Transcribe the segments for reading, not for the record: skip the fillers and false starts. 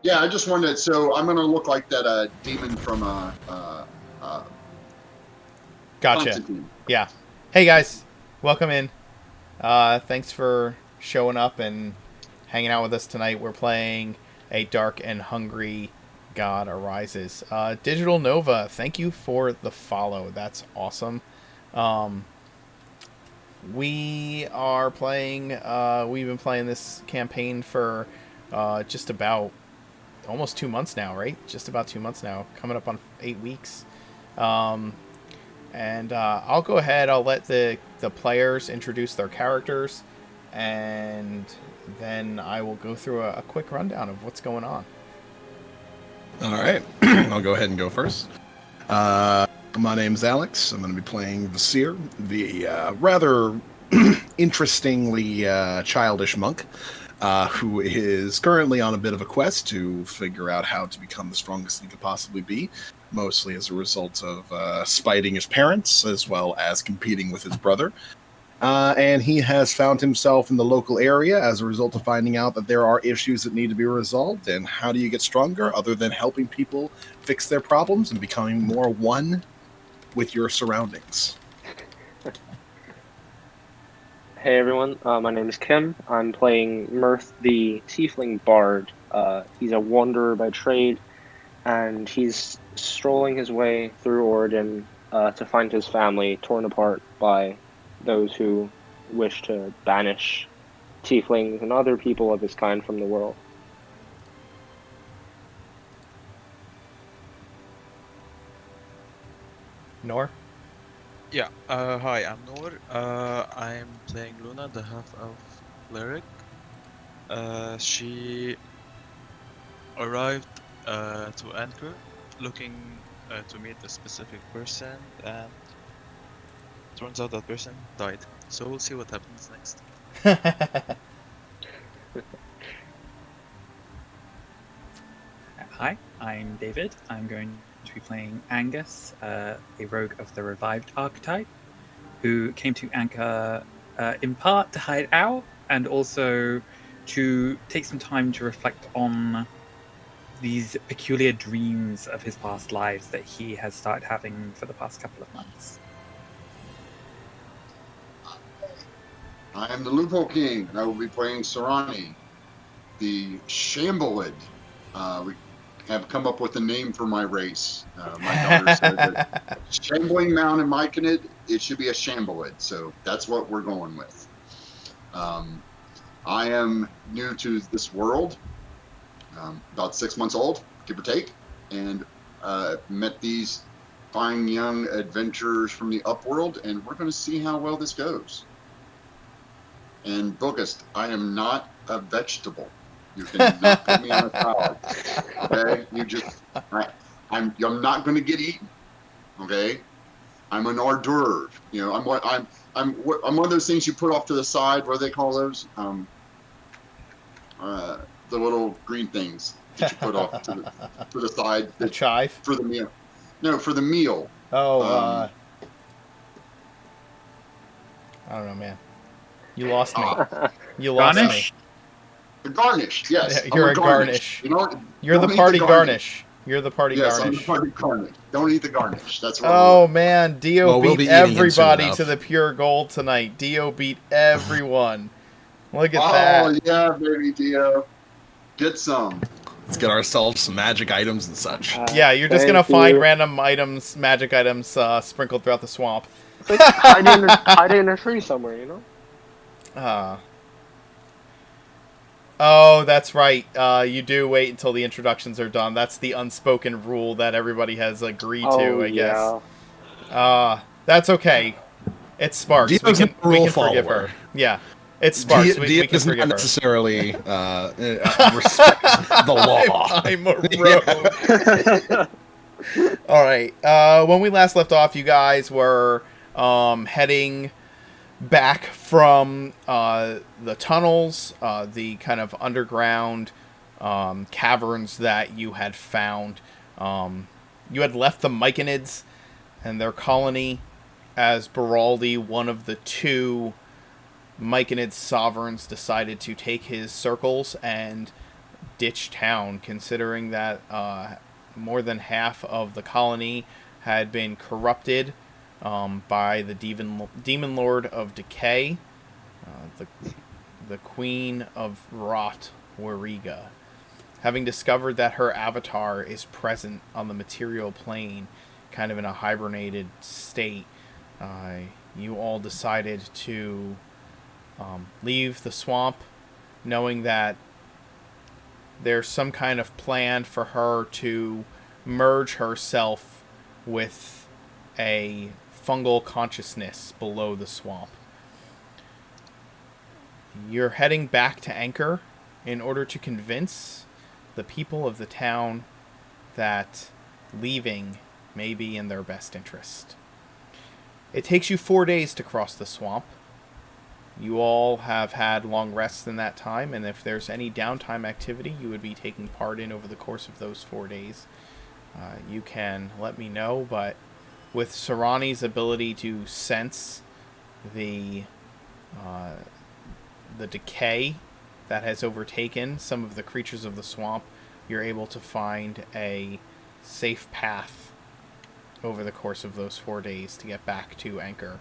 Yeah, I just wanted. So I'm gonna look like that demon from Gotcha. Constantine. Yeah. Hey guys, welcome in. Thanks for showing up and hanging out with us tonight. We're playing A Dark and Hungry God Arises. Digital Nova, thank you for the follow. That's awesome. Um, we are playing. We've been playing this campaign for just about almost 2 months now, right? Just about 2 months now, coming up on 8 weeks. Um, and I'll go ahead. I'll let the players introduce their characters, and then I will go through a quick rundown of what's going on. All right, I'll go ahead and go first. My name's Alex. I'm going to be playing Vasir, the rather interestingly childish monk, who is currently on a bit of a quest to figure out how to become the strongest he could possibly be, mostly as a result of spiting his parents, as well as competing with his brother. And he has found himself in the local area as a result of finding out that there are issues that need to be resolved. And how do you get stronger other than helping people fix their problems and becoming more one with your surroundings? Hey everyone, my name is Kim. I'm playing Mirth, the Tiefling Bard. He's a wanderer by trade, and he's strolling his way through Oregon to find his family torn apart by those who wish to banish Tieflings and other people of his kind from the world. Nor? Yeah, hi, I'm Noor. I'm playing Luna, the half of Lyric. She arrived to Anchor looking to meet a specific person, and turns out that person died. So we'll see what happens next. Hi, I'm David. I'm going to be playing Angus, a rogue of the revived archetype, who came to Anchor in part to hide out and also to take some time to reflect on these peculiar dreams of his past lives that he has started having for the past couple of months. I am the Loophole King. I will be playing Sarani, the Shambleid. We have come up with a name for my race. My daughter said that Shambling Mound and Myconid, it should be a Shambleid. So that's what we're going with. I am new to this world, about 6 months old, give or take, and met these fine young adventurers from the Upworld, and we're going to see how well this goes. And Boogust, I am not a vegetable. You cannot put me on a salad. Okay, I'm not going to get eaten. Okay, I'm an hors d'oeuvre. You know, I'm one of those things you put off to the side. What do they call those? The little green things that you put off to the side. A chive? For the meal. No, for the meal. Oh, I don't know, man. You lost me. You lost Garnish? me. The garnish, yes. Yeah, you're I'm a garnish. You know, You're the don't eat party garnish. You're the party Yes, I'm garnish. the party garnish. Don't eat the garnish. That's what. Oh man, Dio Well, we'll be beat eating him soon everybody enough. to the pure gold tonight. Dio beat everyone. Look at Oh that. yeah, baby Dio. Get some. Let's get ourselves some magic items and such. Yeah, you're just Thank gonna find you. random items, magic items, sprinkled throughout the swamp. It's like hiding in a tree somewhere, you know? Oh, that's right. You do wait until the introductions are done. That's the unspoken rule that everybody has agreed to, I guess. Yeah. That's okay. It's Sparks. Dio's we a can rule forgive follower. her. Yeah, it's Sparks. Dio we can does not forgive her. necessarily respect the law. I'm a rogue. All right. When we last left off, you guys were heading back from the tunnels, the kind of underground caverns that you had found. You had left the Myconids and their colony as Baraldi, one of the two Myconid sovereigns, decided to take his circles and ditch town, considering that more than half of the colony had been corrupted by the demon lord of decay, the queen of rot, Wariga. Having discovered that her avatar is present on the material plane, kind of in a hibernated state, you all decided to leave the swamp, knowing that there's some kind of plan for her to merge herself with a fungal consciousness below the swamp. You're heading back to Anchor in order to convince the people of the town that leaving may be in their best interest. It takes you 4 days to cross the swamp. You all have had long rests in that time, and if there's any downtime activity you would be taking part in over the course of those 4 days, you can let me know. But with Sarani's ability to sense the decay that has overtaken some of the creatures of the swamp, you're able to find a safe path over the course of those 4 days to get back to Anchor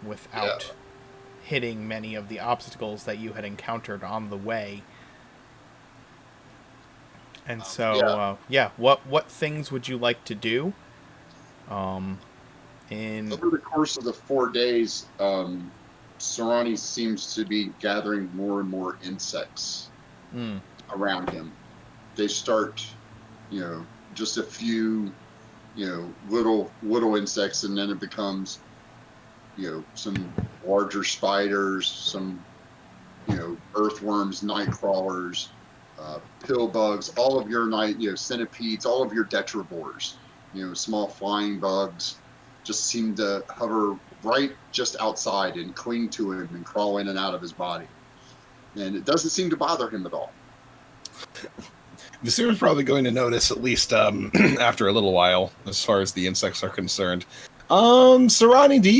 without hitting many of the obstacles that you had encountered on the way. And so, what things would you like to do? Over the course of the 4 days, Sarani seems to be gathering more and more insects around him. They start, just a few, little insects, and then it becomes, some larger spiders, some, earthworms, night crawlers, pill bugs, all of your centipedes, all of your detrivores, small flying bugs, just seem to hover right just outside and cling to him and crawl in and out of his body. And it doesn't seem to bother him at all. Visir's probably going to notice, at least after a little while, as far as the insects are concerned. Sarani, do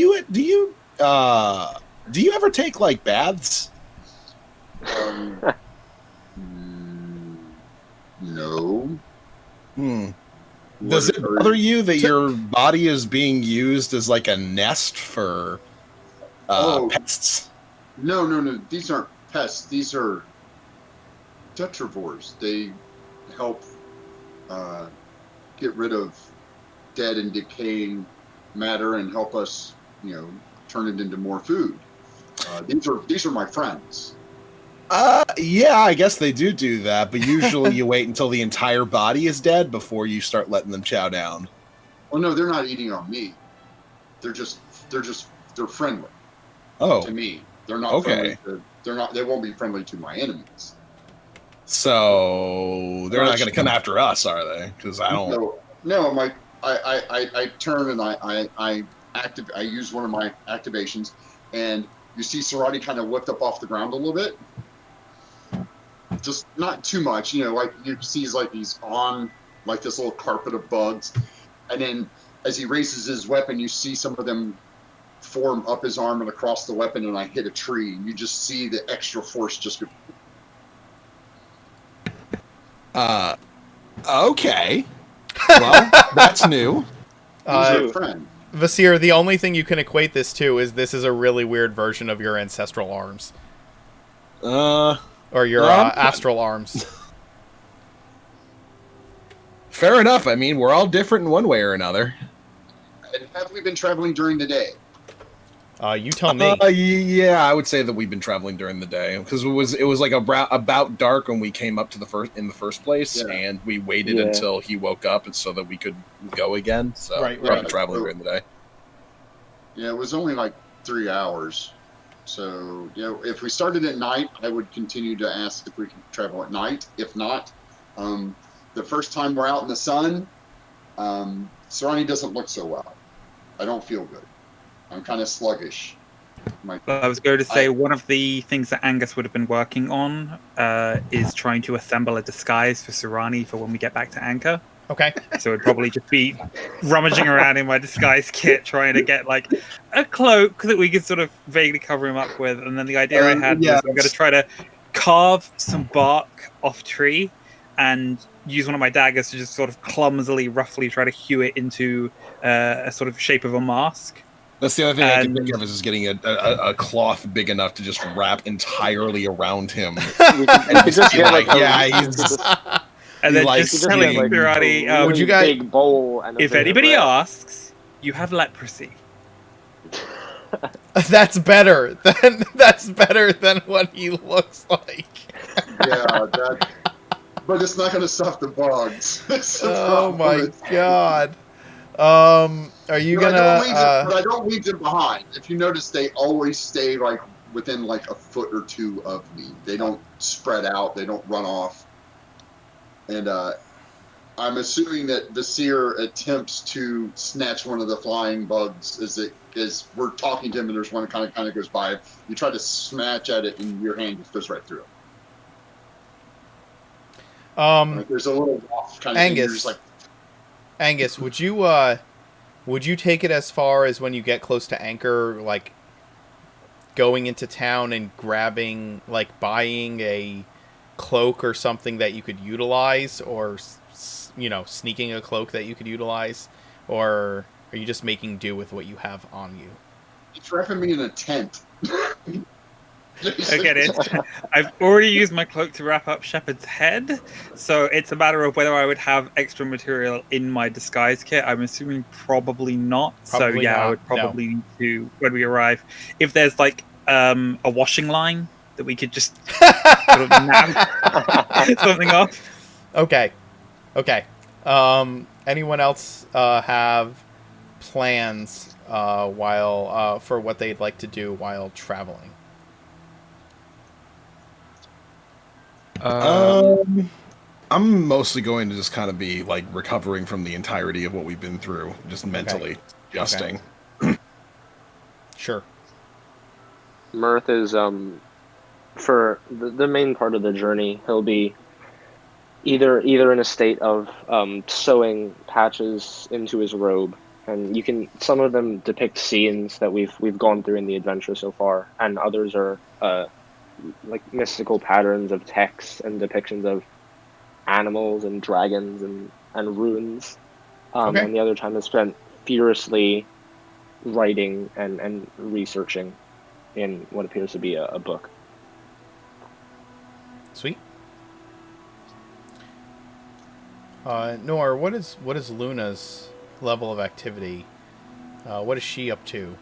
you ever take like baths? No. Does it bother you that your body is being used as like a nest for pests? No. These aren't pests. These are detrivores. They help get rid of dead and decaying matter and help us, turn it into more food. These are my friends. Yeah, I guess they do that, but usually you wait until the entire body is dead before you start letting them chow down. Well, no, they're not eating on me. They're friendly. Oh, to me, they're not friendly. They won't be friendly to my enemies. So they're not going to come after us, are they? Because I don't. No. I turn and I use one of my activations, and you see Sarati kind of lift up off the ground a little bit. Just not too much, like you see he's on like this little carpet of bugs, and then as he raises his weapon, you see some of them form up his arm and across the weapon, and I hit a tree, and you just see the extra force just go. Okay. Well, that's new. Vasir, the only thing you can equate this to is this is a really weird version of your ancestral arms. Or your astral arms. Fair enough. I mean, we're all different in one way or another. And have we been traveling during the day? You tell me. Yeah, I would say that we've been traveling during the day because it was like about dark when we came up to the first place, and we waited until he woke up and so that we could go again. So we've been traveling during the day. Yeah, it was only like 3 hours. So, if we started at night, I would continue to ask if we can travel at night. If not, the first time we're out in the sun, Sarani doesn't look so well. I don't feel good. I'm kind of sluggish. I was going to say one of the things that Angus would have been working on is trying to assemble a disguise for Sarani for when we get back to Anchor. Okay. So it'd probably just be rummaging around in my disguise kit, trying to get like a cloak that we could sort of vaguely cover him up with. And then the idea I had was I'm going to try to carve some bark off tree and use one of my daggers to just sort of clumsily, roughly try to hew it into a sort of shape of a mask. That's the other thing I can And- think of is just getting a cloth big enough to just wrap entirely around him. We could just get like yeah, we he's could just And He then likes just just telling get, like, Pirati, a really Would you guys- big bowl and a if vinaigrette. anybody asks, you have leprosy. That's better than what he looks like. Yeah, but it's not going to stop the bugs. That's the Oh problem. my It's- god. Are you But gonna? I don't leave them behind. If you notice, they always stay like within like a foot or two of me. They don't spread out. They don't run off. And I'm assuming that the seer attempts to snatch one of the flying bugs as we're talking to him, and there's one kind of goes by. You try to snatch at it, and your hand just goes right through it. Like, there's a little waft kind of thing. You're Angus. just like, Angus, would you take it as far as when you get close to Anchor, like going into town and grabbing, like buying a cloak or something that you could utilize, or sneaking a cloak that you could utilize, or are you just making do with what you have on you? it's wrapping me in a tent. Okay, I've already used my cloak to wrap up Shepard's head, so it's a matter of whether I would have extra material in my disguise kit. I'm assuming probably not. Probably I not, would probably need to, when we arrive, if there's like a washing line that we could just sort of nab something off. Okay. Anyone else have plans while for what they'd like to do while traveling? I'm mostly going to just kind of be like recovering from the entirety of what we've been through, just mentally adjusting. Sure. Mirth is for the main part of the journey. He'll be either in a state of sewing patches into his robe, and some of them depict scenes that we've gone through in the adventure so far, and others are like mystical patterns of text and depictions of animals and dragons and runes. Okay. And the other time is spent furiously writing and researching in what appears to be a book. Sweet. Nor, what is Luna's level of activity? What is she up to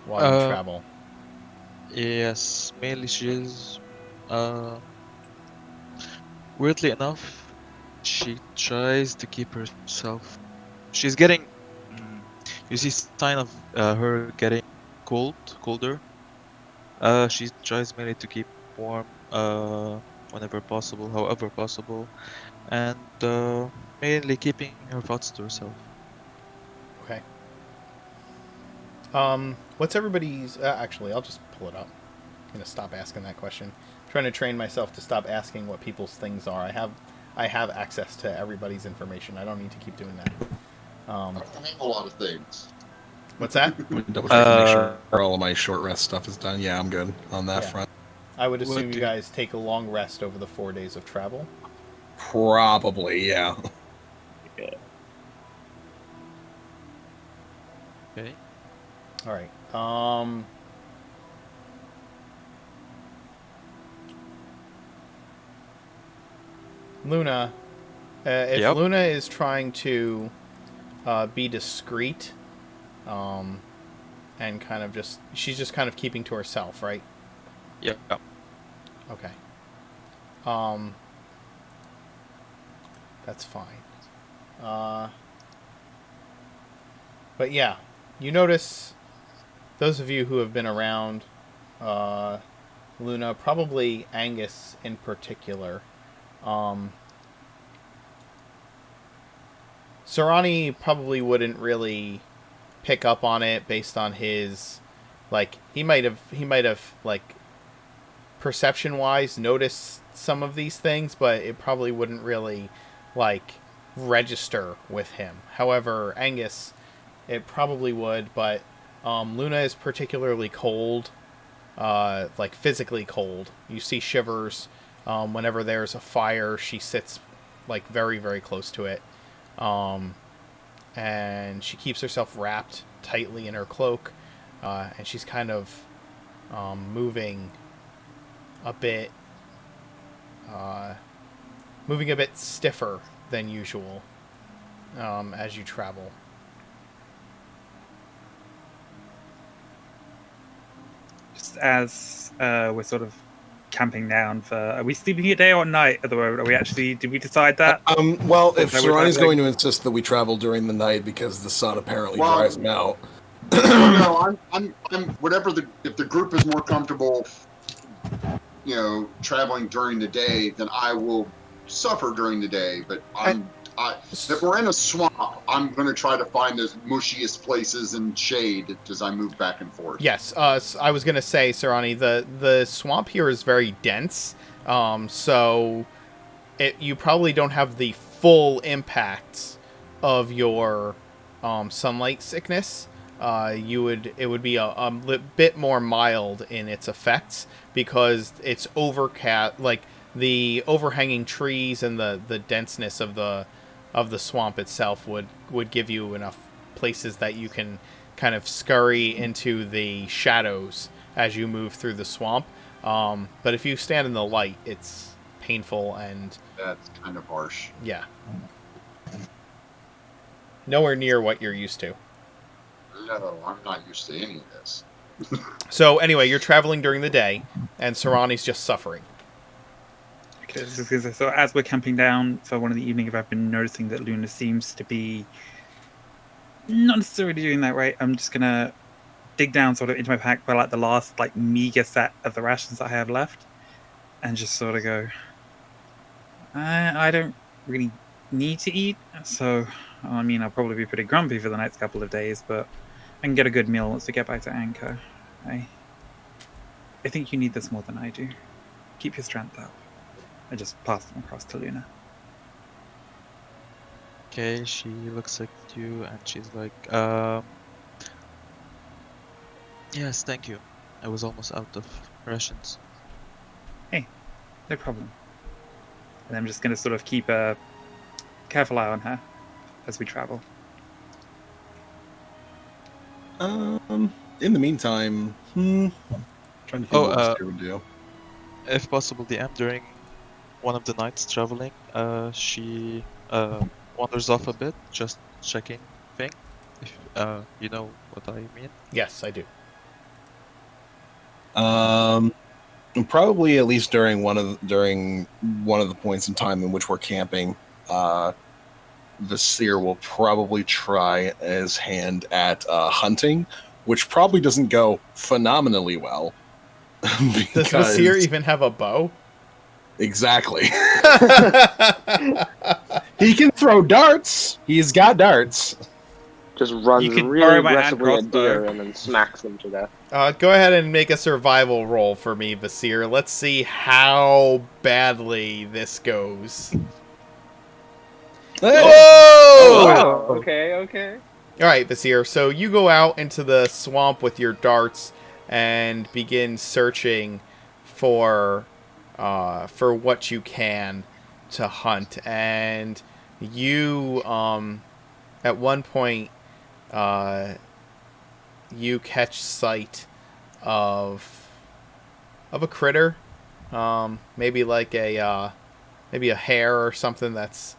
while you travel? Yes, mainly she is. Weirdly enough, she tries to keep herself. She's getting. You see sign of her getting colder. She tries mainly to keep warm whenever possible, however possible, and mainly keeping her thoughts to herself. Okay. What's everybody's... actually, I'll just pull it up. I'm going to stop asking that question. I'm trying to train myself to stop asking what people's things are. I have access to everybody's information. I don't need to keep doing that. I have a lot of things. What's that? Double check to make sure all of my short rest stuff is done. Yeah, I'm good on that front. I would assume What you do- guys take a long rest over the 4 days of travel. Probably, yeah. Okay. All right. Luna, if Yep. Luna is trying to be discreet, and kind of she's just kind of keeping to herself, right? Yeah. Okay. That's fine. But yeah, you notice, those of you who have been around Luna, probably Angus in particular, Sarani probably wouldn't really pick up on it based on his, like, he might have like, perception wise noticed some of these things, but it probably wouldn't really like register with him. However, Angus, it probably would, but Luna is particularly cold, like physically cold. You see shivers Whenever there's a fire, she sits like very, very close to it. And she keeps herself wrapped tightly in her cloak. And she's kind of moving a bit stiffer than usual as you travel. Just as we're sort of camping down for, are we sleeping at day or night at the moment? Are we actually? Did we decide that? Well, if Is that what Sarani's that going to insist that we travel during the night because the sun apparently Well, dries him out. Well, no, I'm whatever if the group is more comfortable, traveling during the day, then I will suffer during the day. But if we're in a swamp, I'm going to try to find the mushiest places and shade as I move back and forth. Yes, I was going to say, Sarani, the swamp here is very dense, so you probably don't have the full impacts of your sunlight sickness. It would be a bit more mild in its effects because it's overcast, like the overhanging trees and the denseness of the swamp itself would give you enough places that you can kind of scurry into the shadows as you move through the swamp. But if you stand in the light, it's painful and that's kind of harsh. Yeah. Nowhere near what you're used to. No, I'm not used to any of this. So anyway, you're traveling during the day, and Sarani's just suffering. Okay, so as we're camping down for one of the evenings, I've been noticing that Luna seems to be not necessarily doing that right. I'm just gonna dig down sort of into my pack for like the last like meager set of the rations I have left, and just sort of go. I don't really need to eat, so I mean I'll probably be pretty grumpy for the next couple of days, but I can get a good meal once we get back to Anchor. I think you need this more than I do. Keep your strength up. I just pass them across to Luna. Okay, she looks at you and she's like, yes, thank you. I was almost out of rations. Hey, no problem. And I'm just going to sort of keep a careful eye on her as we travel. In the meantime, trying to think what Sarah would do. If possible, DM during one of the nights traveling, she wanders off a bit, just checking thing. If you know what I mean. Yes, I do. Probably at least during one of the points in time in which we're camping, the seer will probably try his hand at hunting, which probably doesn't go phenomenally well. Does the seer even have a bow? Exactly. He can throw darts. He's got darts. Just runs You can really borrow my aggressively hand at deer crossbow. and then smacks them to death. Go ahead and make a survival roll for me, Vasir. Let's see how badly this goes. Hey! Whoa! Wow. Okay. All right, Vasir. So you go out into the swamp with your darts and begin searching for what you can to hunt. And you, at one point, you catch sight of a critter, maybe like a hare or something that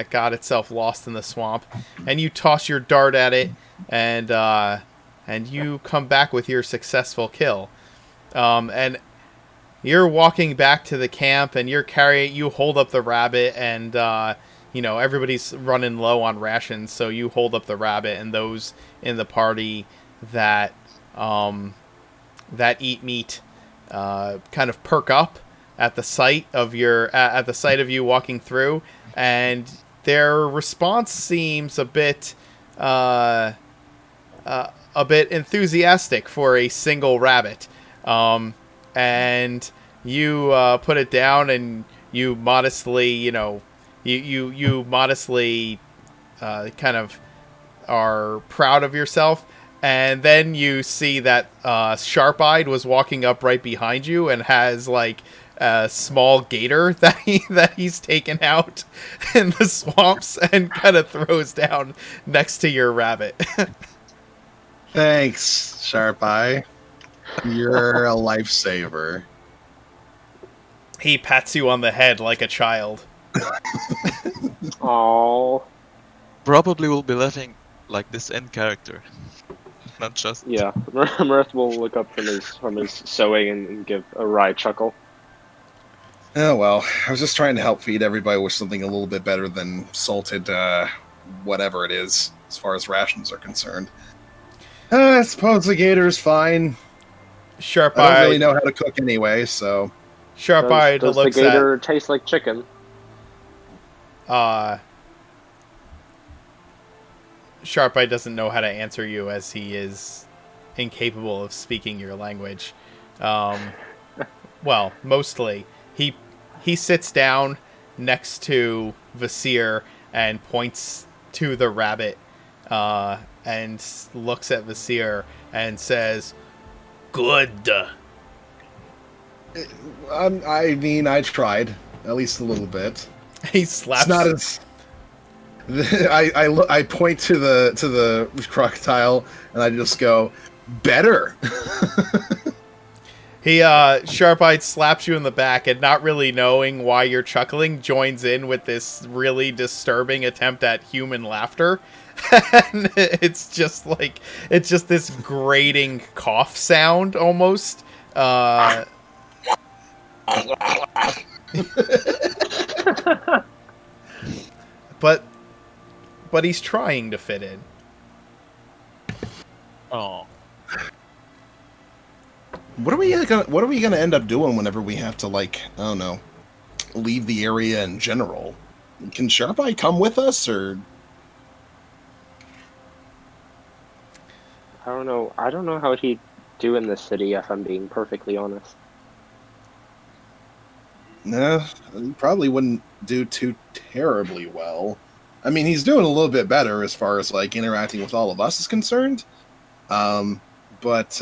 got itself lost in the swamp, and you toss your dart at it, and you come back with your successful kill, and you're walking back to the camp, and you hold up the rabbit, and everybody's running low on rations, so you hold up the rabbit, and those in the party that eat meat kind of perk up at the sight of you walking through, and their response seems a bit enthusiastic for a single rabbit, and you put it down, and you modestly, you modestly kind of are proud of yourself, and then you see that Sharp-Eyed was walking up right behind you and has like small gator that he's taken out in the swamps and kind of throws down next to your rabbit. Thanks, Sharp Eye. You're a lifesaver. He pats you on the head like a child. Oh, Probably will be letting like this in character, not just. yeah. Mirth will look up from his sewing and give a wry chuckle. Oh well, I was just trying to help feed everybody with something a little bit better than salted, whatever it is, as far as rations are concerned. I suppose the gator's fine. Sharp I don't Eye. really know how to cook anyway, so... Sharp Eye Does the looks gator taste like chicken? at. Sharp Eye doesn't know how to answer you as he is incapable of speaking your language. Well, mostly. He sits down next to Vasir and points to the rabbit and looks at Vasir and says, "Good." I mean, I tried. At least a little bit. He slaps. It's not as... I point to the crocodile and I just go, better. He sharp-eyed slaps you in the back and, not really knowing why you're chuckling, joins in with this really disturbing attempt at human laughter. And it's just this grating cough sound almost. But he's trying to fit in. Oh, What are we gonna end up doing whenever we have to, like, I don't know, leave the area in general? Can Sharp Eye come with us, or... I don't know. I don't know how he'd do in this city, if I'm being perfectly honest. Nah, he probably wouldn't do too terribly well. I mean, he's doing a little bit better as far as, like, interacting with all of us is concerned. But,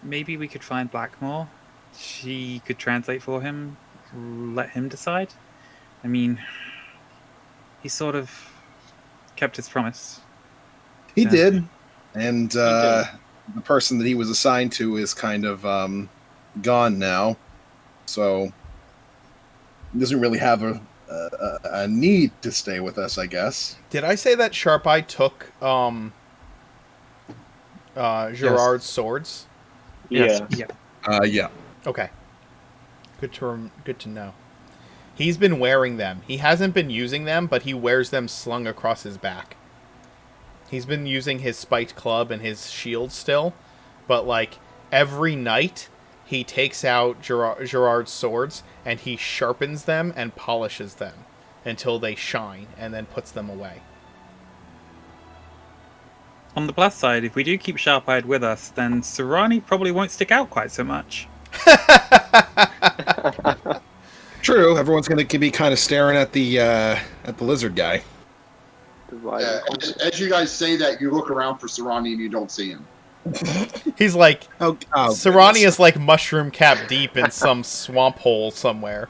Maybe we could find Blackmore. She could translate for him. Let him decide. I mean, he sort of kept his promise. he Yeah. did. And, did. the person that he was assigned to is kind of, gone now. So, he doesn't really have a need to stay with us, I guess. Did I say that Sharp Eye took Gerard's swords? Yes. Yeah. Yeah. Okay. Good to know. He's been wearing them. He hasn't been using them, but he wears them slung across his back. He's been using his spiked club and his shield still, but like every night he takes out Gerard's swords and he sharpens them and polishes them until they shine and then puts them away. On the plus side, if we do keep Sharp-Eyed with us, then Sarani probably won't stick out quite so much. True. Everyone's going to be kind of staring at the lizard guy. Yeah, as you guys say that, you look around for Sarani and you don't see him. He's like, Oh, Sarani goodness. is like mushroom cap deep in some swamp hole somewhere.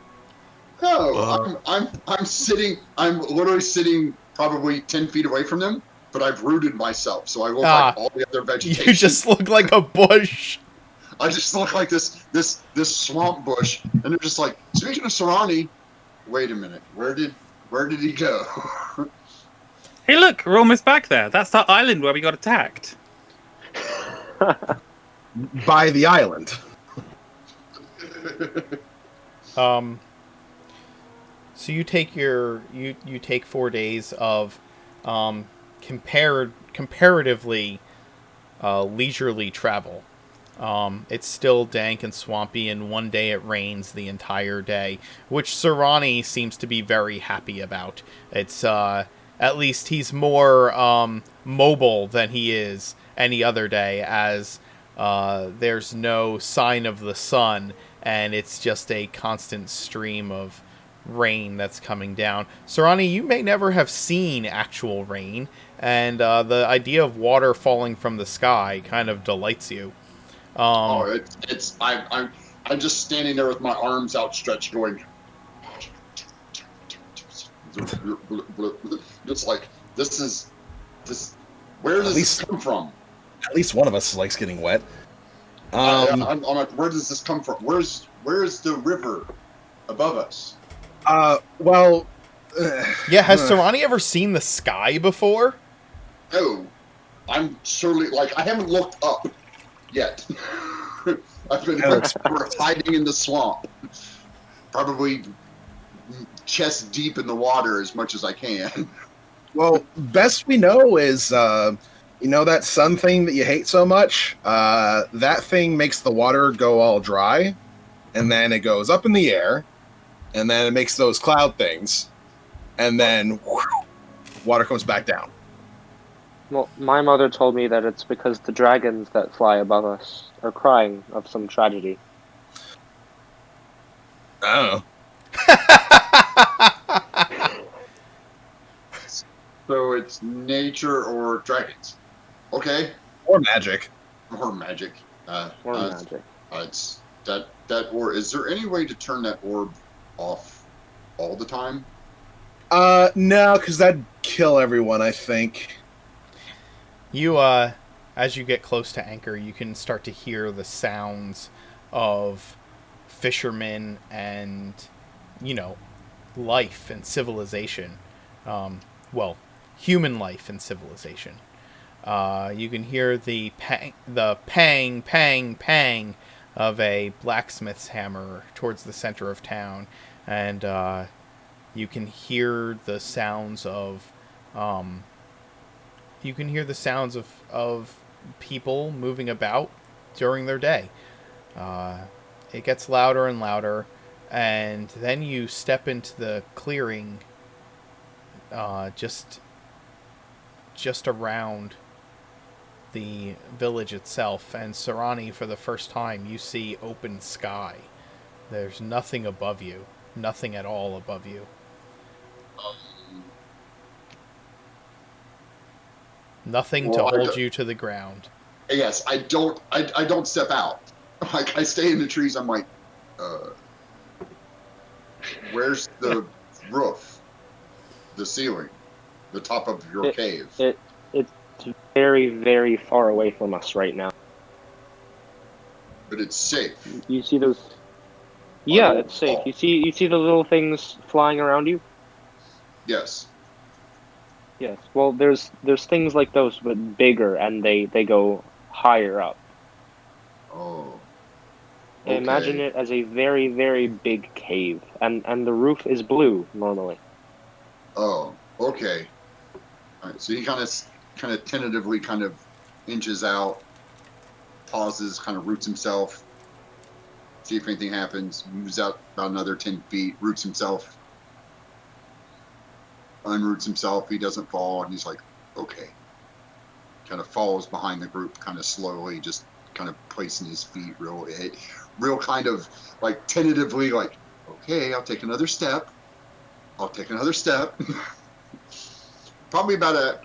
No, I'm sitting. I'm literally sitting probably 10 feet away from them, but I've rooted myself, so I look like all the other vegetation. You just look like a bush. I just look like this swamp bush, and they're just like, speaking of Sarani, wait a minute, where did he go? Hey, look, we're almost back there. That's that island where we got attacked. By the island. So you take you take 4 days of comparatively leisurely travel. It's still dank and swampy, and one day it rains the entire day, which Sarani seems to be very happy about. It's at least he's more mobile than he is any other day, as there's no sign of the sun, and it's just a constant stream of rain that's coming down. Sarani, you may never have seen actual rain, and the idea of water falling from the sky kind of delights you. I'm I'm just standing there with my arms outstretched, going. It's like this. Where does this come from? At least one of us likes getting wet. I'm like, where does this come from? Where's the river above us? Well. Yeah, has Sarani ever seen the sky before? No, I'm surely like I haven't looked up yet. I've been hiding in the swamp, probably chest deep in the water as much as I can. Well, best we know is, you know that sun thing that you hate so much? That thing makes the water go all dry, and then it goes up in the air, and then it makes those cloud things, and then water comes back down. Well, my mother told me that it's because the dragons that fly above us are crying of some tragedy. I don't know. So it's nature or dragons. Okay. Or magic. Or magic. Or magic. It's that orb. Is there any way to turn that orb off all the time? No, because that'd kill everyone, I think. You, as you get close to Anchor, you can start to hear the sounds of fishermen and, you know, life and civilization. Well, human life and civilization. You can hear the pang, pang, pang of a blacksmith's hammer towards the center of town, and you can hear the sounds of of people moving about during their day. It gets louder and louder, and then you step into the clearing just around the village itself, and Sarani, for the first time, you see open sky. There's nothing above you. Nothing at all above you. Nothing to hold you to the ground. Yes, I don't step out. Like, I stay in the trees. I'm like, where's the roof? The ceiling? The top of your cave? It's very, very far away from us right now. But it's safe. You see those? Yeah, it's safe. You see the little things flying around you? Yes. Yes. Well, there's things like those, but bigger, and they go higher up. Oh. Okay. Imagine it as a very, very big cave, and the roof is blue normally. Oh. Okay. All right. So he kind of tentatively kind of inches out, pauses, kind of roots himself, see if anything happens, moves out about another 10 feet, roots himself, unroots himself, he doesn't fall, and he's like, okay. Kind of follows behind the group kind of slowly, just kind of placing his feet real kind of like tentatively, like, okay, I'll take another step. Probably about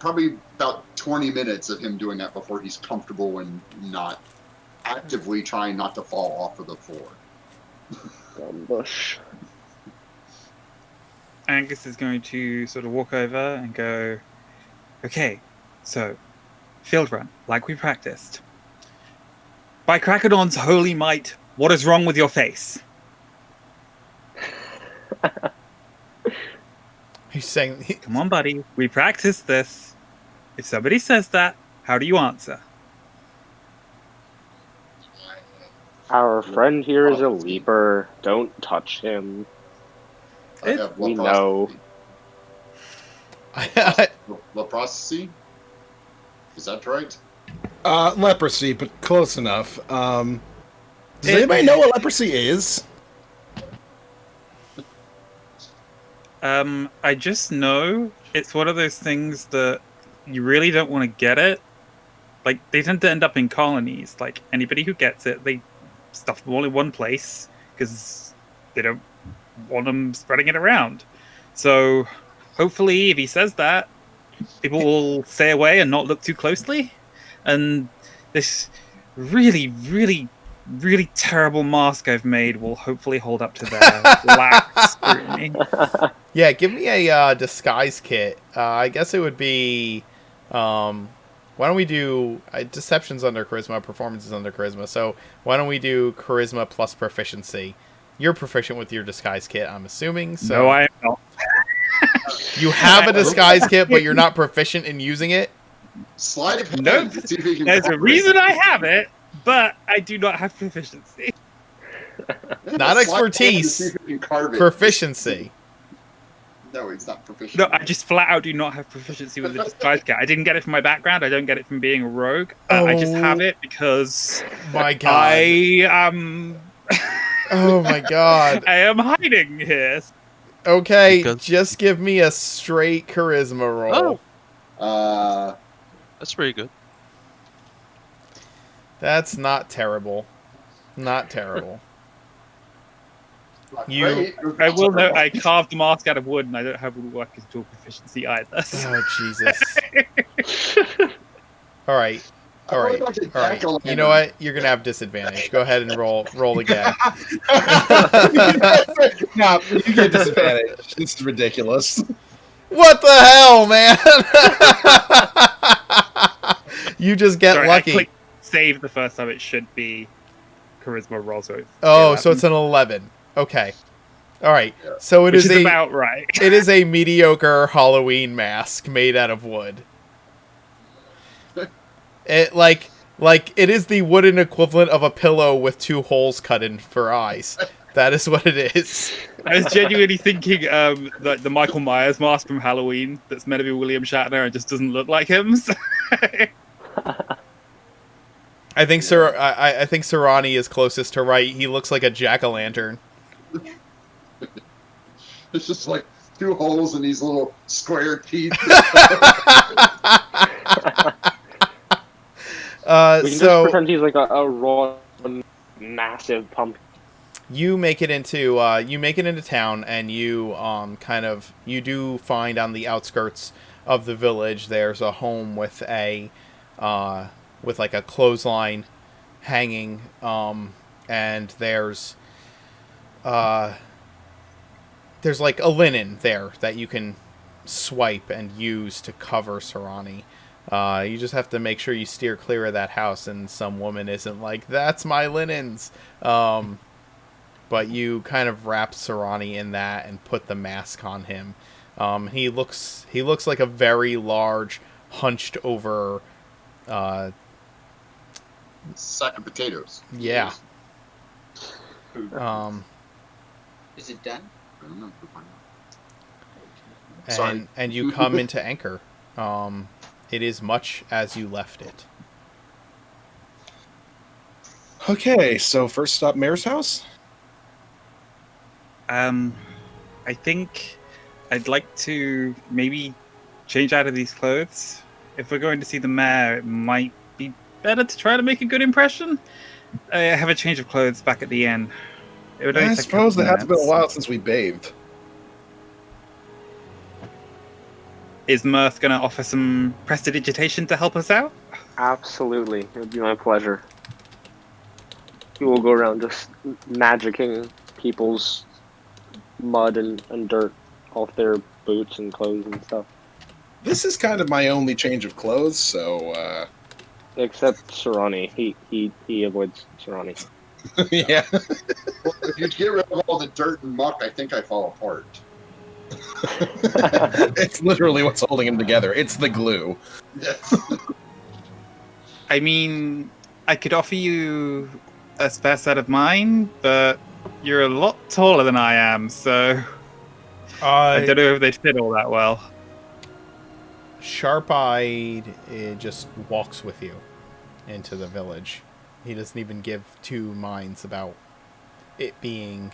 20 minutes of him doing that before he's comfortable and not actively trying not to fall off of the floor. Bush. Angus is going to sort of walk over and go, okay, so, field run, like we practiced. By Krakadon's holy might, what is wrong with your face? He's saying, Come on, buddy, we practiced this. If somebody says that, how do you answer? Our friend here is a leaper. Don't touch him. I have We know. Leprosy? Is that right? Leprosy, but close enough. Does anybody know what leprosy is? I just know it's one of those things that you really don't want to get it. Like, they tend to end up in colonies. Like, anybody who gets it, they stuff them all in one place because they don't want them spreading it around. So, hopefully, if he says that, people will stay away and not look too closely. And this really, really really terrible mask I've made will hopefully hold up to their lax scrutiny. Yeah, give me a disguise kit. I guess it would be. Why don't we do deception's under charisma, performance is under charisma. So why don't we do charisma plus proficiency? You're proficient with your disguise kit, I'm assuming. So No, I am not. you have a disguise kit, but you're not proficient in using it. Slide of hand Nope. to see if he can. There's a carve it. reason I have it, but I do not have proficiency. Yeah, Not slide of hand to see expertise. if he can carve it. Proficiency. No, he's not proficient. No, I just flat out do not have proficiency with the disguise kit. I didn't get it from my background. I don't get it from being a rogue. I just have it because My God. I am. Oh my God. I am hiding here. Okay, Because- just give me a straight charisma roll. That's pretty good. That's not terrible. Not terrible. not You- great. I will note I carved the mask out of wood, and I don't have woodworker's tool proficiency either. Oh Jesus. All right. All right. All right. You know what? You're gonna have disadvantage. Go ahead and roll again. No, you get disadvantage. This is ridiculous. What the hell, man? You just get Sorry, lucky. I clicked save the first time. It should be charisma roll. So it's Oh, 11, so it's an 11. Okay. All right. So it which is is a about right. it is a mediocre Halloween mask made out of wood. It like it is the wooden equivalent of a pillow with 2 holes cut in for eyes. That is what it is. I was genuinely thinking the Michael Myers mask from Halloween that's meant to be William Shatner and just doesn't look like him. So- I think I think Sarani is closest to right. He looks like a jack-o'-lantern. It's just like 2 holes in these little square teeth. We can just So pretend he's like a raw, massive pumpkin. you make it into town, and you you do find on the outskirts of the village there's a home with a with like a clothesline hanging, and there's like a linen there that you can swipe and use to cover Sarani. You just have to make sure you steer clear of that house and some woman isn't like, that's my linens. But you kind of wrap Sarani in that and put the mask on him. He looks like a very large, hunched over. Sack of potatoes. Yeah. Is it done? I don't know. We'll find out. Sorry. And you come into Anchor. It is much as you left it. Okay, so first stop, Mayor's house. I think I'd like to maybe change out of these clothes. If we're going to see the mayor, it might be better to try to make a good impression. I have a change of clothes back at the inn. It would only I take a suppose couple it has been a minutes. while since we bathed. Is Mirth going to offer some prestidigitation to help us out? Absolutely, it would be my pleasure. We will go around just magicking people's mud and dirt off their boots and clothes and stuff. This is kind of my only change of clothes, so Except Sarani. He avoids Sarani. yeah. Well, if you get rid of all the dirt and muck, I think I fall apart. It's literally what's holding him together. It's the glue. Yes. I mean, I could offer you a spare set of mine, but you're a lot taller than I am, so I don't know if they'd fit all that well. Sharp-eyed just walks with you into the village. He doesn't even give 2 minds about it being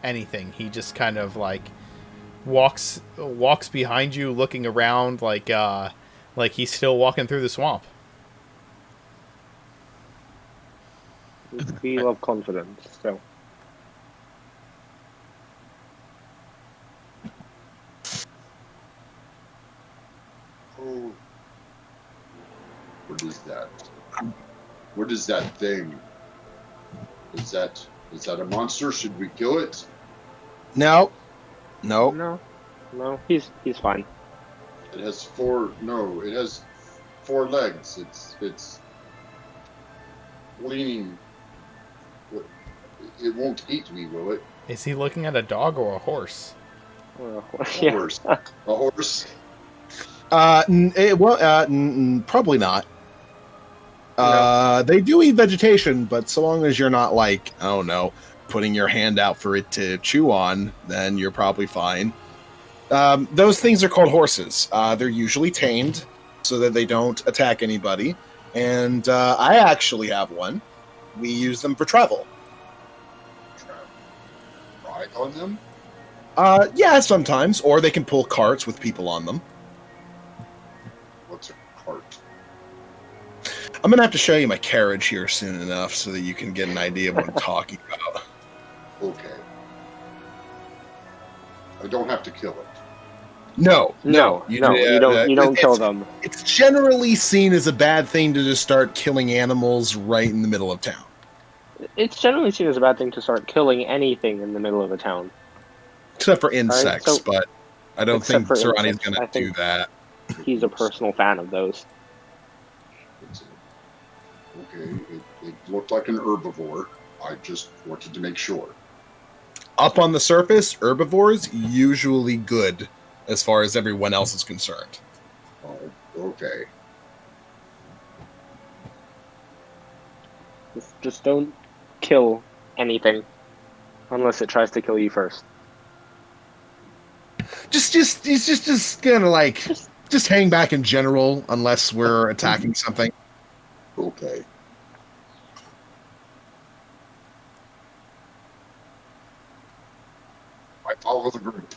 anything. He just kind of like walks behind you, looking around like he's still walking through the swamp. We love confidence, so. Oh. What is that? What is that thing? Is that a monster? Should we kill it? No. No, he's fine. It has four. No, it has 4 legs. It's leaning. It won't eat me, will it? Is he looking at a dog or a horse? Well, A yeah. horse. A horse. Probably not. They do eat vegetation, but so long as you're not like, I don't know, putting your hand out for it to chew on, then you're probably fine. Those things are called horses. They're usually tamed so that they don't attack anybody. And I actually have one. We use them for travel. Ride on them? Yeah, sometimes. Or they can pull carts with people on them. What's a cart? I'm going to have to show you my carriage here soon enough so that you can get an idea of what I'm talking about. Okay. I don't have to kill it. No, you don't kill them. It's generally seen as a bad thing to just start killing animals right in the middle of town. It's generally seen as a bad thing to start killing anything in the middle of a town. Except for insects, so- but I don't Except think for Serrani's insects, going I to do think- that. He's a personal fan of those. Okay, it looked like an herbivore. I just wanted to make sure. Up on the surface, herbivores usually good as far as everyone else is concerned. Oh, okay. Just don't kill anything unless it tries to kill you first. He's just gonna like just hang back in general unless we're attacking something. Okay. I follow the group.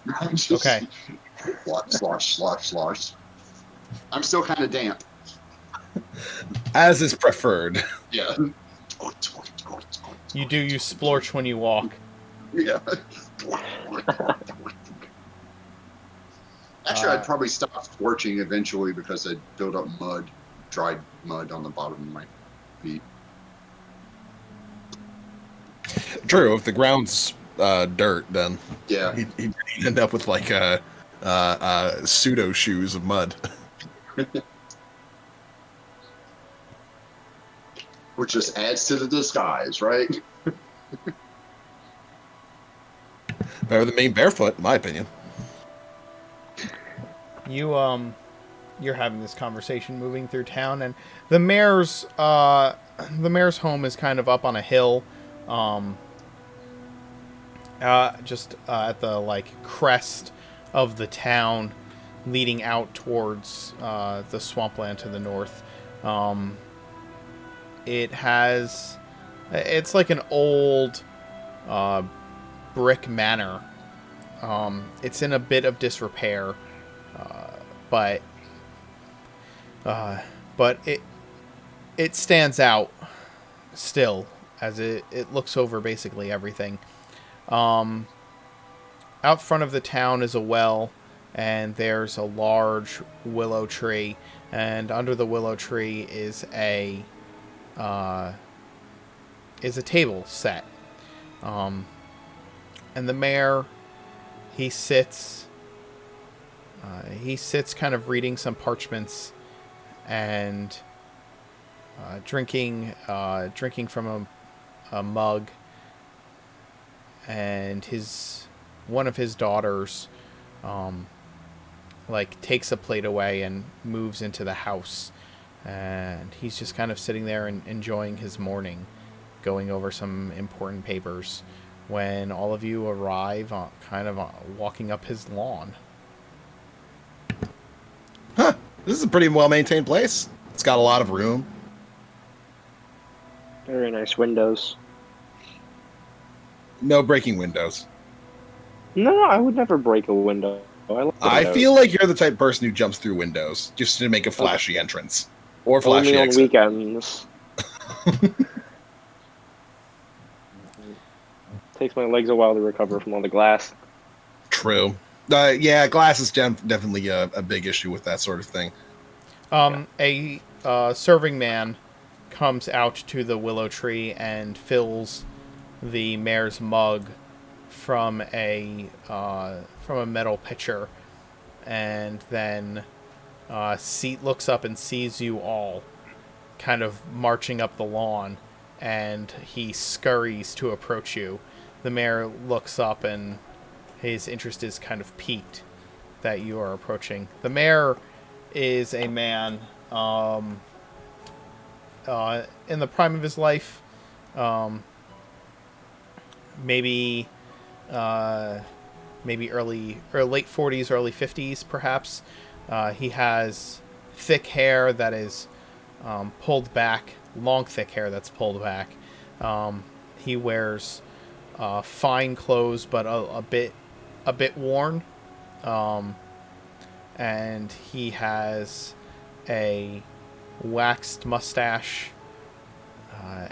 Okay. Slosh. I'm still kind of damp. As is preferred. Yeah. You splorch when you walk. Yeah. Actually, I'd probably stop scorching eventually because I'd build up dried mud on the bottom of my feet. True, if the ground's dirt, then Yeah. he'd end up with like pseudo shoes of mud. Which just adds to the disguise, right? Better than being barefoot, in my opinion. You're having this conversation moving through town, and the mayor's home is kind of up on a hill, just at the like crest of the town, leading out towards the swampland to the north. It's like an old brick manor. It's in a bit of disrepair, but it stands out still as it looks over basically everything. Out front of the town is a well, and there's a large willow tree, and under the willow tree is a table set. And the mayor, he sits kind of reading some parchments and drinking from a mug, and one of his daughters takes a plate away and moves into the house, and he's just kind of sitting there and enjoying his morning, going over some important papers, when all of you arrive, walking up his lawn. Huh. This is a pretty well-maintained place. It's got a lot of room. Very nice windows. No breaking windows. No, I would never break a window. I feel like you're the type of person who jumps through windows just to make a flashy entrance. Or flashy only on exit. weekends. Takes my legs a while to recover from all the glass. True. Yeah, glass is definitely a big issue with that sort of thing. A serving man comes out to the willow tree and fills the mayor's mug from a metal pitcher, and then looks up and sees you all kind of marching up the lawn, and he scurries to approach you. The mayor looks up, and his interest is kind of piqued that you are approaching. The mayor is a man in the prime of his life, maybe early or late 40s, early 50s, perhaps. He has thick hair that is pulled back, long thick hair that's pulled back. He wears fine clothes, but a bit worn. And he has a waxed mustache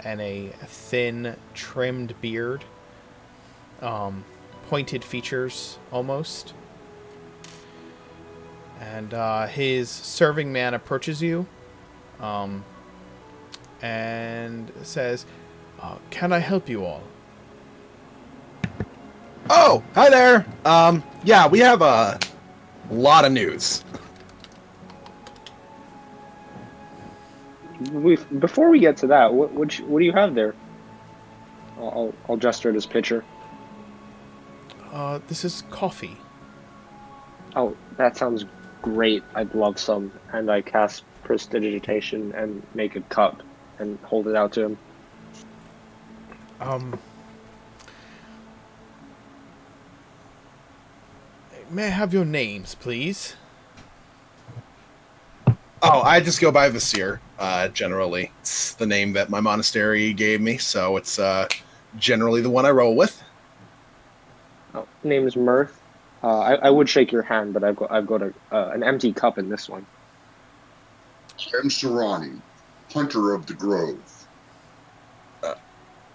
and a thin, trimmed beard. Pointed features, almost. And his serving man approaches you and says, "Can I help you all?" Oh, hi there. Yeah, we have a lot of news. Before we get to that, what do you have there? I'll gesture at his pitcher. This is coffee. Oh, that sounds great. I'd love some. And I cast Prestidigitation and make a cup and hold it out to him. May I have your names, please? Oh, I just go by Vasir, generally. It's the name that my monastery gave me, so it's generally the one I roll with. Oh, name is Mirth. I would shake your hand, but I've got an empty cup in this one. I'm Serrani, Hunter of the Grove.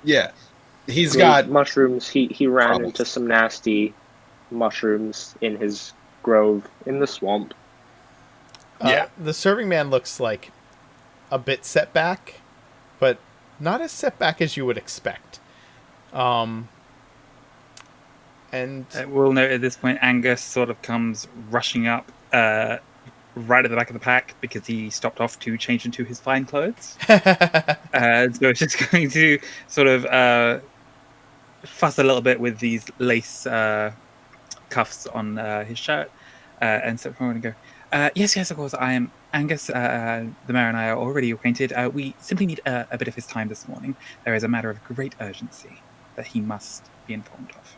Yeah. He's Great got mushrooms. He ran problems. into some nasty mushrooms in his grove in the swamp. Yeah. The serving man looks like a bit set back, but not as set back as you would expect. And We'll note at this point, Angus sort of comes rushing up right at the back of the pack because he stopped off to change into his fine clothes. So it's just going to sort of fuss a little bit with these lace cuffs on his shirt, and so I'm going to go, yes, of course, I am Angus. The mayor and I are already acquainted. We simply need a bit of his time this morning. There is a matter of great urgency that he must be informed of.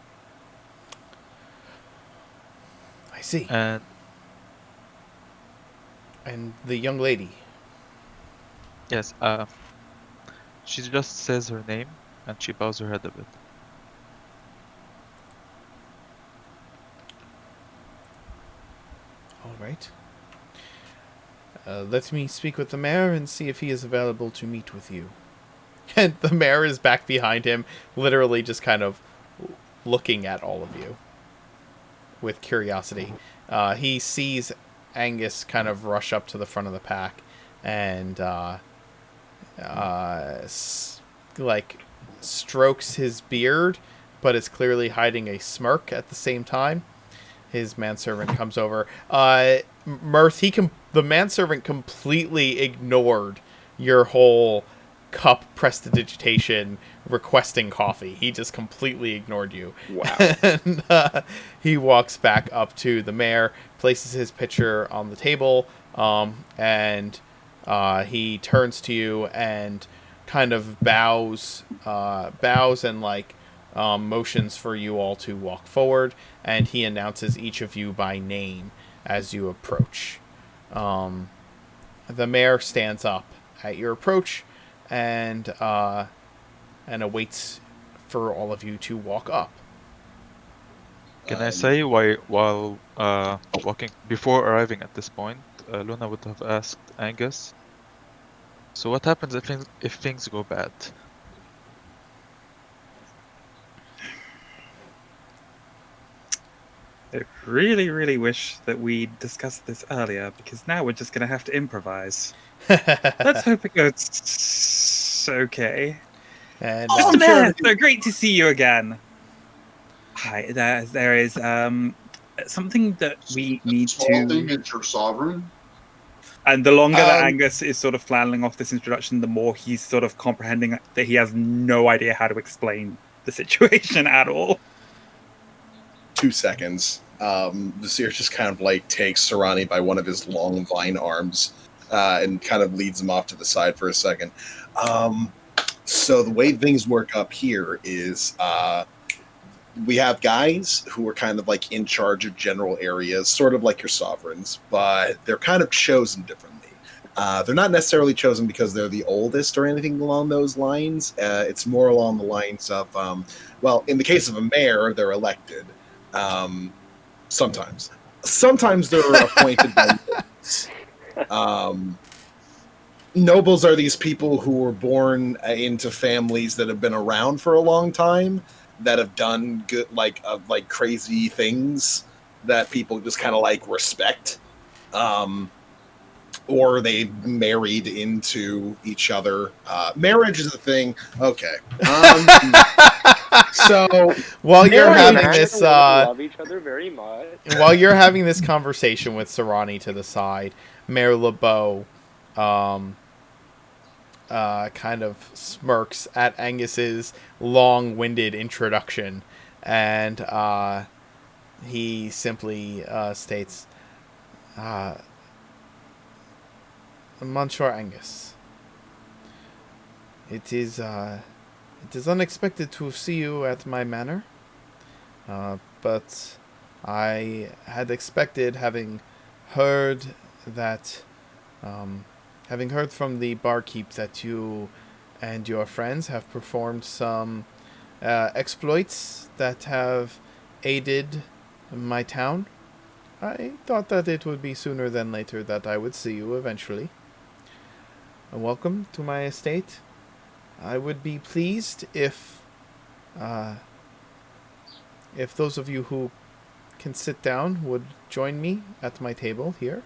I see. And And the young lady. yes, she just says her name and she bows her head a bit. All right. Let me speak with the mayor and see if he is available to meet with you. And the mayor is back behind him, literally just kind of looking at all of you with curiosity. He sees Angus kind of rush up to the front of the pack and strokes his beard, but is clearly hiding a smirk at the same time. His manservant comes over. Mirth, the manservant completely ignored your whole cup prestidigitation requesting coffee. He just completely ignored you. Wow. And he walks back up to the mayor, places his pitcher on the table, and he turns to you and kind of bows and motions for you all to walk forward, and he announces each of you by name as you approach. The mayor stands up at your approach and awaits for all of you to walk up. Can I say while walking before arriving at this point, Luna would have asked Angus, so what happens if things go bad? I really, really wish that we discussed this earlier, because now we're just going to have to improvise. Let's hope it goes okay. And Oh, Mr. I'm sure Mayor, so great to see you again. Hi, there is something that we need Small thing, to. it's your sovereign. And the longer that Um, Angus is sort of flanneling off this introduction, the more he's sort of comprehending that he has no idea how to explain the situation at all. 2 seconds. Vizier just kind of like takes Sarani by one of his long vine arms and kind of leads him off to the side for a second. So the way things work up here is we have guys who are kind of like in charge of general areas, sort of like your sovereigns, but they're kind of chosen differently. They're not necessarily chosen because they're the oldest or anything along those lines. It's more along the lines of, well, in the case of a mayor, they're elected. Sometimes. Sometimes they're appointed by nobles. Nobles are these people who were born into families that have been around for a long time, that have done good, like crazy things that people just kind of like respect. Or they married into each other. Marriage is a thing. Okay. So while you're Marriage- having Imagine this, women love each other very much. while you're having this conversation with Sarani to the side, Mayor LeBeau, kind of smirks at Angus's long-winded introduction, and he simply states, "Monsieur Angus, it is unexpected to see you at my manor, but I had expected, having heard from the barkeep that you and your friends have performed some exploits that have aided my town. I thought that it would be sooner than later that I would see you eventually. Welcome to my estate. I would be pleased if those of you who can sit down would join me at my table here."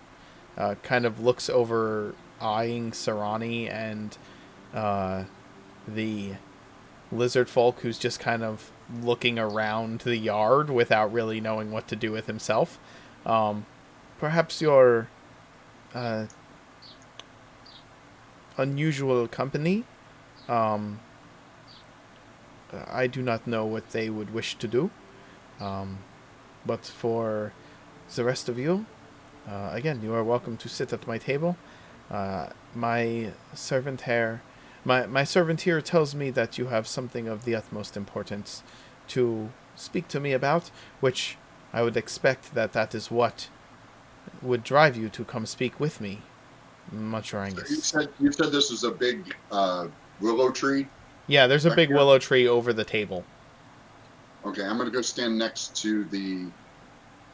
Kind of looks over, eyeing Sarani and the lizard folk, who's just kind of looking around the yard without really knowing what to do with himself. Perhaps your unusual company, I do not know what they would wish to do. But for the rest of you, again, you are welcome to sit at my table. My servant here tells me that you have something of the utmost importance to speak to me about, which I would expect that is what would drive you to come speak with me, Monsieur Angus. You said this is a big willow tree. Yeah, there's a back big here? willow tree over the table. Okay, I'm gonna go stand next to the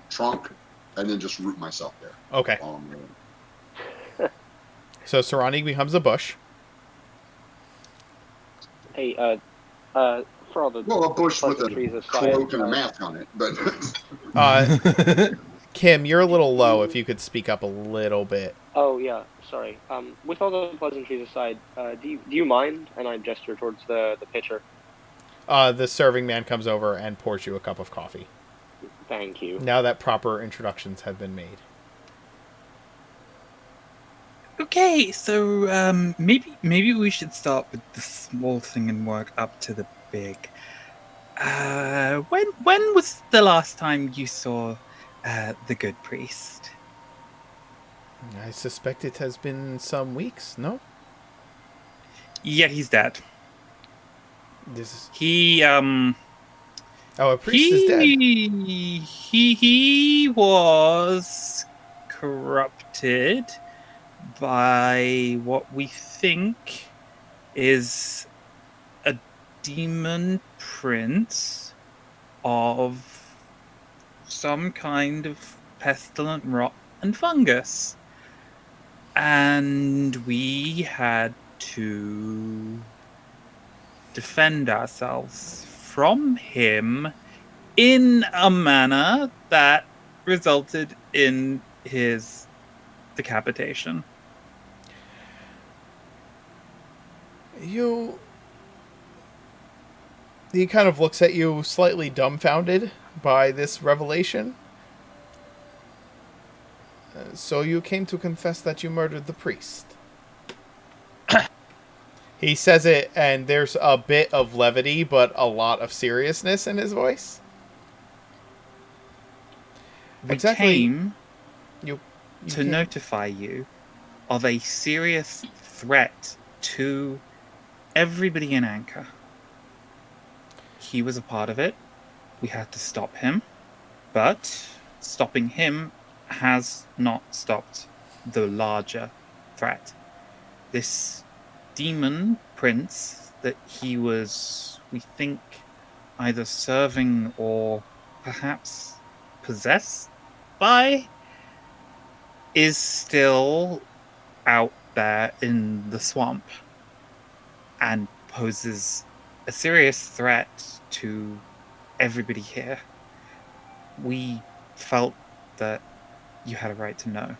trunk and then just root myself there. Okay. So Sarani becomes a bush. Hey, for all the Well, a bush with pleasantries a aside, cloak and a mask on it, but Kim, you're a little low. If you could speak up a little bit. Oh yeah, sorry. With all the pleasantries aside, do you mind? And I gesture towards the pitcher. The serving man comes over and pours you a cup of coffee. Thank you. Now that proper introductions have been made. Okay, so maybe we should start with the small thing and work up to the big. When was the last time you saw the good priest? I suspect it has been some weeks, no? Yeah, he's dead. This is... He Oh, a priest is dead. He was corrupted by what we think is a demon prince of some kind of pestilent rot and fungus. And we had to defend ourselves from him in a manner that resulted in his decapitation. He kind of looks at you, slightly dumbfounded by this revelation. So you came to confess that you murdered the priest. He says it, and there's a bit of levity, but a lot of seriousness in his voice. I Exactly. came You to came- notify you of a serious threat to everybody in Anchor. He was a part of it. We had to stop him. But stopping him has not stopped the larger threat. This demon prince that he was, we think, either serving or perhaps possessed by, is still out there in the swamp and poses a serious threat to everybody here. We felt that you had a right to know.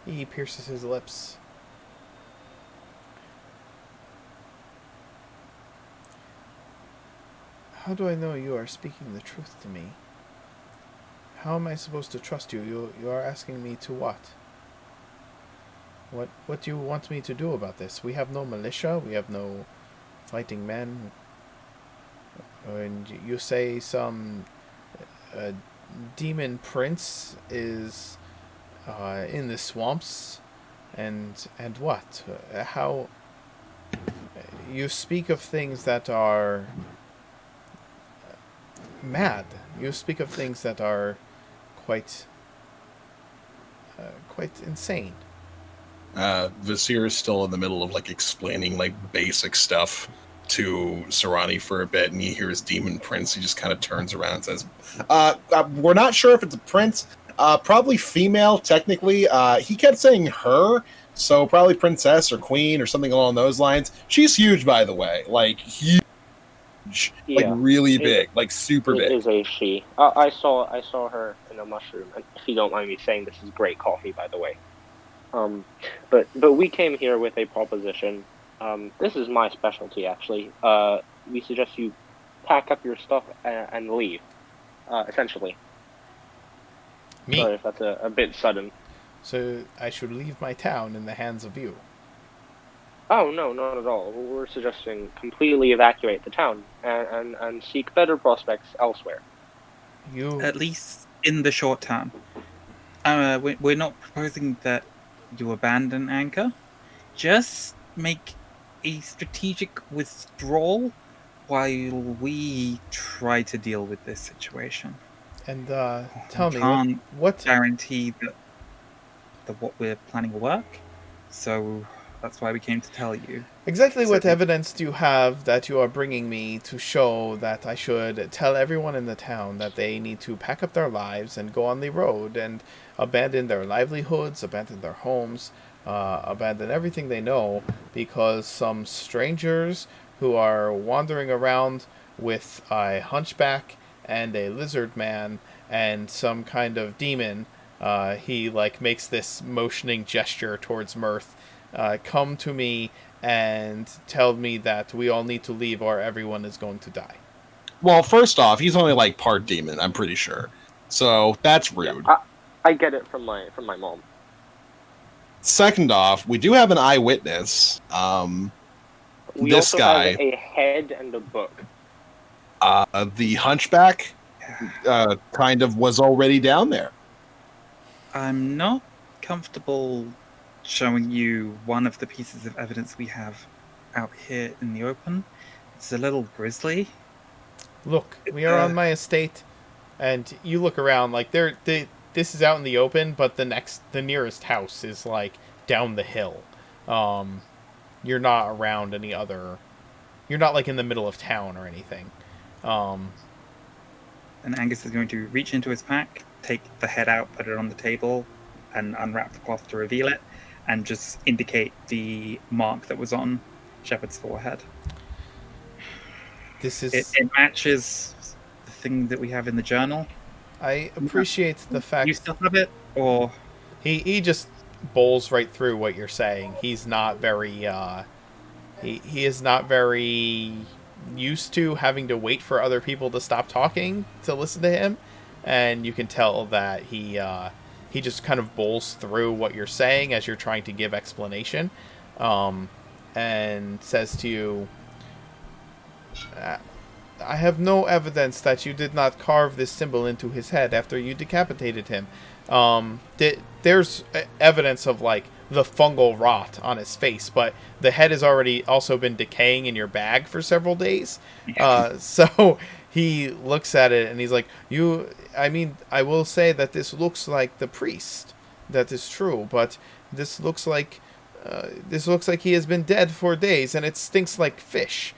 He pierces his lips. How do I know you are speaking the truth to me? How am I supposed to trust you? You are asking me to what? What do you want me to do about this? We have no militia. We have no fighting men. And you say some demon prince is in the swamps, and what? How? You speak of things that are mad. You speak of things that are quite insane. Vizier is still in the middle of like explaining like basic stuff to Sarani for a bit, and he hears Demon Prince. He just kind of turns around and says, we're not sure if it's a prince. Probably female, technically. He kept saying her, so probably princess or queen or something along those lines. She's huge, by the way. Like, huge. Like, Yeah. really big. Like, super It big. is a she. I saw her in a mushroom, and if you don't mind me saying, this is great coffee, by the way. But we came here with a proposition. This is my specialty, actually. We suggest you pack up your stuff and leave. Essentially. Me. Sorry if that's a bit sudden. So I should leave my town in the hands of you. Oh, no, not at all. We're suggesting completely evacuate the town and seek better prospects elsewhere. You At least in the short term. We're not proposing that you abandon Anchor. Just make a strategic withdrawal while we try to deal with this situation. and tell me Can't what guarantee that what we're planning will work. So that's why we came to tell you. exactly what So- evidence do you have that you are bringing me to show that I should tell everyone in the town that they need to pack up their lives and go on the road and abandon their livelihoods, abandon their homes, abandon everything they know because some strangers who are wandering around with a hunchback and a lizard man and some kind of demon, he like makes this motioning gesture towards Mirth, come to me and tell me that we all need to leave or everyone is going to die. Well, first off, he's only like part demon, I'm pretty sure. So that's rude. Yeah, I get it from my mom. Second off, we do have an eyewitness. We This also guy- have a head and a book. The hunchback kind of was already down there. I'm not comfortable showing you one of the pieces of evidence we have out here in the open. It's a little grisly. Look, we are on my estate, and you look around like this is out in the open, but the nearest house is like down the hill. You're not around any other. You're not like in the middle of town or anything. And Angus is going to reach into his pack, take the head out, put it on the table, and unwrap the cloth to reveal it, and just indicate the mark that was on Shepard's forehead. This is. It matches the thing that we have in the journal. I appreciate the fact You still have it, or he just bowls right through what you're saying. He's not very he is not very used to having to wait for other people to stop talking to listen to him, and you can tell that he just kind of bowls through what you're saying as you're trying to give explanation, and says to you, I have no evidence that you did not carve this symbol into his head after you decapitated him. There's evidence of like the fungal rot on his face, but the head has already also been decaying in your bag for several days. So he looks at it and he's like, I will say that this looks like the priest. That is true, but this looks like he has been dead for days, and it stinks like fish.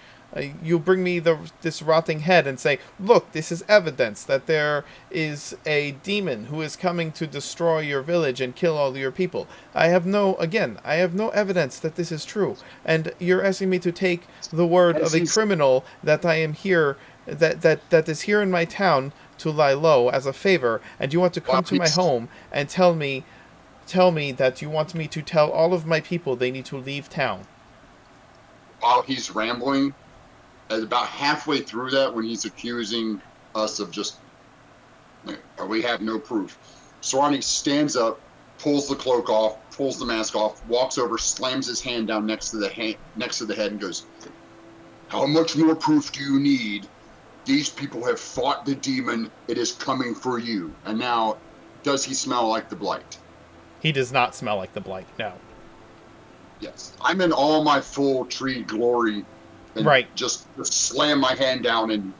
You bring me this rotting head and say, look, this is evidence that there is a demon who is coming to destroy your village and kill all your people. I have no evidence that this is true. And you're asking me to take the word of a criminal that I am here, that is here in my town to lie low as a favor, and you want to come to my home and tell me that you want me to tell all of my people they need to leave town. While he's rambling, about halfway through that, when he's accusing us of just, we have no proof, Sarani stands up, pulls the cloak off, pulls the mask off, walks over, slams his hand down next to the head, and goes, "How much more proof do you need? These people have fought the demon. It is coming for you." And now, does he smell like the blight? He does not smell like the blight. No. Yes, I'm in all my full tree glory. And right. Just slam my hand down, and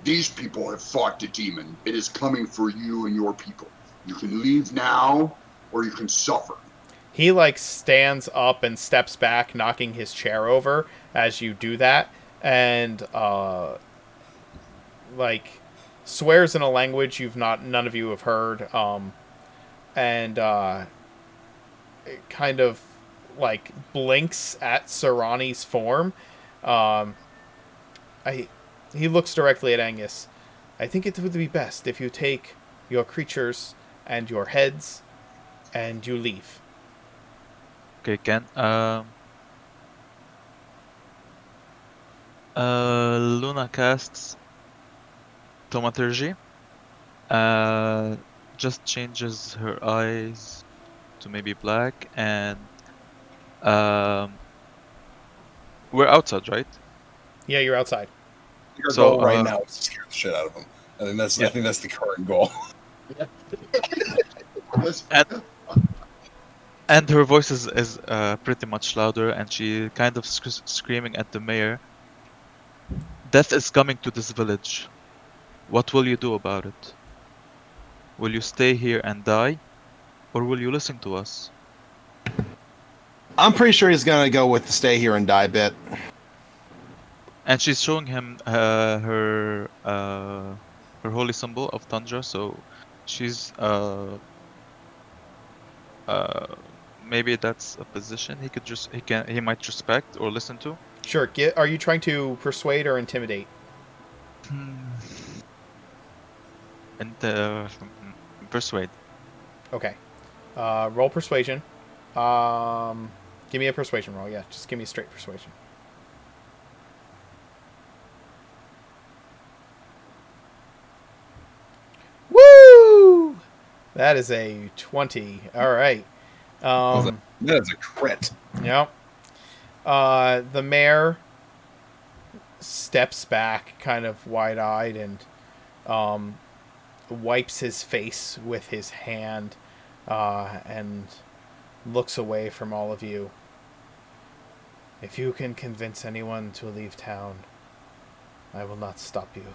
these people have fought the demon. It is coming for you and your people. You can leave now, or you can suffer. He stands up and steps back, knocking his chair over as you do that, and swears in a language none of you have heard, and kind of blinks at Sarani's form. He looks directly at Angus. I think it would be best if you take your creatures and your heads and you leave. Okay, Ken. Luna casts Thaumaturgy. Just changes her eyes to maybe black, and we're outside, right? Yeah, you're outside. Your goal right now is to scare the shit out of them. I think that's the current goal. And her voice is pretty much louder, and she kind of screaming at the mayor. Death is coming to this village. What will you do about it? Will you stay here and die, or will you listen to us? I'm pretty sure he's gonna go with the stay here and die bit. And she's showing him her holy symbol of Tundra, so she's maybe that's a position he might respect or listen to. Sure. Are you trying to persuade or intimidate? And persuade. Okay. Roll persuasion. Give me a persuasion roll. Yeah, just give me a straight persuasion. Woo! That is a 20. All right. That is a crit. Yep. The mayor steps back, kind of wide-eyed, and wipes his face with his hand, and looks away from all of you. If you can convince anyone to leave town, I will not stop you.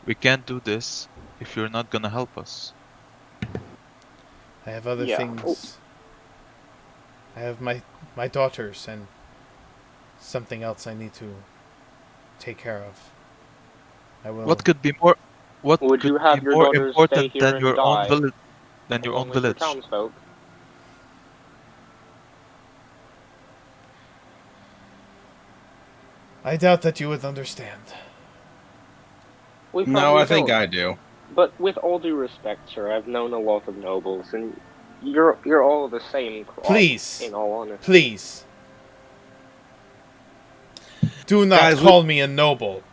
We can't do this if you're not gonna help us. I have other things. I have my daughters and something else I need to take care of. I will. What could be more? What Would could you have be your more daughters important stay here than your and own die village? Than your own along with your village? townsfolk? I doubt that you would understand. We No, I think don't. I do. But with all due respect, sir, I've known a lot of nobles, and You're all the same cloth. Please. In all honesty. Please. Do not Guys, call me a noble.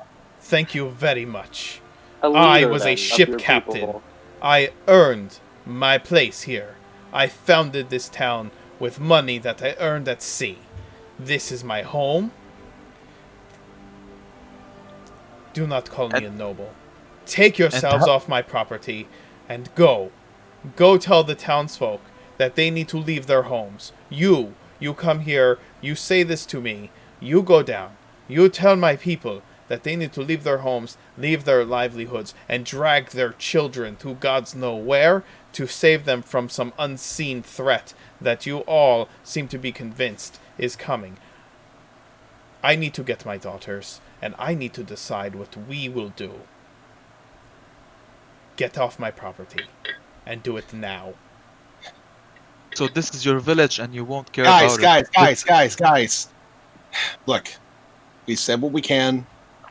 Thank you very much. A I leader, was a then, of ship your captain. people. I earned my place here. I founded this town with money that I earned at sea. This is my home. Do not call me a noble. Take yourselves off my property and go. Go tell the townsfolk that they need to leave their homes. You come here, you say this to me. You go down. You tell my people that they need to leave their homes, leave their livelihoods, and drag their children to gods know where to save them from some unseen threat that you all seem to be convinced is coming. I need to get my daughters, and I need to decide what we will do. Get off my property, and do it now. So this is your village, and you won't care Guys, about it. guys. Look, we said what we can,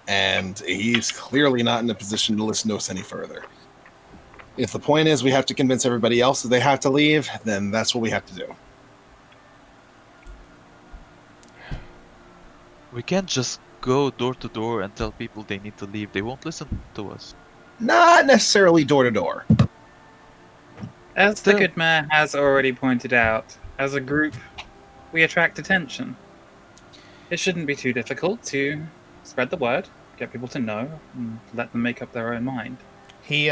and he's clearly not in a position to listen to us any further. If the point is we have to convince everybody else that they have to leave, then that's what we have to do. We can't just go door to door and tell people they need to leave. They won't listen to us. Not necessarily door to door. As the Still- good man has already pointed out, as a group, we attract attention. It shouldn't be too difficult to spread the word, get people to know, and let them make up their own mind. He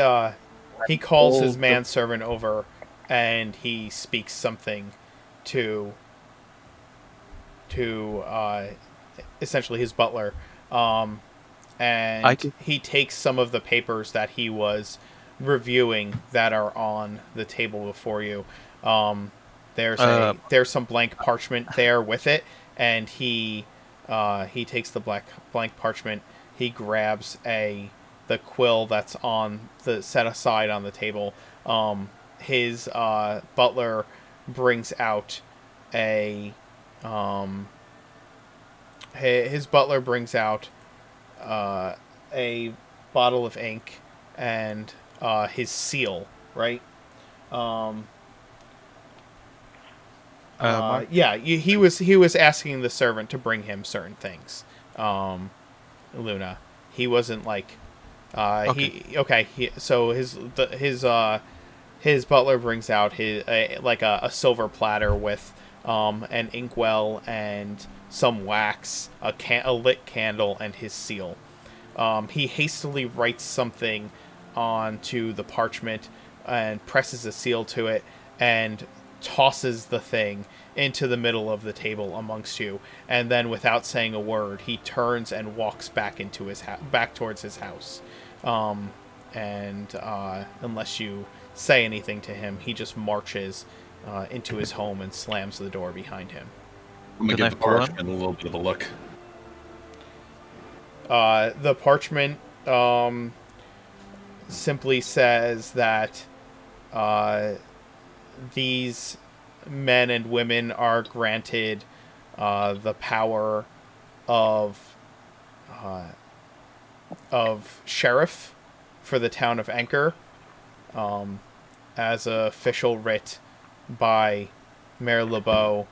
calls his manservant over, and he speaks something to essentially his butler, and he takes some of the papers that he was reviewing that are on the table before you. There's some blank parchment there with it, and he takes the blank parchment. He grabs the quill that's on the set aside on the table. His butler brings out a bottle of ink and his seal, right? He was asking the servant to bring him certain things. Luna, he wasn't like so his butler brings out a silver platter with an inkwell and some wax, a lit candle, and his seal. He hastily writes something onto the parchment and presses a seal to it and tosses the thing into the middle of the table amongst you, and then without saying a word he turns and walks back into back towards his house. Unless you say anything to him, he just marches into his home and slams the door behind him. I'm gonna Can give I the follow parchment a little bit of a look. The parchment simply says that these men and women are granted the power of sheriff for the town of Anchor, as a official writ by Mayor LeBeau.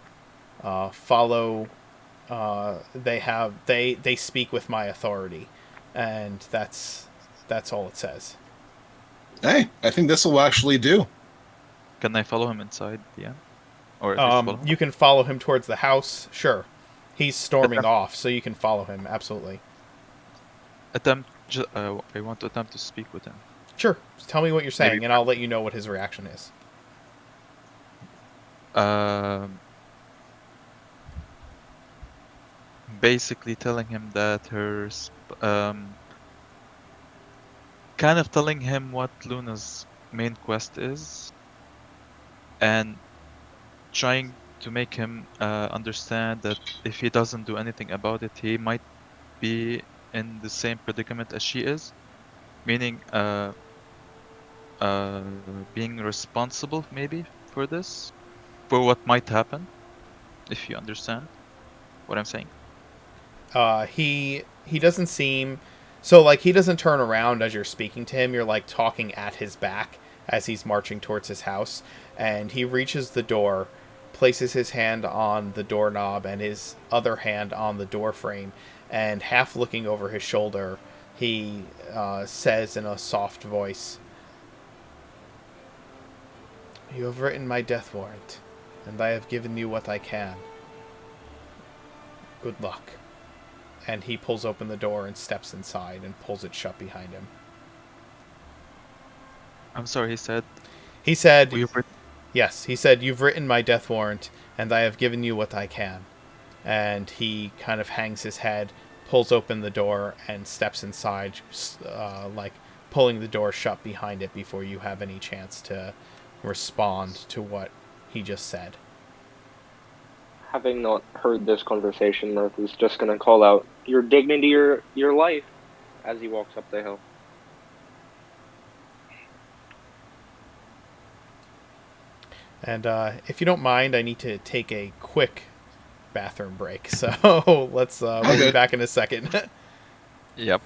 They speak with my authority, and that's all it says. Hey, I think this will actually do. Can I follow him inside the end? Or at least follow him? You can follow him towards the house. Sure, he's storming off, so you can follow him. Absolutely. I want to attempt to speak with him. Sure. Tell me what you're saying, and I'll let you know what his reaction is. Basically telling him that kind of telling him what Luna's main quest is, and trying to make him understand that if he doesn't do anything about it, he might be in the same predicament as she is, meaning being responsible maybe for what might happen, if you understand what I'm saying. He doesn't seem so, like, he doesn't turn around as you're speaking to him. You're like talking at his back, as he's marching towards his house. And he reaches the door, places his hand on the doorknob and his other hand on the door frame, and half looking over his shoulder, he says in a soft voice, "You have written my death warrant, and I have given you what I can. Good luck." And he pulls open the door and steps inside and pulls it shut behind him. I'm sorry, He said, will you pre- yes, he said, "You've written my death warrant, and I have given you what I can." And he kind of hangs his head, pulls open the door, and steps inside, like pulling the door shut behind it before you have any chance to respond to what he just said. Having not heard this conversation, Mirth is just gonna call out, "Your dignity, your life," as he walks up the hill. And if you don't mind, I need to take a quick bathroom break. So we'll be back in a second. Yep.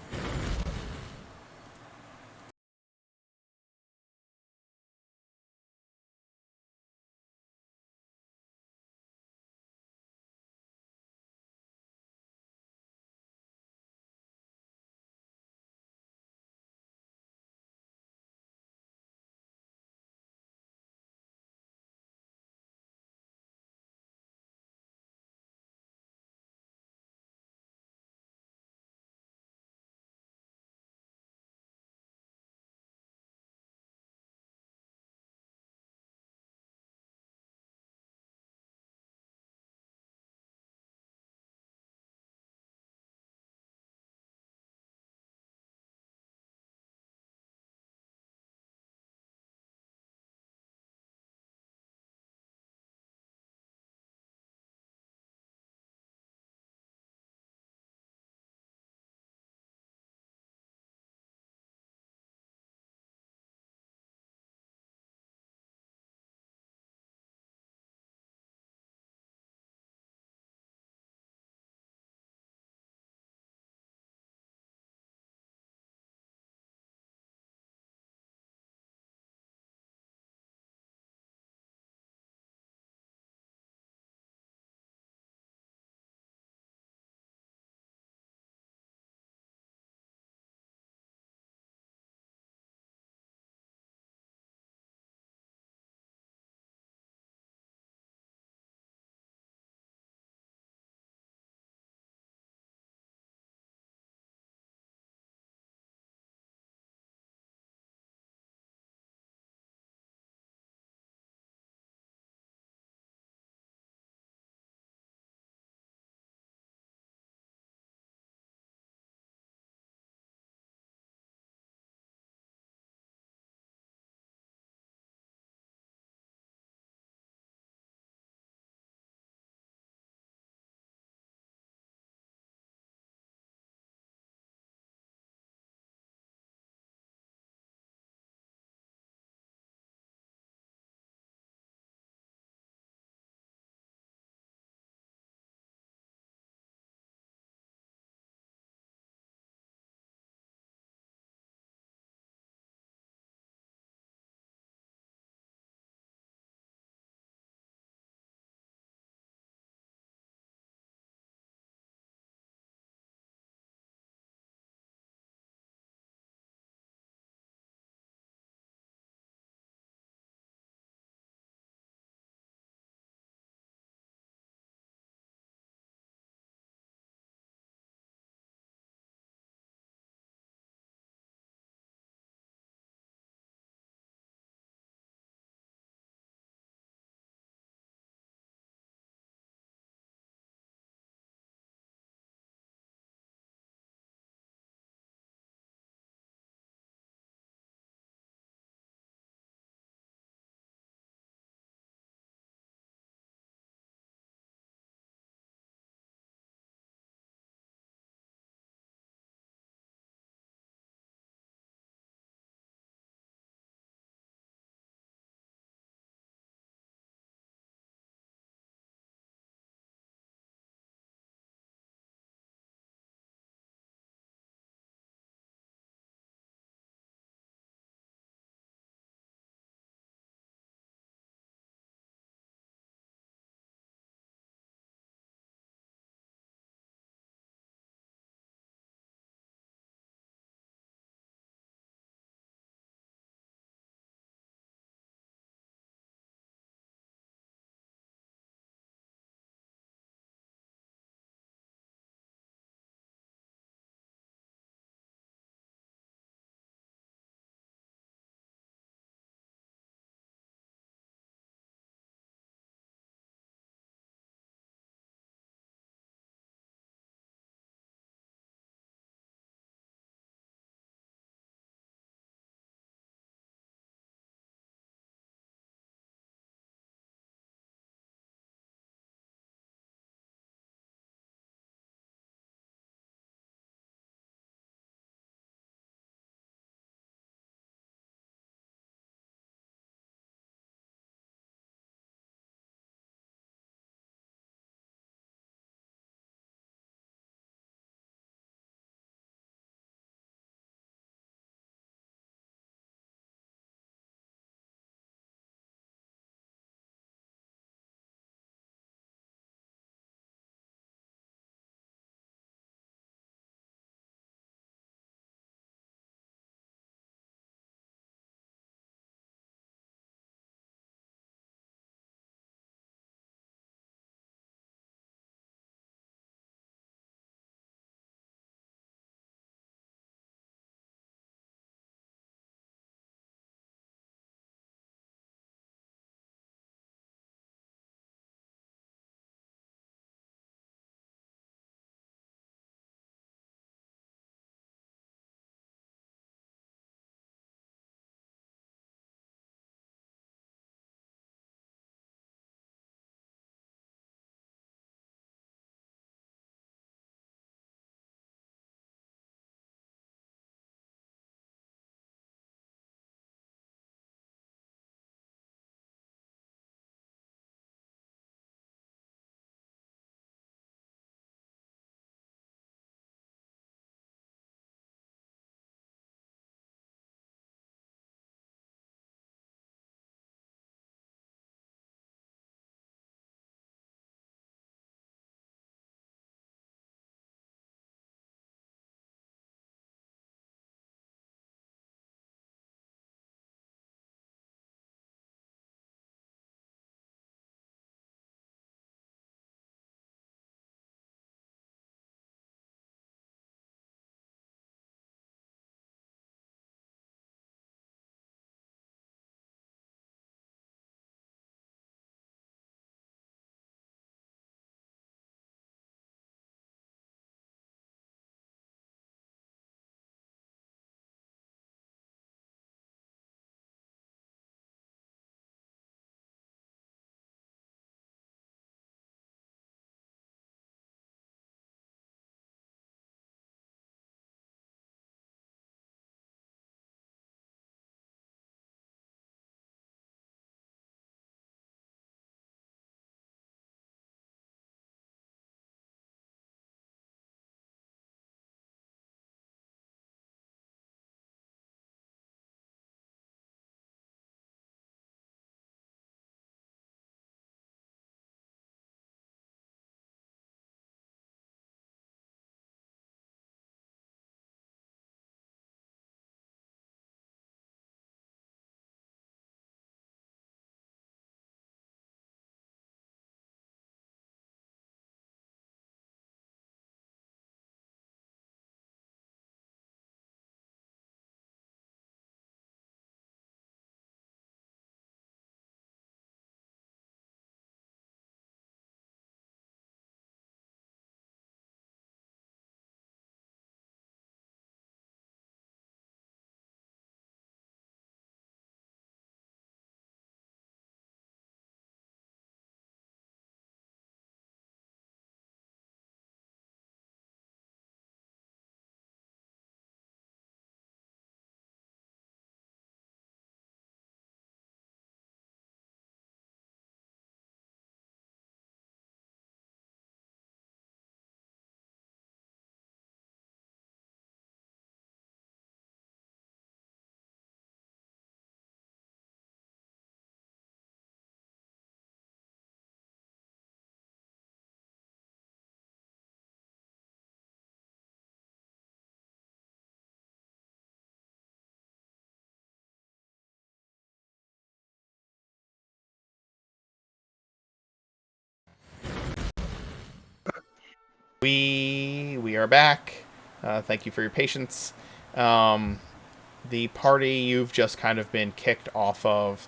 We are back. Thank you for your patience. The party, you've just kind of been kicked off of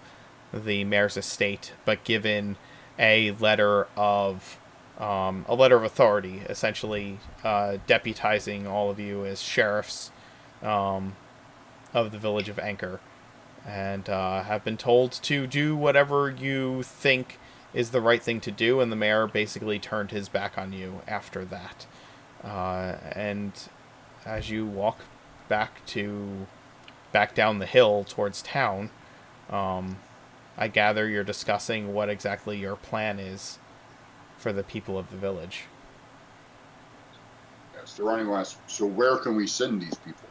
the mayor's estate, but given a letter of authority, essentially deputizing all of you as sheriffs of the village of Anchor, and have been told to do whatever you think is the right thing to do, and the mayor basically turned his back on you after that. And as you walk back down the hill towards town, I gather you're discussing what exactly your plan is for the people of the village. Yes, the running last. So where can we send these people?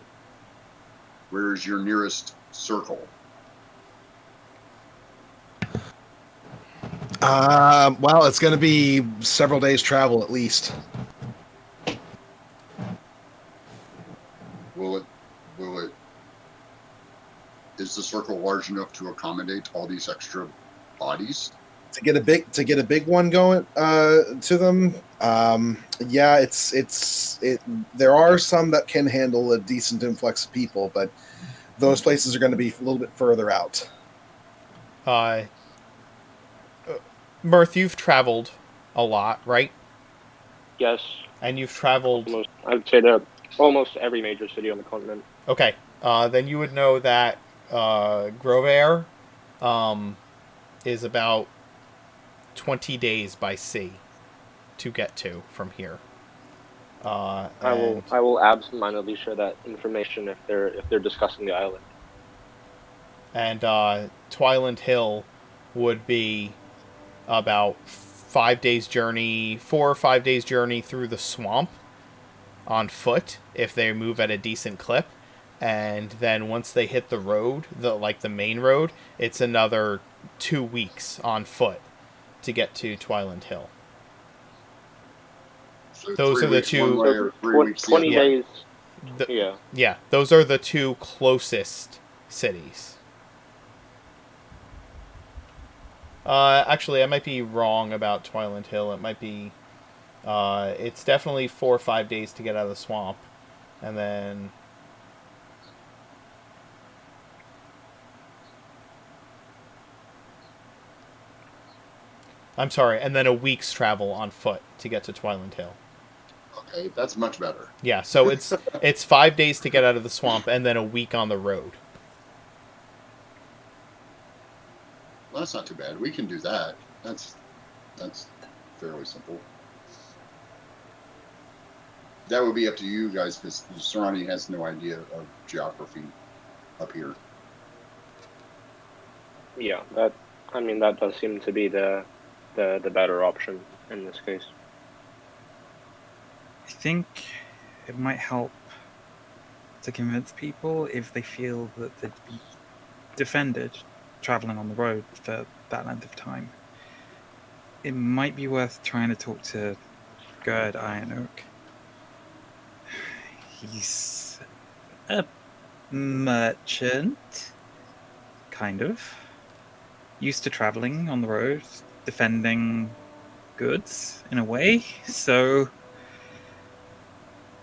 Where is your nearest circle? Well, it's going to be several days' travel at least. Will it? Is the circle large enough to accommodate all these extra bodies? To get a big one going to them. Yeah, there are some that can handle a decent influx of people, but those places are going to be a little bit further out. Mirth, you've traveled a lot, right? Yes. And you've traveled... I'd say that almost every major city on the continent. Okay. Then you would know that Grovair is about 20 days by sea to get to from here. I will absentmindedly share that information if they're discussing the island. And Twyland Hill would be about 4 or 5 days journey through the swamp on foot if they move at a decent clip. And then once they hit the road, the main road, it's another 2 weeks on foot to get to Twyland Hill. So Those are the two. 20 days. Yeah, those are the two closest cities. Actually, I might be wrong about Twyland Hill. It might be... it's definitely 4 or 5 days to get out of the swamp. And then... I'm sorry, and then a week's travel on foot to get to Twyland Hill. Okay, that's much better. Yeah, so it's 5 days to get out of the swamp, and then a week on the road. Well, that's not too bad. We can do that. That's fairly simple. That would be up to you guys because Sarani has no idea of geography up here. Yeah, that does seem to be the better option in this case. I think it might help to convince people if they feel that they'd be defended traveling on the road for that length of time. It might be worth trying to talk to Gerd Iron Oak. He's a merchant, kind of. Used to traveling on the road, defending goods in a way. So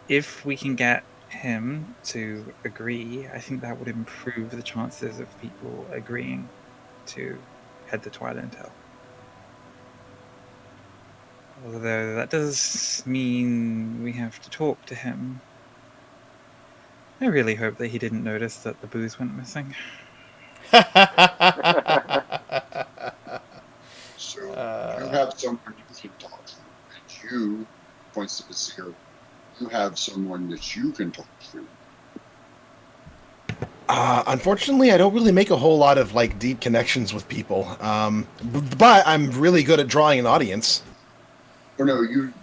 if we can get him to agree, I think that would improve the chances of people agreeing to head to Twyland Hill. Although that does mean we have to talk to him. I really hope that he didn't notice that the booze went missing. So you have someone you can talk to, and you, points to the seer, you have someone that you can talk to. Unfortunately, I don't really make a whole lot of deep connections with people. But I'm really good at drawing an audience. Or no, you.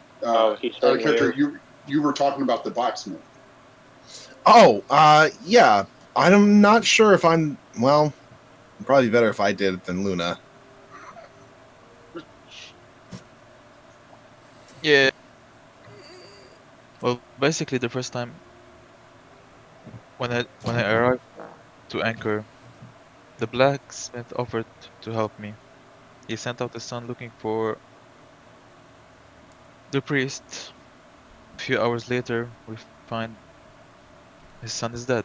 He's character, you were talking about the blacksmith. Oh, yeah. I'm not sure if I'm... Well, it'd probably be better if I did it than Luna. Yeah. Well, basically the first time when I arrived to Anchor, the blacksmith offered to help me. He sent out his son looking for the priest A few hours later, we find his son is dead.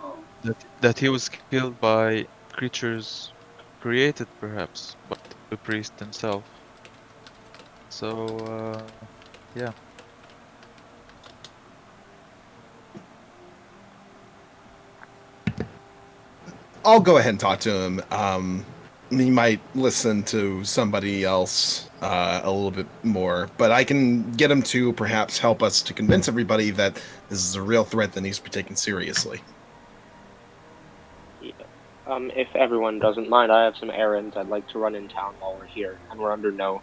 Oh, That he was killed by creatures created, perhaps, by the priest himself. So, yeah. I'll go ahead and talk to him. He might listen to somebody else a little bit more, but I can get him to perhaps help us to convince everybody that this is a real threat that needs to be taken seriously. Yeah. If everyone doesn't mind, I have some errands I'd like to run in town while we're here, and we're under no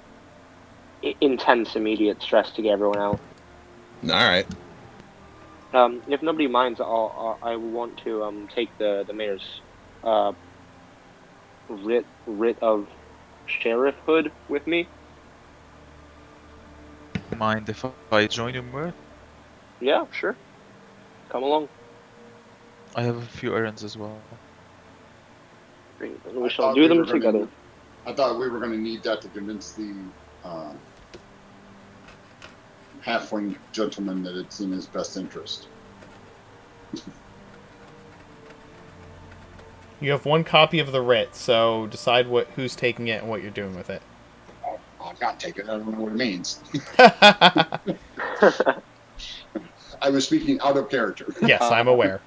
intense immediate stress to get everyone out. All right. If nobody minds, I want to take the mayor's uh writ of sheriffhood with me. Mind if I join you, Mirth? Yeah, sure. Come along. I have a few errands as well. We I shall thought do we them were gonna together. need- I thought we were going to need that to convince the uh, halfling gentleman that it's in his best interest. You have one copy of the writ, so decide who's taking it and what you're doing with it. I'm not taking it. I don't know what it means. I was speaking out of character. Yes, I'm aware.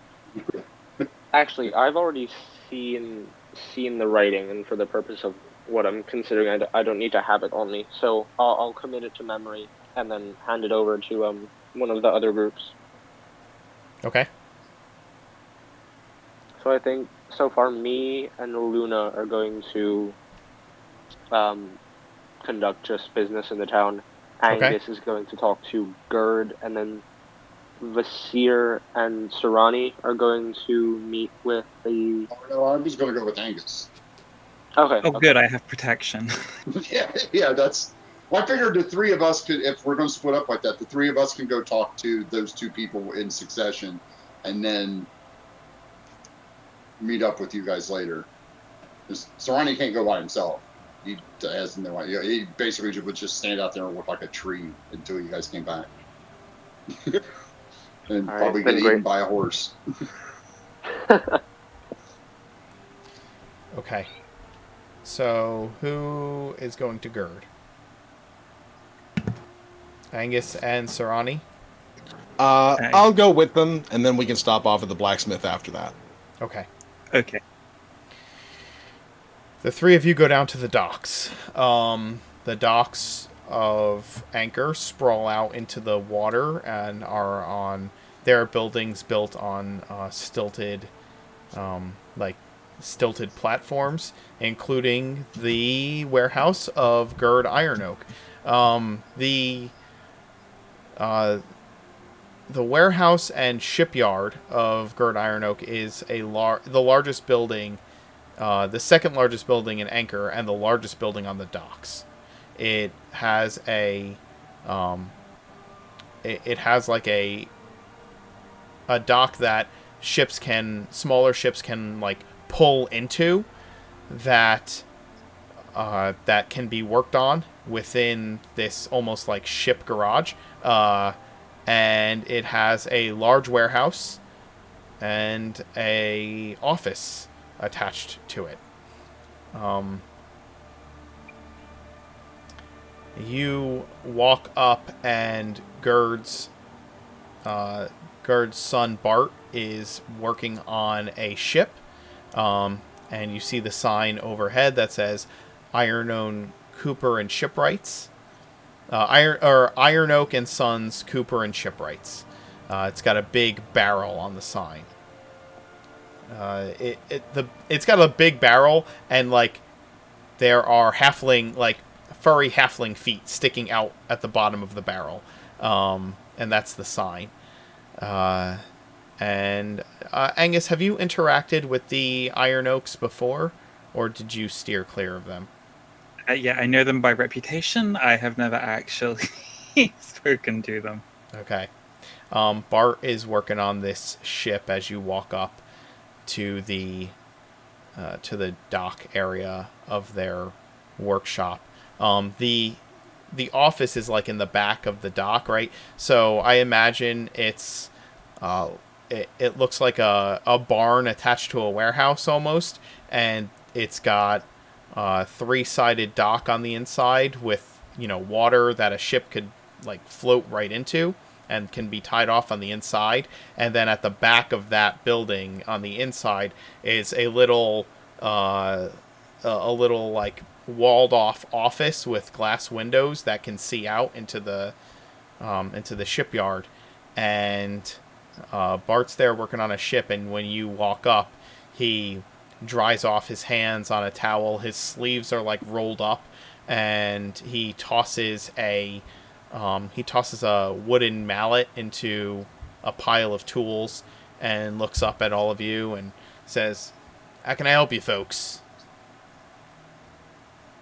Actually, I've already seen the writing, and for the purpose of what I'm considering, I don't need to have it on me. So I'll commit it to memory and then hand it over to one of the other groups. Okay. So I think so far me and Luna are going to conduct just business in the town. Okay. Angus is going to talk to Gerd, and then Vasir and Sarani are going to meet with the. Oh, no, I'm just going to go with Angus. Okay. Oh, okay. good. I have protection. yeah, that's. Well, I figured the three of us could, if we're going to split up like that, the three of us can go talk to those two people in succession, and then meet up with you guys later. Because Sarani can't go by himself. He has no idea. He basically would just stand out there and look like a tree until you guys came back. And All right, probably then get great. eaten by a horse. Okay. So, who is going to Gerd? Angus and Sarani? I'll go with them, and then we can stop off at the blacksmith after that. Okay. Okay. The three of you go down to the docks. The docks of Anchor sprawl out into the water and are on. There are buildings built on stilted platforms, including the warehouse of Gerd Iron Oak. The warehouse and shipyard of Gerd Iron Oak is the largest building, the second largest building in Anchor, and the largest building on the docks. It has a like a dock that smaller ships can like pull into, that can be worked on within this almost like ship garage. And it has a large warehouse and a office attached to it. You walk up, and Gerd's son Bart is working on a ship, and you see the sign overhead that says Iron Cooper and Shipwrights. Iron Oak and Sons Cooper and Shipwrights. It's got a big barrel on the sign. It's got a big barrel, and like there are furry halfling feet sticking out at the bottom of the barrel, and that's the sign. Angus, have you interacted with the Iron Oaks before, or did you steer clear of them? Yeah, I know them by reputation. I have never actually spoken to them. Okay. Bart is working on this ship as you walk up to the dock area of their workshop. The the office is like in the back of the dock, right? So I imagine it's it looks like a barn attached to a warehouse almost, and it's got three-sided dock on the inside with, you know, water that a ship could like float right into and can be tied off on the inside. And then at the back of that building on the inside is a little like walled off office with glass windows that can see out into the shipyard. And Bart's there working on a ship, and when you walk up, he dries off his hands on a towel. His sleeves are like rolled up, and he tosses a wooden mallet into a pile of tools and looks up at all of you and says, "How can I help you folks?"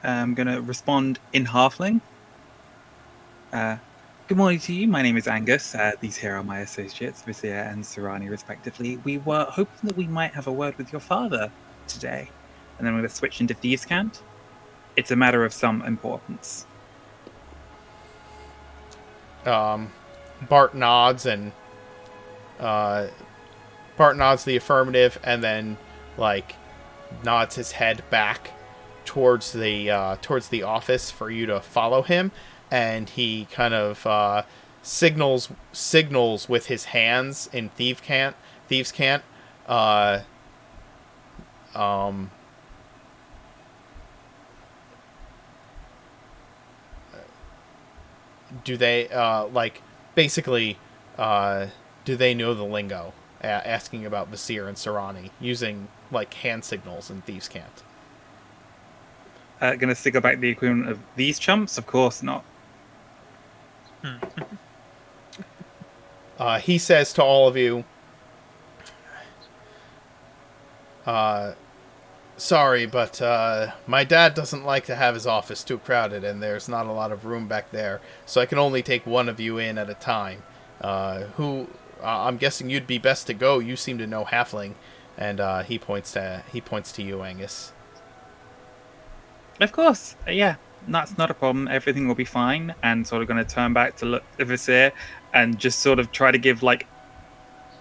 I'm going to respond in Halfling. Good morning to you. My name is Angus. These here are my associates, Vizier and Sarani, respectively. We were hoping that we might have a word with your father today. And then we're going to switch into Thieves' Cant. It's a matter of some importance. Bart nods and Bart nods the affirmative, and then like nods his head back towards the office for you to follow him, and he kind of signals with his hands in thieves can't. Do they like basically do they know the lingo? Asking about Vizier and Sarani using like hand signals in thieves can't. Gonna stick back the equivalent of these chumps? Of course not. He says to all of you, sorry, but my dad doesn't like to have his office too crowded, and there's not a lot of room back there, so I can only take one of you in at a time. I'm guessing you'd be best to go. You seem to know Halfling, and he points to you, Angus. Of course, yeah, that's not a problem. Everything will be fine. And sort of going to turn back to look at Vizier and just sort of try to give like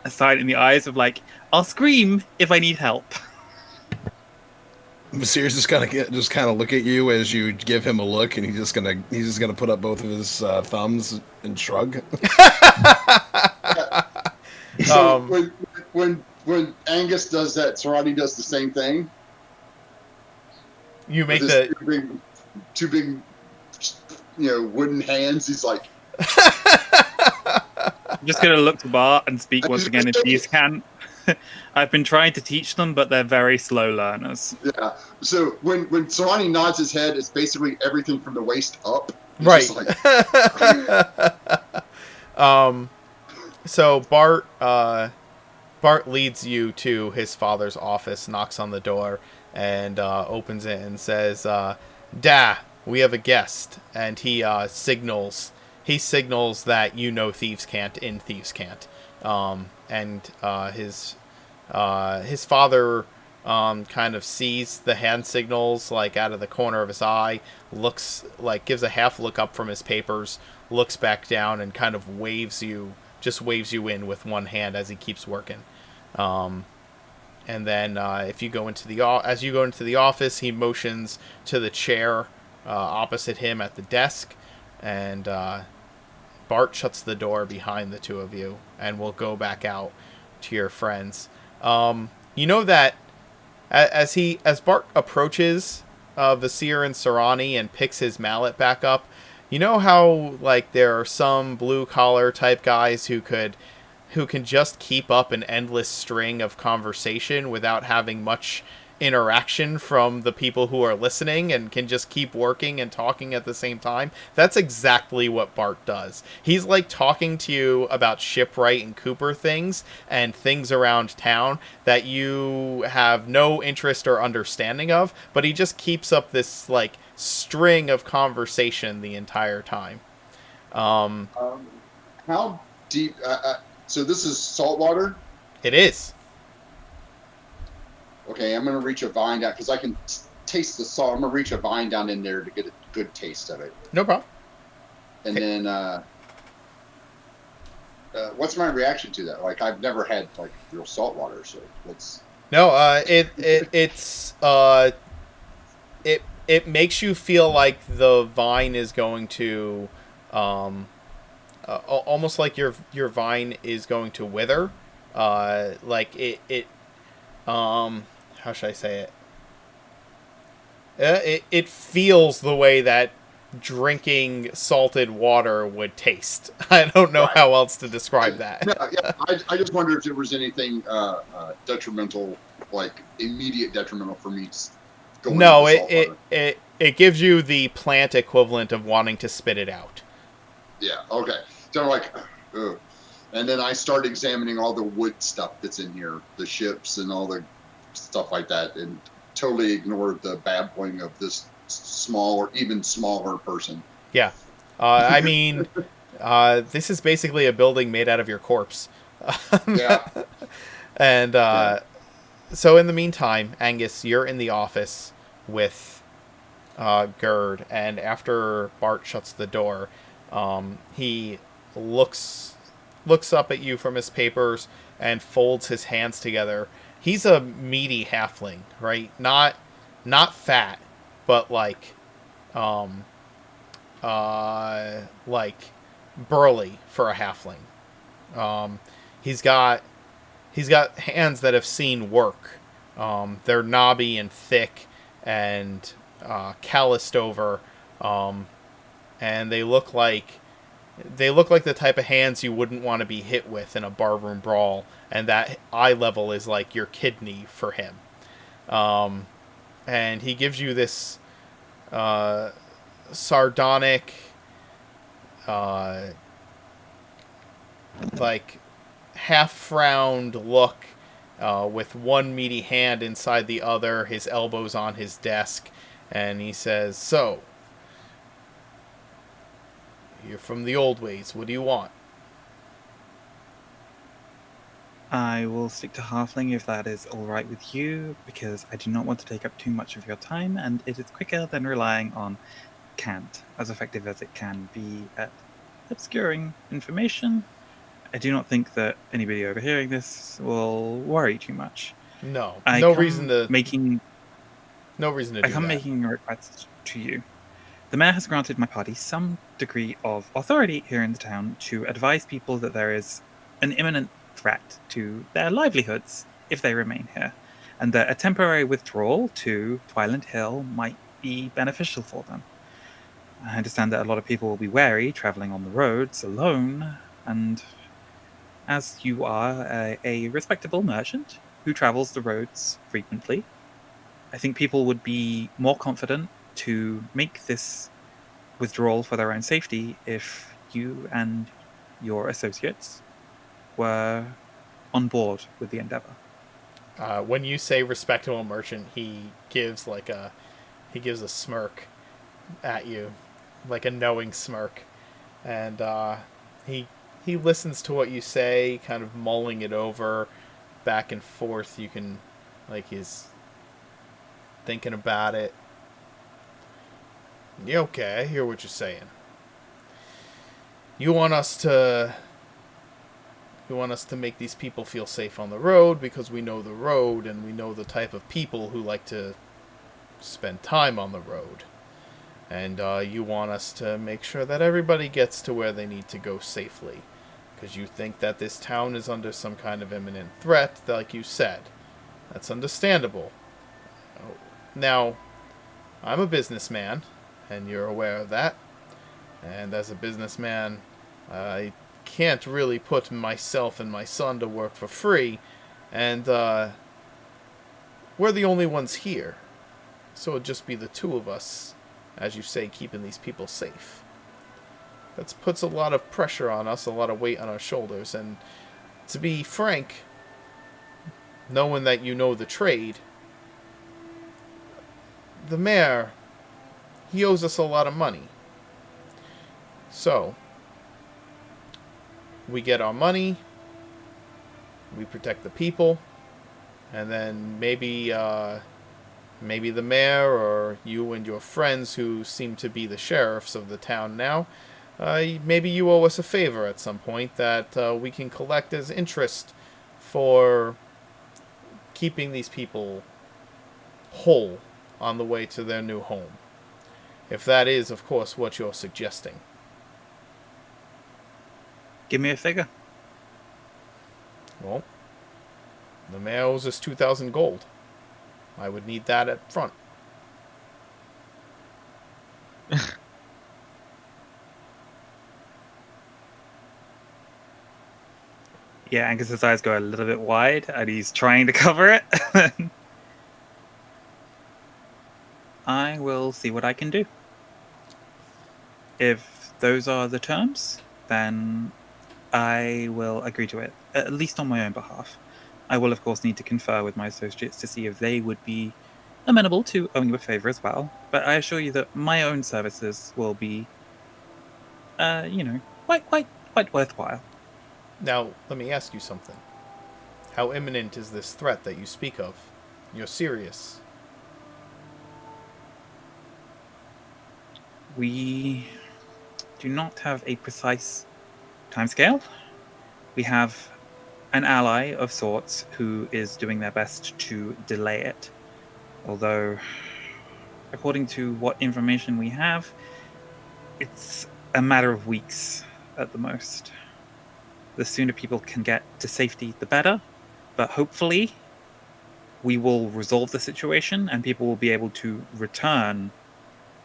a sign in the eyes of like, I'll scream if I need help. Vizier's just kind of look at you as you give him a look, and he's just gonna put up both of his thumbs and shrug. So when Angus does that, Sarani does the same thing. You make the two big, wooden hands. He's like, I'm just going to look to Bart and speak once again in Thieves' Cant. I've been trying to teach them, but they're very slow learners. Yeah. So when Sarani nods his head, it's basically everything from the waist up. It's right. Like... So Bart leads you to his father's office, knocks on the door, and opens it and says, "Da, we have a guest." And he signals that you know Thieves' Cant in Thieves' Cant. And his father kind of sees the hand signals like out of the corner of his eye, looks like, gives a half look up from his papers, looks back down, and kind of waves you in with one hand as he keeps working. And then as you go into the office, he motions to the chair opposite him at the desk, and Bart shuts the door behind the two of you, and we'll go back out to your friends. You know that as Bart approaches Vizier and Sarani and picks his mallet back up, you know how like there are some blue collar type guys who can just keep up an endless string of conversation without having much interaction from the people who are listening and can just keep working and talking at the same time? That's exactly what Bart does. He's like talking to you about shipwright and Cooper things and things around town that you have no interest or understanding of, but he just keeps up this like string of conversation the entire time. How deep? So this is saltwater? It is. Okay, I'm going to reach a vine down, because I can taste the salt. I'm going to reach a vine down in there to get a good taste of it. No problem. And then what's my reaction to that? Like I've never had like real salt water, so what's No, it makes you feel like the vine is going to, um, almost like your vine is going to wither. Like how should I say it? It feels the way that drinking salted water would taste. I don't know right? how else to describe No, that. yeah, I just wonder if there was anything detrimental, like immediate detrimental for me going into No, it, salt it water. it it gives you the plant equivalent of wanting to spit it out. Yeah, okay. So I'm like, ugh. And then I start examining all the wood stuff that's in here, the ships and all the stuff like that, and totally ignored the babbling of this small or even smaller person. Yeah, I mean, this is basically a building made out of your corpse. Yeah, And yeah. so, in the meantime, Angus, you're in the office with Gerd, and after Bart shuts the door, he looks up at you from his papers and folds his hands together. He's a meaty halfling, right? Not fat, but um like burly for a halfling. Um, he's got hands that have seen work. They're knobby and thick and calloused over, um, and they look like the type of hands you wouldn't want to be hit with in a barroom brawl. And that eye level is like your kidney for him. Um, and he gives you this uh, sardonic, uh, like half frowned look, with one meaty hand inside the other, his elbows on his desk, and he says, "So, you're from the old ways. What do you want?" I will stick to halfling if that is all right with you, because I do not want to take up too much of your time, and it is quicker than relying on cant, as effective as it can be at obscuring information. I do not think that anybody overhearing this will worry too much. No, I no reason come to, making no reason to I do come that. making a request to you. The mayor has granted my party some degree of authority here in the town to advise people that there is an imminent threat to their livelihoods if they remain here, and that a temporary withdrawal to Twiland Hill might be beneficial for them. I understand that a lot of people will be wary traveling on the roads alone, and as you are a respectable merchant who travels the roads frequently, I think people would be more confident to make this withdrawal for their own safety if you and your associates were on board with the endeavor. When you say respectable merchant, he gives a smirk at you, like a knowing smirk, and he he listens to what you say, kind of mulling it over, back and forth. You can, like, he's thinking about it. Yeah, okay, I hear what you're saying. You want us to you want us to make these people feel safe on the road because we know the road and we know the type of people who like to spend time on the road. And you want us to make sure that everybody gets to where they need to go safely. Because you think that this town is under some kind of imminent threat, like you said. That's understandable. Now, I'm a businessman, and you're aware of that. And as a businessman, I can't really put myself and my son to work for free. And we're the only ones here. So it'd just be the two of us, as you say, keeping these people safe. That puts a lot of pressure on us, a lot of weight on our shoulders. And to be frank, knowing that you know the trade, the mayor, he owes us a lot of money. So, we get our money, we protect the people, and then maybe the mayor or you and your friends who seem to be the sheriffs of the town now maybe you owe us a favor at some point that we can collect as interest for keeping these people whole on the way to their new home. If that is, of course, what you're suggesting. Give me a figure. Well, the mayor owes us 2,000 gold. I would need that up front. Yeah, Angus's eyes go a little bit wide, and he's trying to cover it. I will see what I can do. If those are the terms, then I will agree to it, at least on my own behalf. I will, of course, need to confer with my associates to see if they would be amenable to owing you a favor as well. But I assure you that my own services will be, quite worthwhile. Now, let me ask you something. How imminent is this threat that you speak of? You're serious. We do not have a precise timescale. We have an ally of sorts who is doing their best to delay it. Although, according to what information we have, it's a matter of weeks at the most. The sooner people can get to safety, the better. But hopefully, we will resolve the situation and people will be able to return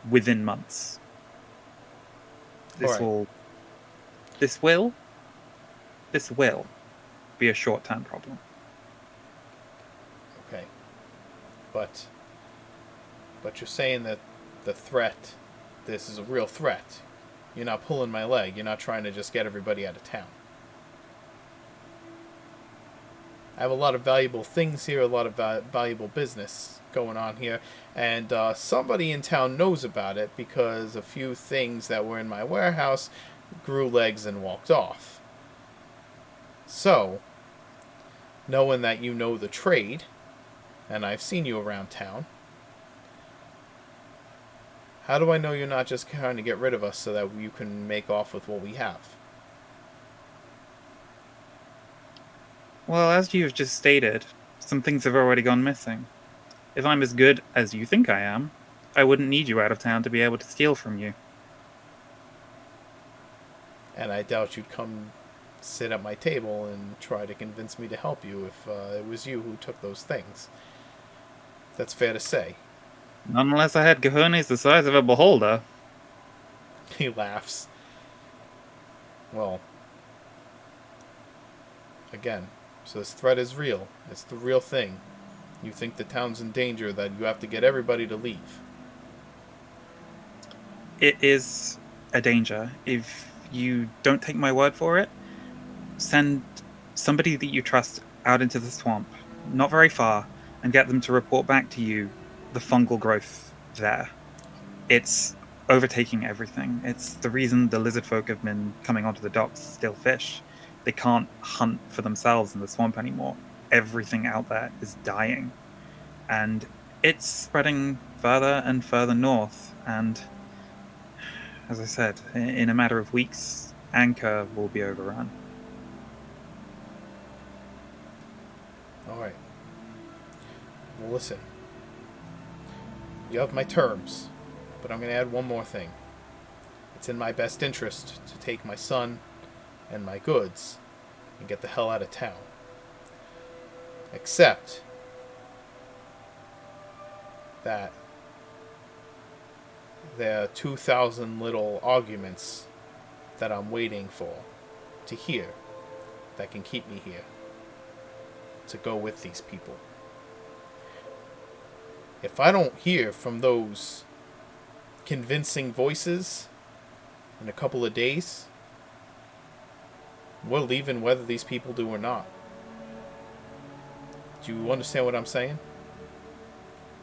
within months. This will be a short-term problem. Okay. But you're saying that this is a real threat. You're not pulling my leg. You're not trying to just get everybody out of town. I have a lot of valuable things here, a lot of valuable business going on here, and somebody in town knows about it because a few things that were in my warehouse grew legs and walked off. So, knowing that you know the trade, and I've seen you around town, how do I know you're not just trying to get rid of us so that you can make off with what we have? Well, as you've just stated, some things have already gone missing. If I'm as good as you think I am, I wouldn't need you out of town to be able to steal from you. And I doubt you'd come sit at my table and try to convince me to help you if it was you who took those things. That's fair to say. Not unless I had cojones the size of a beholder. He laughs. Well, again, so this threat is real. It's the real thing. You think the town's in danger, that you have to get everybody to leave. It is a danger. If you don't take my word for it, send somebody that you trust out into the swamp, not very far, and get them to report back to you the fungal growth there. It's overtaking everything. It's the reason the lizard folk have been coming onto the docks to steal fish. They can't hunt for themselves in the swamp anymore. Everything out there is dying. And it's spreading further and further north. And as I said, in a matter of weeks, Anchor will be overrun. Alright. Well, listen. You have my terms, but I'm going to add one more thing. It's in my best interest to take my son and my goods and get the hell out of town. Except that there are 2,000 little arguments that I'm waiting for to hear that can keep me here to go with these people. If I don't hear from those convincing voices in a couple of days, we're leaving whether these people do or not. Do you understand what I'm saying?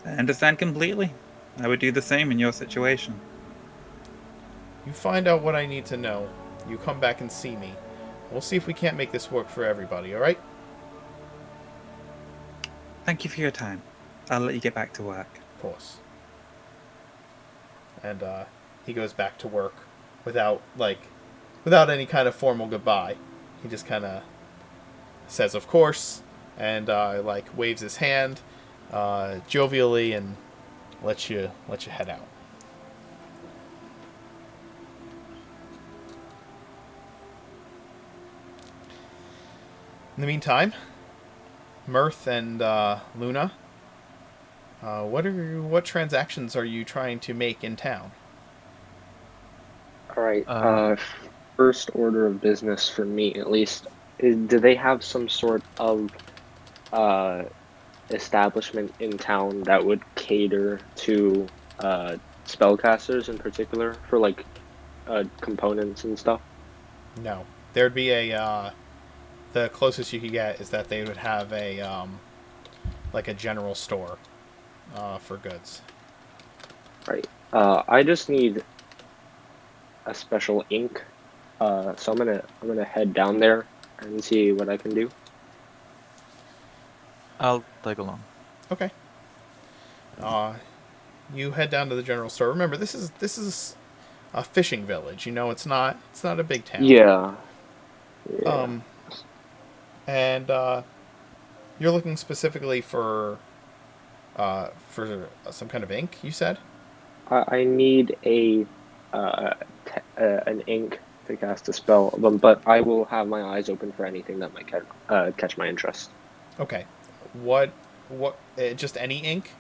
I understand completely. I would do the same in your situation. You find out what I need to know. You come back and see me. We'll see if we can't make this work for everybody, alright? Thank you for your time. I'll let you get back to work. Of course. And he goes back to work without without any kind of formal goodbye. He just kind of says, "Of course," and waves his hand jovially and lets you head out. In the meantime, Mirth and Luna, what transactions are you trying to make in town? All right. Uh, First order of business for me, at least, do they have some sort of uh, establishment in town that would cater to spellcasters in particular for like components and stuff? No, there'd be a the closest you could get is that they would have a a general store for goods. Right. I just need a special ink. So I'm gonna head down there and see what I can do. I'll tag along. Okay. You head down to the general store. Remember, this is a fishing village. You know, it's not a big town. Yeah. Yeah. Um, and you're looking specifically for some kind of ink. You said. I need an ink to cast a spell, but I will have my eyes open for anything that might catch my interest. Okay. What just any ink?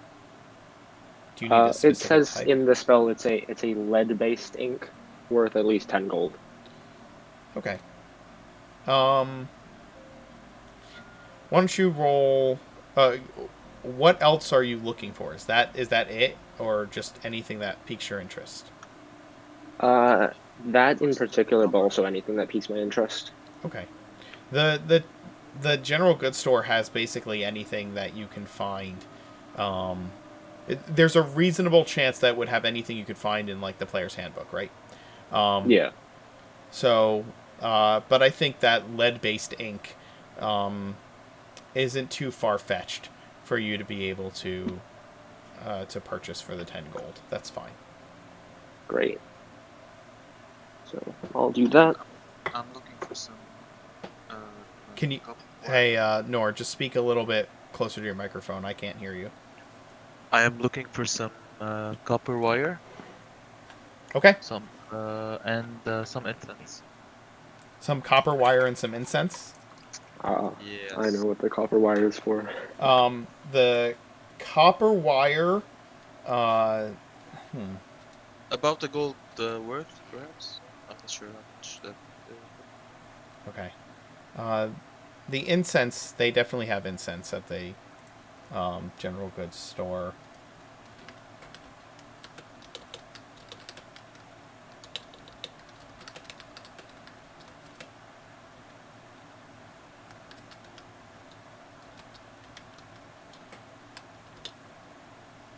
Do you need a specific It says type? in the spell it's a lead-based ink worth at least 10 gold. Okay. Why don't you roll? What else are you looking for? Is that it, or just anything that piques your interest? That in particular, but also anything that piques my interest. Okay. The general goods store has basically anything that you can find. There's a reasonable chance that would have anything you could find in like the player's handbook, right? Yeah. So, but I think that lead-based ink isn't too far-fetched for you to be able to purchase for the 10 gold. That's fine. Great. So I'll do that. I'm looking for some. Can you? copper Hey, wire. Nor, just speak a little bit closer to your microphone. I can't hear you. I am looking for some copper wire, Okay. some some incense. Some copper wire and some incense. Yes. I know what the copper wire is for. The copper wire. Uh, About the gold worth, perhaps. I'm not sure how much that. Okay. The incense, they definitely have incense at the general goods store.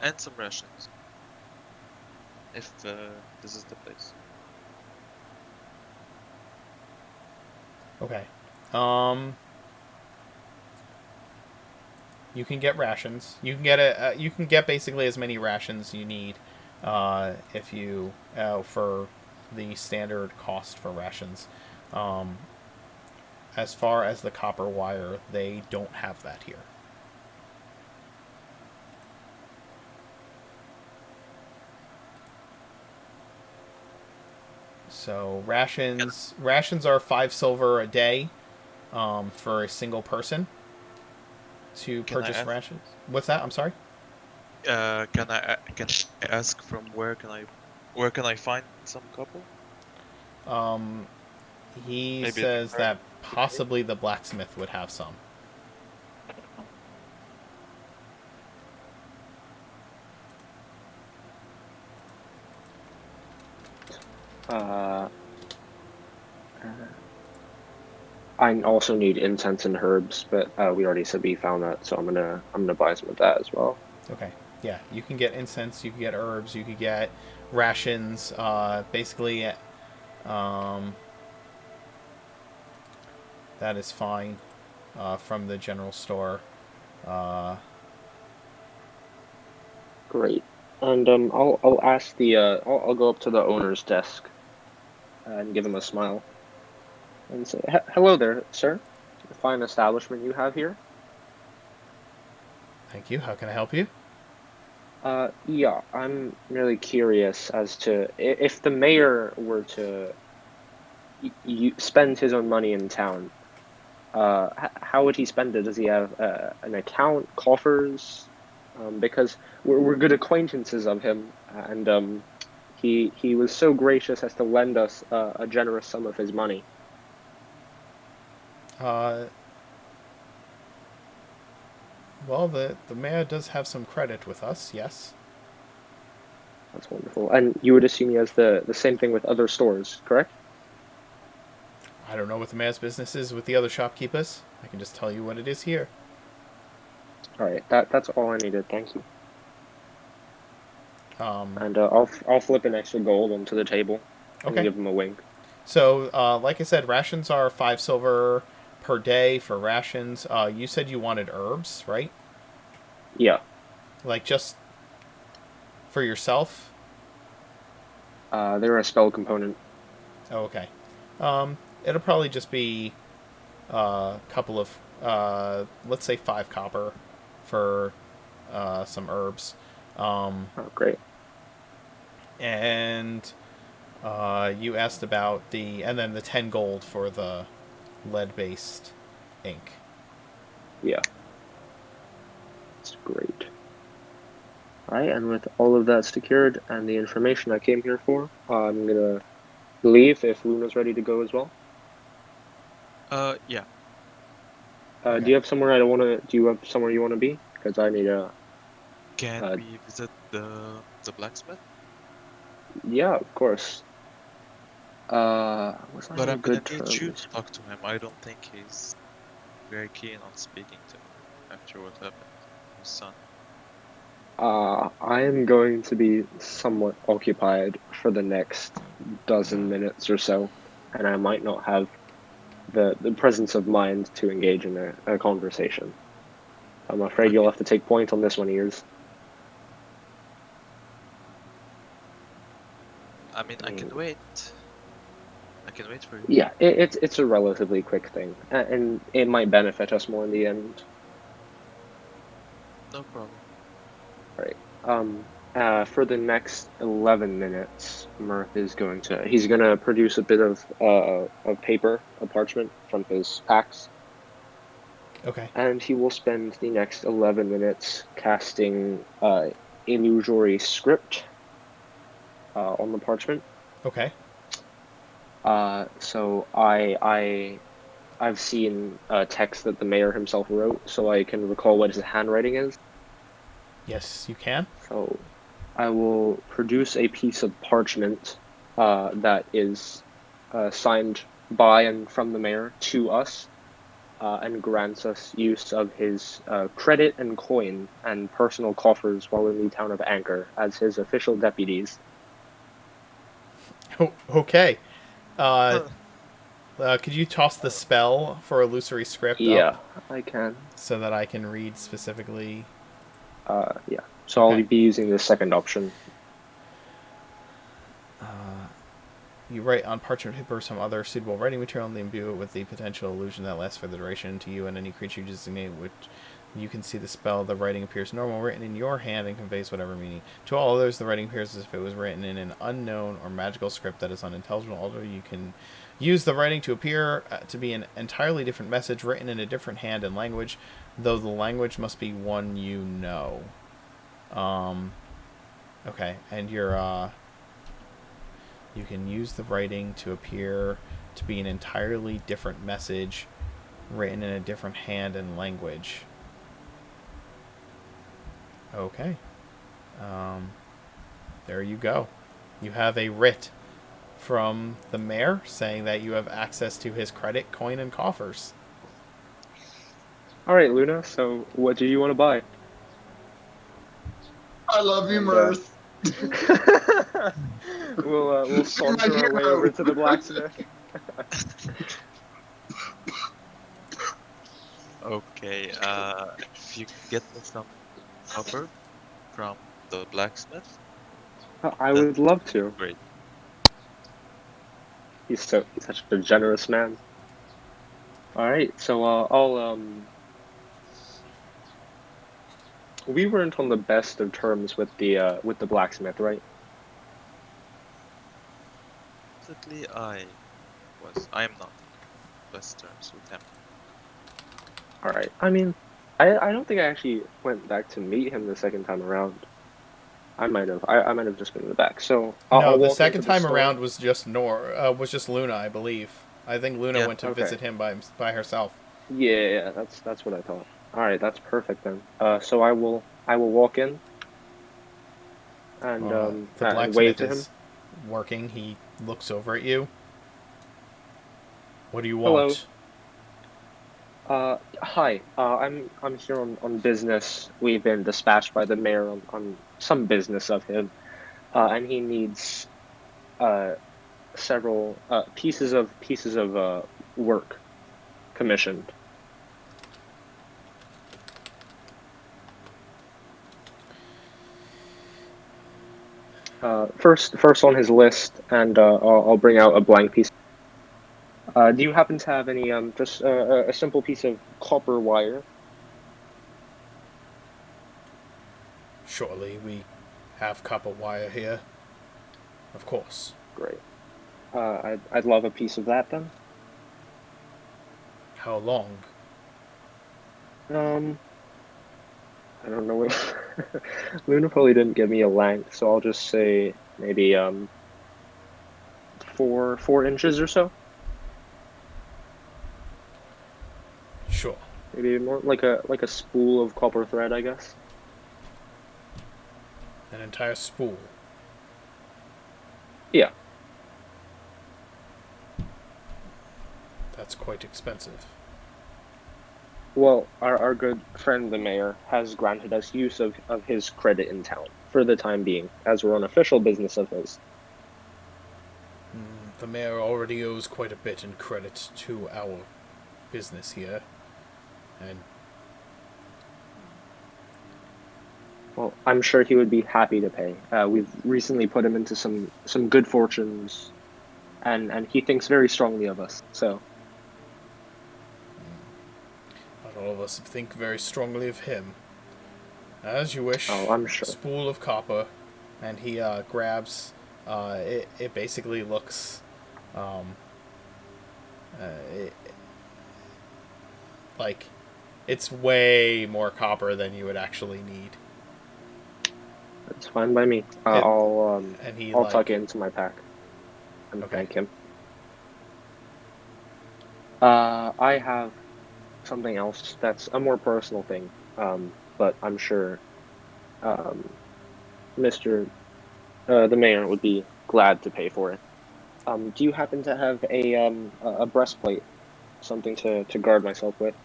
And some rations. If this is the place. Okay. You can get rations. You can get you can get basically as many rations you need if you for the standard cost for rations. As far as the copper wire, they don't have that here. So rations are 5 silver a day for a single person to Can I purchase ask? rations. What's that? I'm sorry. Can I ask from where can I find some copper? Um, he Maybe says that the possibly the blacksmith would have some. I also need incense and herbs, but we already said we found that, so I'm gonna buy some of that as well. Okay. Yeah, you can get incense, you can get herbs, you could get rations. Basically, that is fine from the general store. Great. And I'll ask the I'll go up to the owner's desk and give him a smile and say, "Hello there, sir. Fine establishment you have here." Thank you. How can I help you? Yeah, I'm really curious as to if the mayor were to spend his own money in town, how would he spend it? Does he have an account, coffers? Because we're good acquaintances of him, and he was so gracious as to lend us a generous sum of his money. Uh, well, the mayor does have some credit with us, yes. That's wonderful. And you would assume he has the same thing with other stores, correct? I don't know what the mayor's business is with the other shopkeepers. I can just tell you what it is here. All right, that's all I needed. Thank you. Um, And I'll flip an extra gold onto the table and okay. give him a wink. So, like I said, rations are 5 silver per day for rations. You said you wanted herbs, right? Yeah. Like just for yourself? They're a spell component. Oh, okay. It'll probably just be a couple of, let's say 5 copper for some herbs. Oh, great. And you asked about and then the 10 gold for the lead-based ink. Yeah. That's great. All right, and with all of that secured and the information I came here for, I'm gonna leave if Luna's ready to go as well. Yeah. Okay. Do you have somewhere I don't want to? Do you have somewhere you want to be? Because I need a. Can Uh, we visit the blacksmith? yeah, of course. Was I But on I'm gonna good need you terms? to talk to him. I don't think he's very keen on speaking to me after what happened to his son. I am going to be somewhat occupied for the next dozen minutes or so, and I might not have the presence of mind to engage in a conversation. I'm afraid you'll Okay. have to take point on this one, Ears. I mean, I can Mm, wait. I can wait for you. Yeah, it's a relatively quick thing, and it might benefit us more in the end. No problem. Right. For the next 11 minutes, Mirth is he's gonna produce a bit of paper, a parchment from his packs, Okay. and he will spend the next 11 minutes casting illusory script on the parchment. Okay. So I've seen text that the mayor himself wrote, so I can recall what his handwriting is. Yes, you can. So I will produce a piece of parchment that is signed by and from the mayor to us and grants us use of his credit and coin and personal coffers while in the town of Anchor as his official deputies. Oh, okay. Uh, could you toss the spell for illusory script up Yeah, I can. so that I can read specifically? Yeah. So Okay. I'll be using the second option. You write on parchment paper some other suitable writing material and imbue it with the potential illusion that lasts for the duration to you and any creature you designate, which you can see the spell. The writing appears normal, written in your hand, and conveys whatever meaning. To all others, the writing appears as if it was written in an unknown or magical script that is unintelligible. Although you can use the writing to appear to be an entirely different message written in a different hand and language, though the language must be one you know. Okay, and you can use the writing to appear to be an entirely different message written in a different hand and language. Okay. There you go. You have a writ from the mayor saying that you have access to his credit, coin, and coffers. All right, Luna. So what do you want to buy? I love you, And Mirth. we'll You're my saunter our way hero. over to the blacksmith. Okay. If you get me some copper from the blacksmith, I that would love to. great. He's such a generous man. All right, so we weren't on the best of terms with the blacksmith, right? Unfortunately, I am not on best terms with him. All right. I mean, I don't think I actually went back to meet him the second time around. I might have. I might have just been in the back. So No, I'll the walk second into the time store. around was just Luna, I believe. I think Luna Yeah. went to Okay. visit him by herself. Yeah, that's what I thought. All right, that's perfect then. So I will walk in The and wave blacksmith to him. is working. He looks over at you. What do you Hello. want? Hi. I'm here on business. We've been dispatched by the mayor on some business of him, and he needs uh several pieces of work commissioned. First on his list, and I'll bring out a blank piece. Do you happen to have any just a simple piece of copper wire? Surely we have copper wire here. Of course. Great. I'd love a piece of that then. How long? Um, I don't know what. Luna probably didn't give me a length, so I'll just say maybe 4 inches or so. Sure. Maybe more like a spool of copper thread, I guess. An entire spool. Yeah. That's quite expensive. Well, our good friend the mayor has granted us use of his credit in town for the time being, as we're on official business of his. The mayor already owes quite a bit in credit to our business here. And Well, I'm sure he would be happy to pay. We've recently put him into some good fortunes, and he thinks very strongly of us. So, not all of us think very strongly of him. As you wish. oh, I'm sure. Spool of copper. And he grabs... it basically looks... Um, it, like... It's way more copper than you would actually need. That's fine by me. And he I'll tuck it into my pack and Okay. thank him. I have something else that's a more personal thing, but I'm sure Mr. The mayor would be glad to pay for it. Do you happen to have a breastplate, something to guard myself with?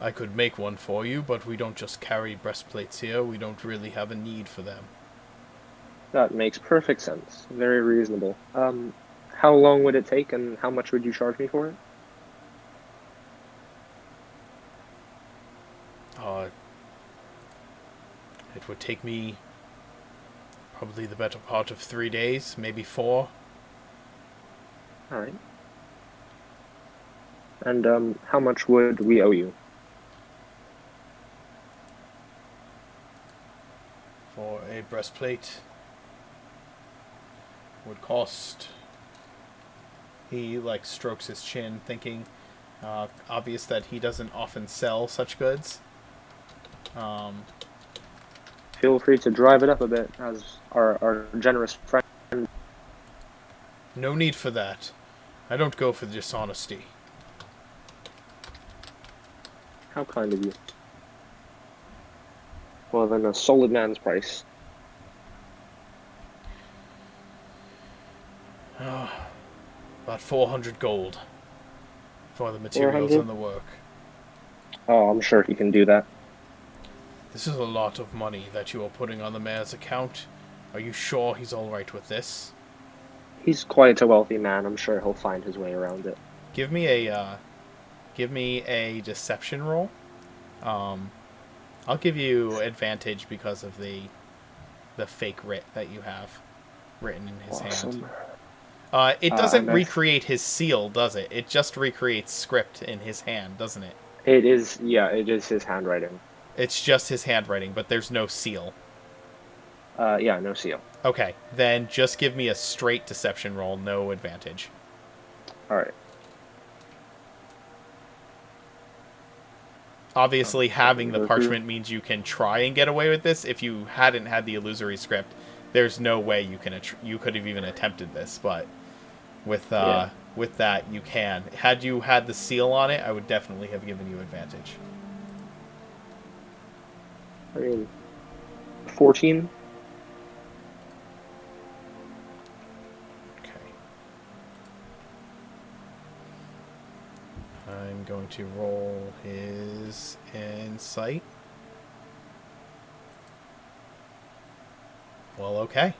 I could make one for you, but we don't just carry breastplates here. We don't really have a need for them. That makes perfect sense. Very reasonable. How long would it take, and how much would you charge me for it? It would take me probably the better part of 3 days, maybe 4. All right. And how much would we owe you? For a breastplate would cost... He, strokes his chin, thinking, obvious that he doesn't often sell such goods. Feel free to drive it up a bit, as our generous friend. No need for that. I don't go for dishonesty. How kind of you. Well, then a solid man's price. About 400 gold for the materials 400? and the work. Oh, I'm sure he can do that. This is a lot of money that you are putting on the mayor's account. Are you sure he's alright with this? He's quite a wealthy man. I'm sure he'll find his way around it. Give me a deception roll. I'll give you advantage because of the fake writ that you have written in his hand. It doesn't and recreate his seal, does it? It just recreates script in his hand, doesn't it? it is, yeah, it is his handwriting. It's just his handwriting, but there's no seal. Yeah, no seal. Okay, then just give me a straight deception roll, no advantage. All right. Obviously, having the go through. parchment means you can try and get away with this. If you hadn't had the illusory script, there's no way you could have even attempted this. But with with that, you can. Had you had the seal on it, I would definitely have given you advantage. I mean, 14. Okay. I'm going to roll his insight. Well, okay.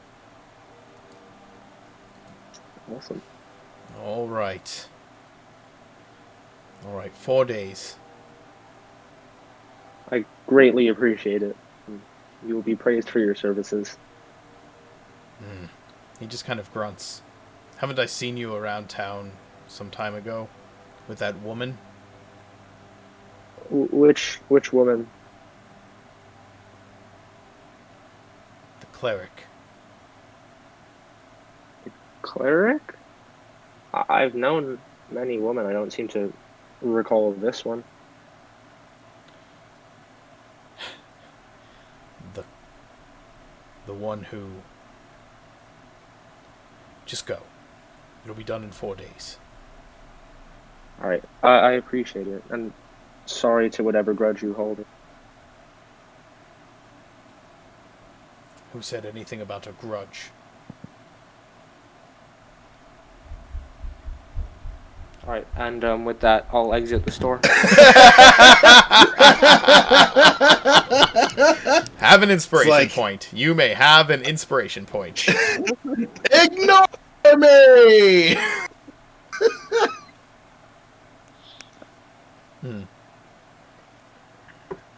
Awesome. All right. 4 days. I greatly appreciate it. You will be praised for your services. He just kind of grunts. Haven't I seen you around town some time ago with that woman? Which woman? The cleric. Cleric? I've known many women. I don't seem to recall this one. The one who... Just go. It'll be done in 4 days. All right. I appreciate it. And sorry to whatever grudge you hold. Who said anything about a grudge? All right. And with that, I'll exit the store. Have an inspiration point. You may have an inspiration point. Ignore me!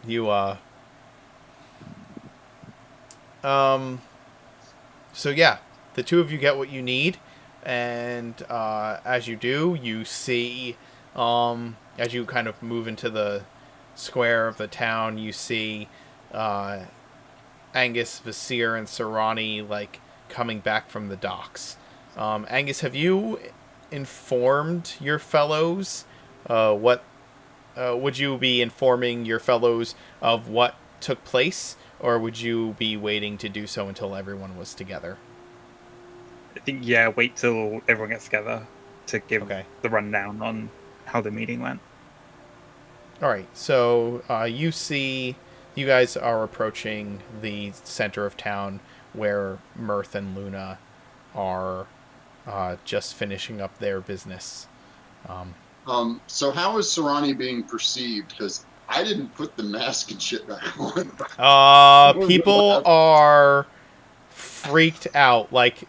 You, So yeah, the two of you get what you need, and as you do, you see, as you kind of move into the square of the town, you see Angus, Vasir, and Sarani like coming back from the docks. Angus, have you informed your fellows? What would you be informing your fellows of what took place, or would you be waiting to do so until everyone was together? I think, yeah, wait till everyone gets together to give the rundown on how the meeting went. All right, so you guys are approaching the center of town where Mirth and Luna are just finishing up their business. So how is Sarani being perceived? Because I didn't put the mask and shit back on. People are freaked out. Like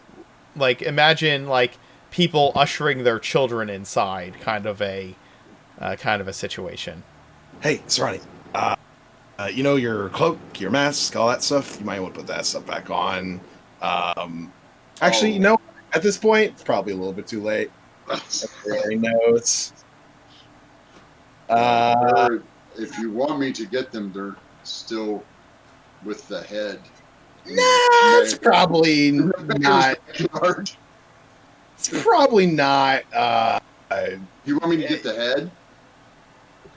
imagine like people ushering their children inside, kind of a situation. Hey, Sarani, you know your cloak, your mask, all that stuff. You might want to put that stuff back on. Actually, you know, at this point, it's probably a little bit too late. Everybody knows. If you want me to get them, they're still with the head. Nah, it's probably not. It's probably not. You want me to get the head?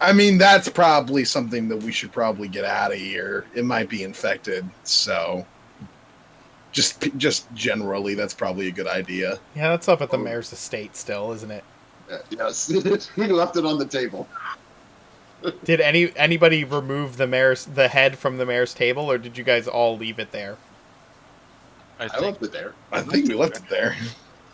I mean, that's probably something that we should probably get out of here. It might be infected, so just generally, that's probably a good idea. Yeah, that's up at the mayor's estate still, isn't it? Yes, we left it on the table. Did anybody remove the head from the mayor's table, or did you guys all leave it there? I left it there. I think we left it there.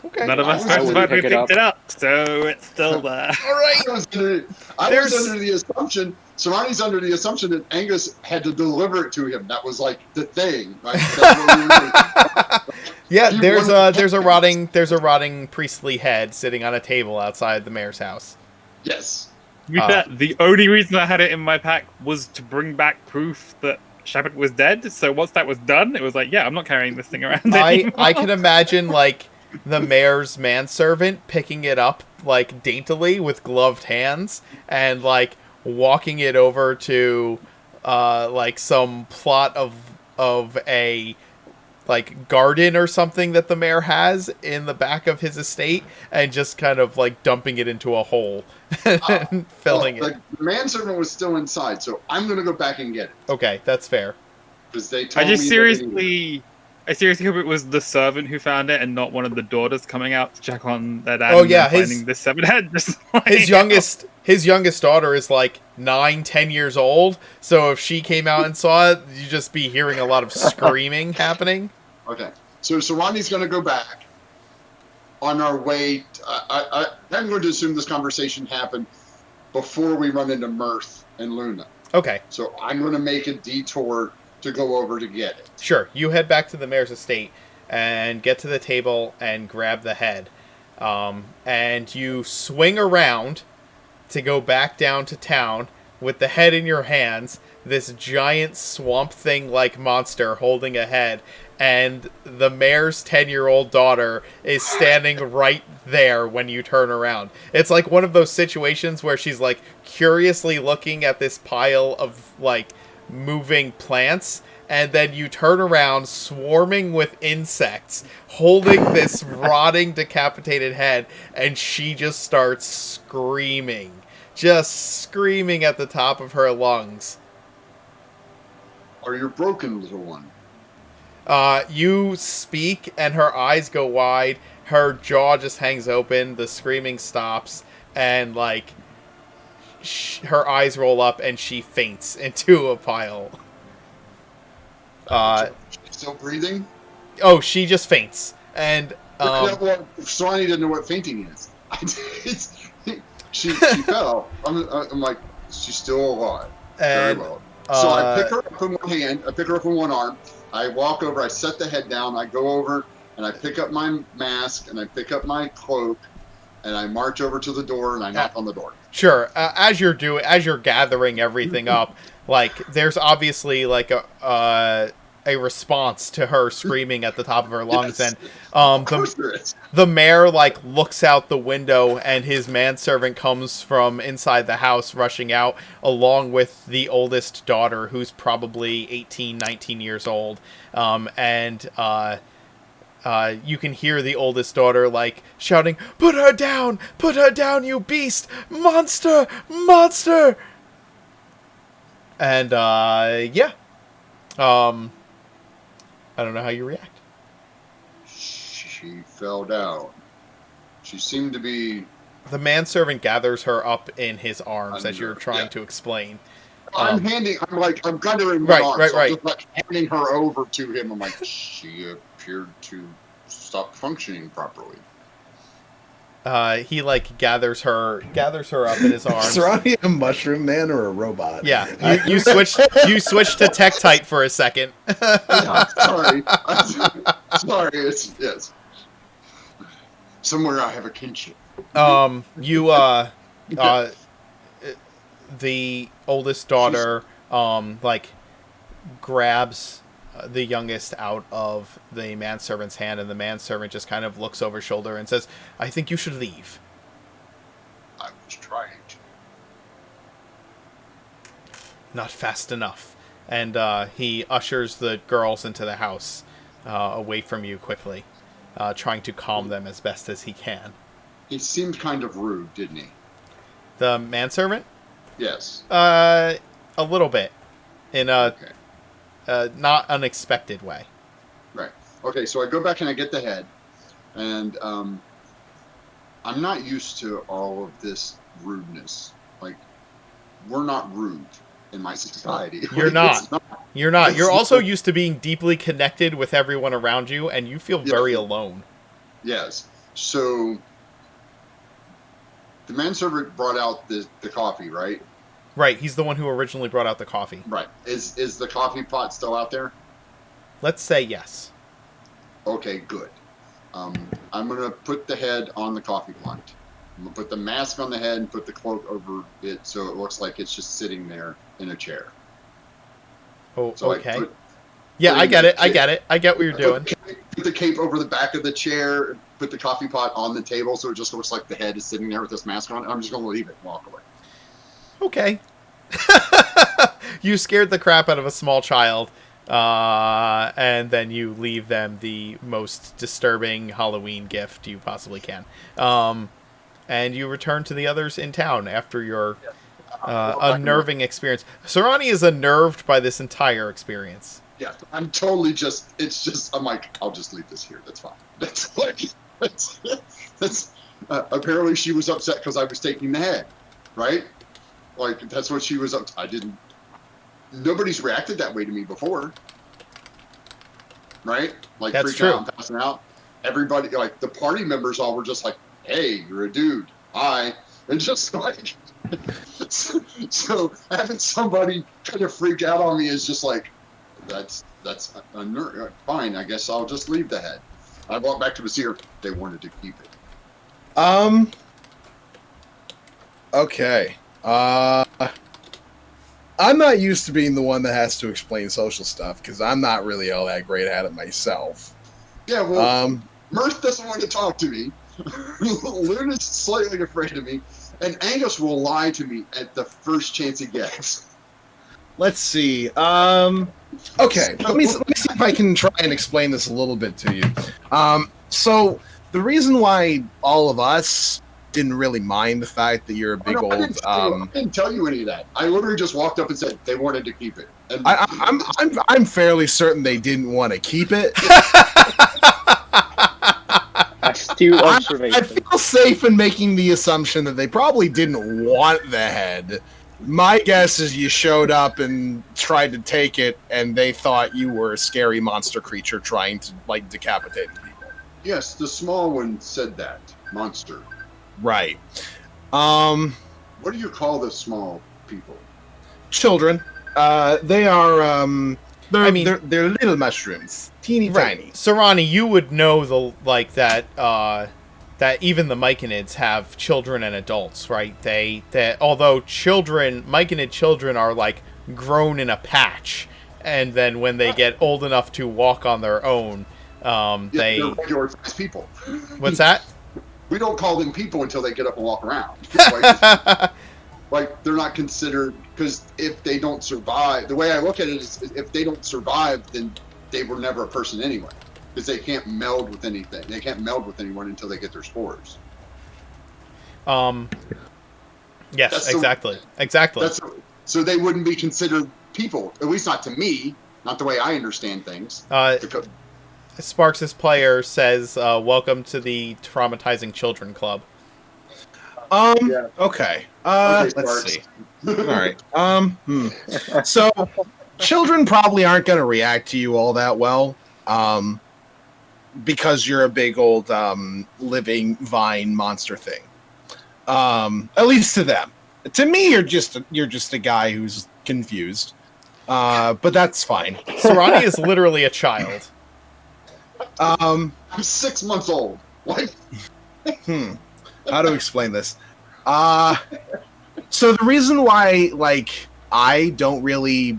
Okay. None of us talked about who picked it up, so it's still there. All right. I was under the assumption, Sarani's under the assumption that Angus had to deliver it to him. That was like the thing, right? Yeah, there's a rotting priestly head sitting on a table outside the mayor's house. Yes. The only reason I had it in my pack was to bring back proof that Shabbat was dead. So once that was done, it was like, yeah, I'm not carrying this thing around anymore. I can imagine like the mayor's manservant picking it up like daintily with gloved hands and like walking it over to like some plot of a like garden or something that the mayor has in the back of his estate and just kind of like dumping it into a hole and filling it. The manservant was still inside, so I'm gonna go back and get it Okay, that's fair. because they told I me. just I seriously hope it was the servant who found it and not one of the daughters coming out to check on their dad. Oh, yeah, finding the severed head. Just His youngest daughter is like 9-10 years old, so if she came out and saw it, you'd just be hearing a lot of screaming happening. Okay, so Ronnie's gonna go back. On our way, I'm going to assume this conversation happened before we run into Mirth and Luna. Okay. So I'm going to make a detour to go over to get it. Sure. You head back to the mayor's estate and get to the table and grab the head. And you swing around to go back down to town with the head in your hands, this giant swamp thing-like monster holding a head, and the mayor's 10-year-old daughter is standing right there when you turn around. It's like one of those situations where she's like curiously looking at this pile of like moving plants, and then you turn around swarming with insects, holding this rotting, decapitated head, and she just starts screaming. Just screaming at the top of her lungs. Are you broken, little one? You speak, and her eyes go wide, her jaw just hangs open, the screaming stops, and, like, her eyes roll up, and she faints into a pile. Still breathing? Oh, she just faints. And, well, Sonny didn't know what fainting is. She fell. I'm like, she's still alive. Very well. So I pick her up in one hand, I pick her up in one arm, I walk over, I set the head down, I go over, and I pick up my mask, and I pick up my cloak, and I march over to the door, and I knock on the door. Sure. As you're gathering everything up, like, there's obviously, like, a response to her screaming at the top of her lungs. Yes. And Of course there is. the mayor like looks out the window, and his manservant comes from inside the house rushing out, along with the oldest daughter, who's probably 18, 19 years old. And you can hear the oldest daughter like shouting, put her down, you beast, monster, monster. And yeah. I don't know how you react. She fell down. She seemed to be... The manservant gathers her up in his arms as you're trying yeah. to explain. I'm got her in my arms. Right. So I'm just like handing her over to him. I'm like, she appeared to stop functioning properly. He like gathers her up in his arms. Is Ronnie a mushroom man or a robot? Yeah, you switched to Tektite for a second. Yeah, sorry. Sorry. Yes. Somewhere I have a kinship. The oldest daughter like grabs the youngest out of the manservant's hand, and the manservant just kind of looks over his shoulder and says, I think you should leave. I was trying to. Not fast enough. And he ushers the girls into the house, away from you quickly, trying to calm them as best as he can. He seemed kind of rude, didn't he? The manservant? Yes. A little bit. In a Okay. not unexpected way. Right. Okay, so I go back and I get the head, and I'm not used to all of this rudeness. Like, we're not rude in my society. You're Like, not. You're not. You're also used to being deeply connected with everyone around you, and you feel very alone. Yes. So the manservant brought out the coffee, right? Right, he's the one who originally brought out the coffee. Right. Is the coffee pot still out there? Let's say yes. Okay, good. I'm going to put the head on the coffee pot. I'm going to put the mask on the head and put the cloak over it so it looks like it's just sitting there in a chair. Oh, So okay. I I get it. I get what you're doing. Put the cape over the back of the chair, put the coffee pot on the table so it just looks like the head is sitting there with this mask on. I'm just going to leave it and walk away. Okay. You scared the crap out of a small child, and then you leave them the most disturbing Halloween gift you possibly can. And you return to the others in town after your unnerving experience. Sarani is unnerved by this entire experience. Yeah, I'm totally just, it's just, I'm like, I'll just leave this here. That's fine. That's like, that's apparently she was upset because I was taking the head, right? Like, that's what she was up to. Nobody's reacted that way to me before, right? Like, That's freaking true. out and passing out. Everybody, like, the party members all were just like, hey, you're a dude. Hi. And just like, so having somebody kind of freak out on me is just like, that's fine. I guess I'll just leave the head. I walked back to Basir. They wanted to keep it. Okay. I'm not used to being the one that has to explain social stuff because I'm not really all that great at it myself. Yeah, well, Mirth doesn't want to talk to me. Luna's slightly afraid of me, and Angus will lie to me at the first chance he gets. Let's see. Okay, let me see if I can try and explain this a little bit to you. So the reason why all of us didn't really mind the fact that you're a big old. I didn't tell you any of that. I literally just walked up and said they wanted to keep it. And I'm fairly certain they didn't want to keep it. Astute observation. I feel safe in making the assumption that they probably didn't want the head. My guess is you showed up and tried to take it, and they thought you were a scary monster creature trying to, like, decapitate people. Yes, the small one said that. Monster. Right. What do you call the small people? Children. They are, they're little mushrooms. Teeny tiny. Sarani, you would know that even the Myconids have children and adults, right? Although Myconid children are like grown in a patch, and then when they get old enough to walk on their own, they're regular sized people. What's that? We don't call them people until they get up and walk around. Like they're not considered, because if they don't survive, the way I look at it is, if they don't survive, then they were never a person anyway. Because they can't meld with anything. They can't meld with anyone until they get their spores. Yes, exactly. So they wouldn't be considered people, at least not to me, not the way I understand things. Sparks' player says, welcome to the Traumatizing Children Club. Yeah. Okay. Okay, Let's see. All right. So, children probably aren't going to react to you all that well. Because you're a big old living vine monster thing. At least to them. To me, you're just a guy who's confused. But that's fine. Sarani is literally a child. I'm 6 months old. What? How to explain this? So the reason why, like, I don't really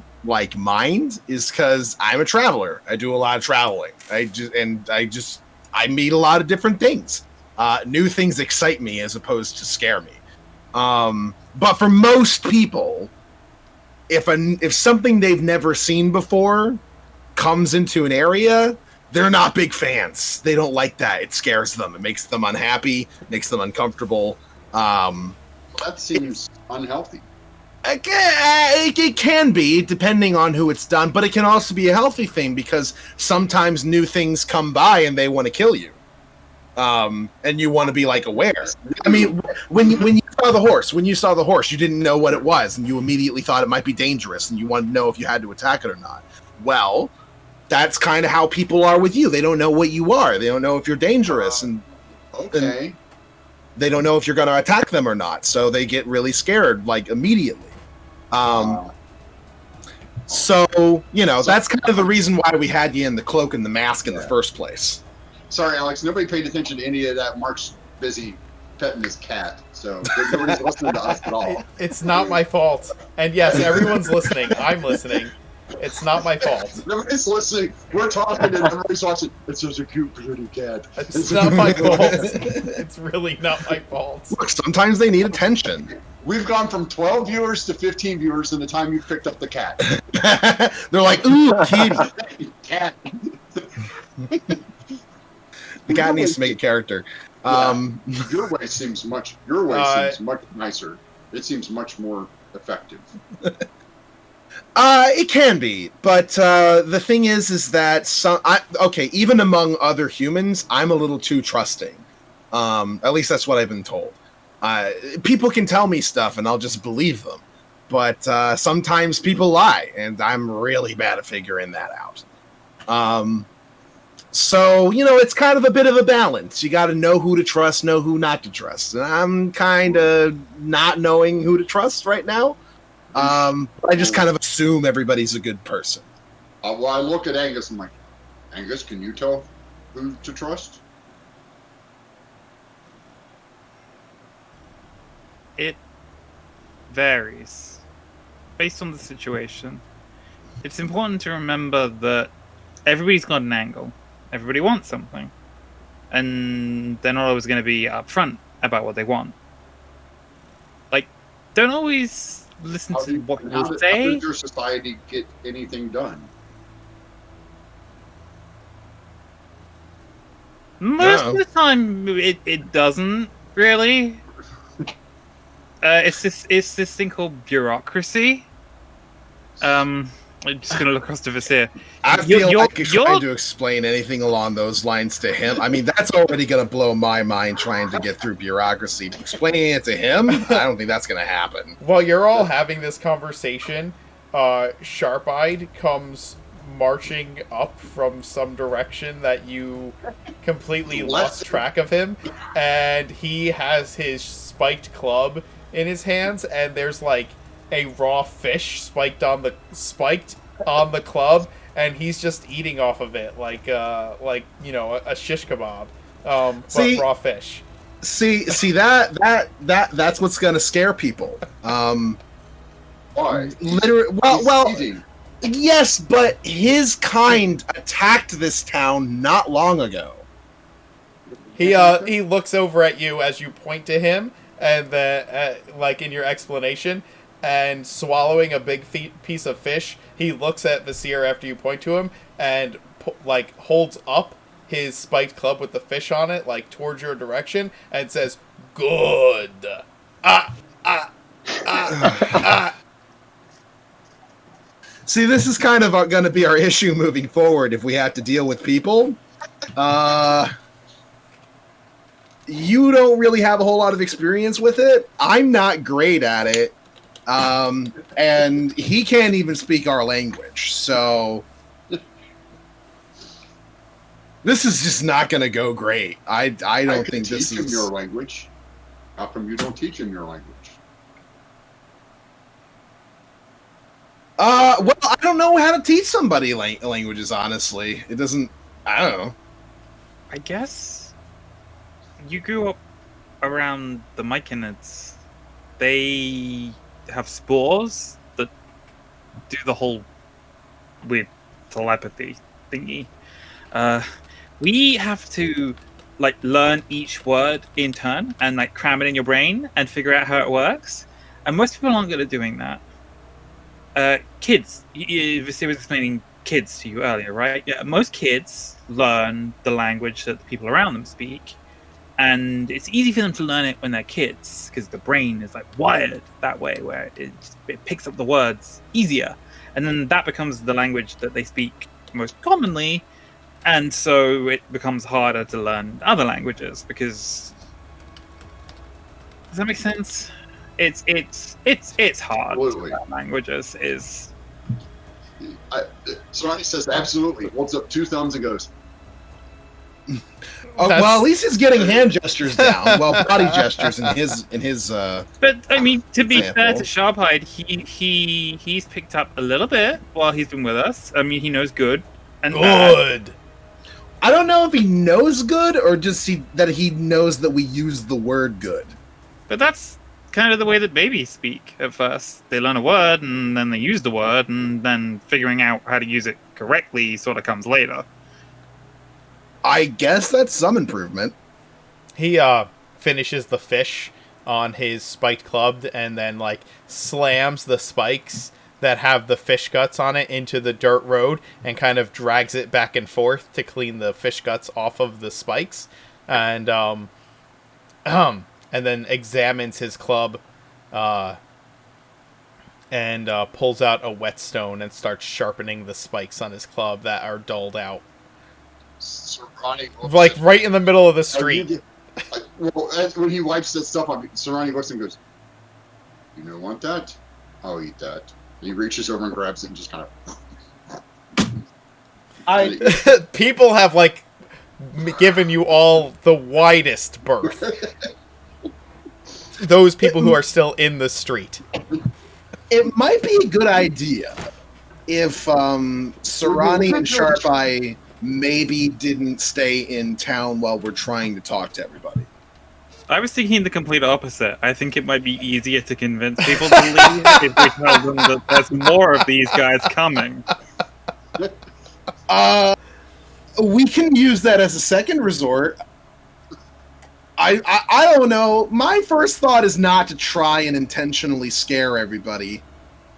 mind is because I'm a traveler. I do a lot of traveling. I meet a lot of different things. New things excite me as opposed to scare me. But for most people, if something they've never seen before comes into an area, they're not big fans. They don't like that. It scares them. It makes them unhappy, makes them uncomfortable. That seems unhealthy. It can be, depending on who it's done, but it can also be a healthy thing because sometimes new things come by and they want to kill you. And you want to be, like, aware. I mean, when you saw the horse, you didn't know what it was, and you immediately thought it might be dangerous, and you wanted to know if you had to attack it or not. Well, that's kind of how people are with you. They don't know what you are. They don't know if you're dangerous, and they don't know if you're going to attack them or not. So they get really scared, like, immediately. So, that's kind of the reason why we had you in the cloak and the mask in the first place. Sorry, Alex. Nobody paid attention to any of that. Mark's busy petting his cat, so nobody's listening to us at all. It's not my fault. And yes, everyone's listening. I'm listening. It's not my fault. Nobody's listening. We're talking and everybody's watching. It's such a cute pretty cat. It's not my fault. It's really not my fault. Look, sometimes they need attention. We've gone from 12 viewers to 15 viewers in the time you picked up the cat. They're like, ooh, kitty. Cat. The cat needs to make a character. Your way seems much nicer. It seems much more effective. It can be, but the thing is that even among other humans, I'm a little too trusting. At least that's what I've been told. People can tell me stuff, and I'll just believe them. But sometimes people lie, and I'm really bad at figuring that out. So, it's kind of a bit of a balance. You got to know who to trust, know who not to trust. And I'm kind of not knowing who to trust right now. I just kind of assume everybody's a good person. Well, I look at Angus and I'm like, Angus, can you tell who to trust? It varies based on the situation. It's important to remember that everybody's got an angle. Everybody wants something. And they're not always going to be upfront about what they want. Like, don't always listen to what people say. How does your society get anything done? Most of the time, it doesn't, really. It's this thing called bureaucracy. I'm just going to look across to Vasir. I feel like trying to explain anything along those lines to him. I mean, that's already going to blow my mind trying to get through bureaucracy. Explaining it to him, I don't think that's going to happen. While you're all having this conversation, Sharp-Eyed comes marching up from some direction that you completely lost track of him, and he has his spiked club in his hands, and there's like a raw fish spiked on the club, and he's just eating off of it like a shish kebab, but raw fish. See that's what's gonna scare people. Why? Literally, well, yes, but his kind attacked this town not long ago. He looks over at you as you point to him, and then like in your explanation. And swallowing a big piece of fish, he looks at Vasir after you point to him and holds up his spiked club with the fish on it, like towards your direction, and says, "Good." See, this is kind of going to be our issue moving forward if we have to deal with people. You don't really have a whole lot of experience with it. I'm not great at it. And he can't even speak our language, so this is just not going to go great. I don't think this is... teach him your language. How come you don't teach him your language? Well, I don't know how to teach somebody languages, honestly. It doesn't... I don't know. I guess you grew up around the Myconids. They have spores that do the whole weird telepathy thingy. We have to learn each word in turn and cram it in your brain and figure out how it works. And most people aren't good at doing that. Kids, Vasir was explaining kids to you earlier, right? Yeah, most kids learn the language that the people around them speak. And it's easy for them to learn it when they're kids because the brain is wired that way, where it picks up the words easier, and then that becomes the language that they speak most commonly, and so it becomes harder to learn other languages because. Does that make sense? It's hard Absolutely. to learn languages. Sonny says absolutely. Holds up 2 thumbs and goes. Oh, well, at least he's getting hand gestures down, well, body gestures in his. But I mean, to be example. fair to Sharp-Eyed, he's picked up a little bit while he's been with us. I mean, he knows good and bad. I don't know if he knows good or just that he knows that we use the word good. But that's kind of the way that babies speak at first. They learn a word, and then they use the word, and then figuring out how to use it correctly sort of comes later. I guess that's some improvement. He finishes the fish on his spiked club and then like slams the spikes that have the fish guts on it into the dirt road and kind of drags it back and forth to clean the fish guts off of the spikes, and then examines his club and pulls out a whetstone and starts sharpening the spikes on his club that are dulled out, Sir Ronnie looks like at- right in the middle of the Oh, you street. get- when he wipes that stuff up, Sir Ronnie looks and goes, "You don't want that? I'll eat that." And he reaches over and grabs it and just kind of. People have like given you all the widest berth. Those people who are still in the street. It might be a good idea if Sarani and Sharp Eye maybe didn't stay in town while we're trying to talk to everybody. I was thinking the complete opposite. I think it might be easier to convince people to leave if we tell them that there's more of these guys coming. We can use that as a second resort. I don't know. My first thought is not to try and intentionally scare everybody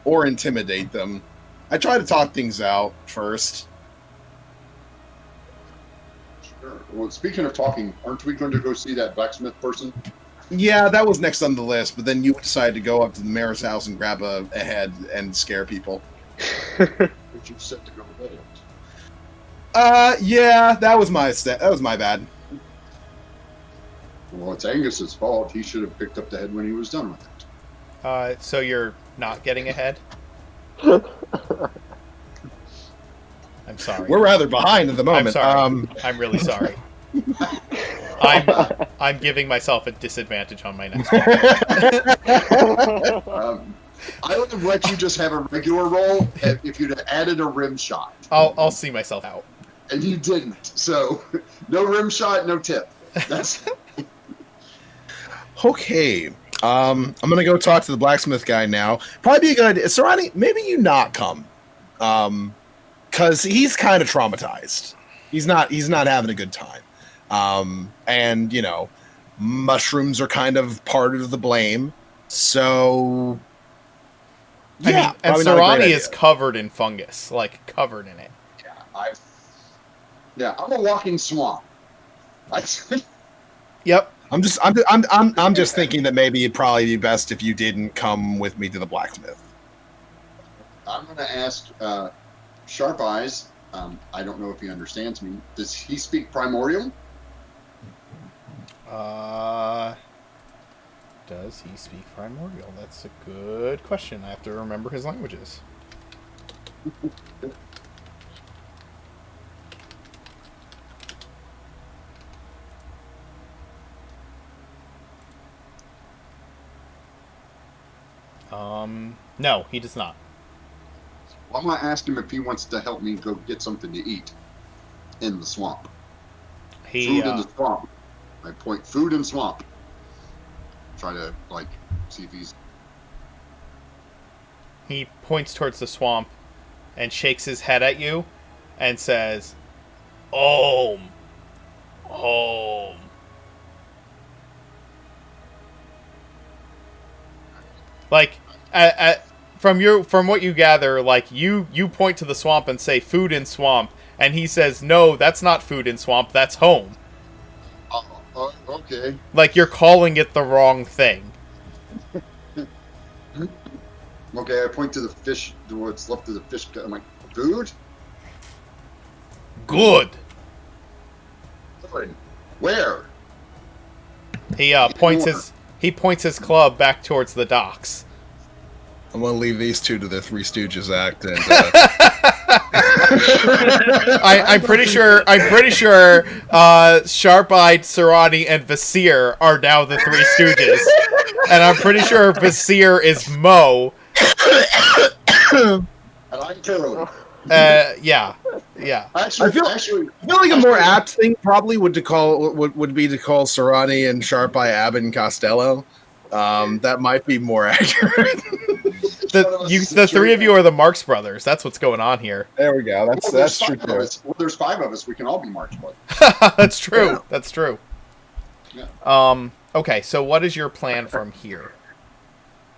or intimidate them. I try to talk things out first. Sure. Well, speaking of talking, aren't we going to go see that blacksmith person? Yeah, that was next on the list, but then you decided to go up to the mayor's house and grab a head and scare people. But you said to go with it. Yeah, that was my bad. Well, it's Angus's fault. He should have picked up the head when he was done with it. So you're not getting ahead? I'm sorry. We're rather behind at the moment. I'm sorry. I'm really sorry. I'm giving myself a disadvantage on my next one. I would have let you just have a regular roll if you'd have added a rim shot. I'll see myself out. And you didn't. So, no rim shot, no tip. That's Okay. I'm gonna go talk to the blacksmith guy now. Probably be a good idea. Sarani, maybe you not come. Cause he's kind of traumatized. He's not having a good time. And you know, mushrooms are kind of part of the blame. So I mean, and probably not a great Sarani idea. is covered in fungus, like covered in it. I'm a walking swamp. Yep. I'm just thinking that maybe it'd probably be best if you didn't come with me to the blacksmith. I'm going to ask Sharp Eyes. I don't know if he understands me. Does he speak Primordial? Does he speak Primordial? That's a good question. I have to remember his languages. No, he does not. Well, I'm going to ask him if he wants to help me go get something to eat in the swamp. He Food in the swamp. I point food in swamp. Try to, see if he's... he points towards the swamp and shakes his head at you and says, "Home. Home." Like, from what you gather, like you point to the swamp and say food in swamp, and he says, "No, that's not food in swamp. That's home." Oh, okay. Like you're calling it the wrong thing. Okay, I point to the fish, to what's left of the fish. I'm like, food? Good. Good. Where? He points his club back towards the docks. I'm gonna leave these two to the Three Stooges act, and I'm pretty sure Sharp-Eyed, Sarani, and Vasir are now the Three Stooges. And I'm pretty sure Vasir is Mo. And I'm Carol. Yeah. Actually, I feel like a more apt thing probably would be to call Sarani and Sharp Eye Abbott and Costello. That might be more accurate. The three of you are the Marx Brothers. That's what's going on here. There we go. That's true too. Well, there's 5 of us. We can all be March Blood. That's true. Yeah. That's true. Yeah. Okay, so what is your plan from here?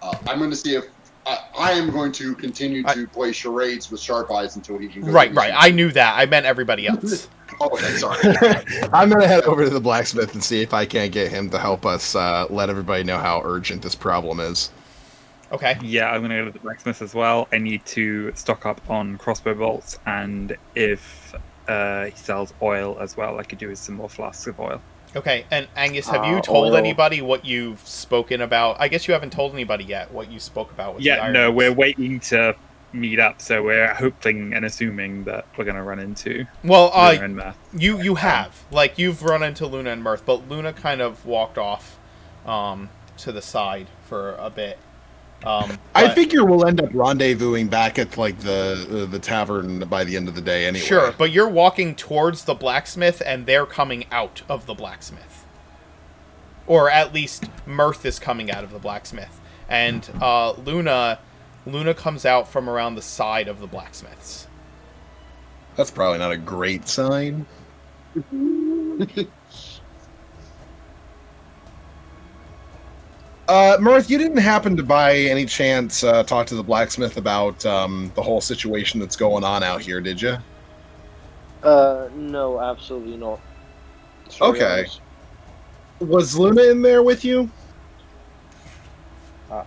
I'm going to see if I am going to continue to play charades with Sharp Eyes until he can go. Right. I knew that. I meant everybody else. Oh, okay, sorry. I'm gonna head over to the blacksmith and see if I can't get him to help us let everybody know how urgent this problem is. Okay. Yeah, I'm going to go to the blacksmith as well. I need to stock up on crossbow bolts, and if he sells oil as well, I could do with some more flasks of oil. Okay, and Angus, have you told oil. anybody what you've spoken about? I guess you haven't told anybody yet what you spoke about with the Yeah, Iron no, Oaks. we're waiting to meet up, so we're hoping and assuming that we're going to run into Well, Luna and Math. you have. Like, you've run into Luna and Mirth, but Luna kind of walked off to the side for a bit. I figure we'll end up rendezvousing back at like the tavern by the end of the day anyway. Sure, but you're walking towards the blacksmith, and they're coming out of the blacksmith. Or at least Mirth is coming out of the blacksmith. And Luna comes out from around the side of the blacksmiths. That's probably not a great sign. Mirth, you didn't happen to by any chance talk to the blacksmith about the whole situation that's going on out here, did you? No, absolutely not. Sorry, Okay. honest. Was Luna in there with you? I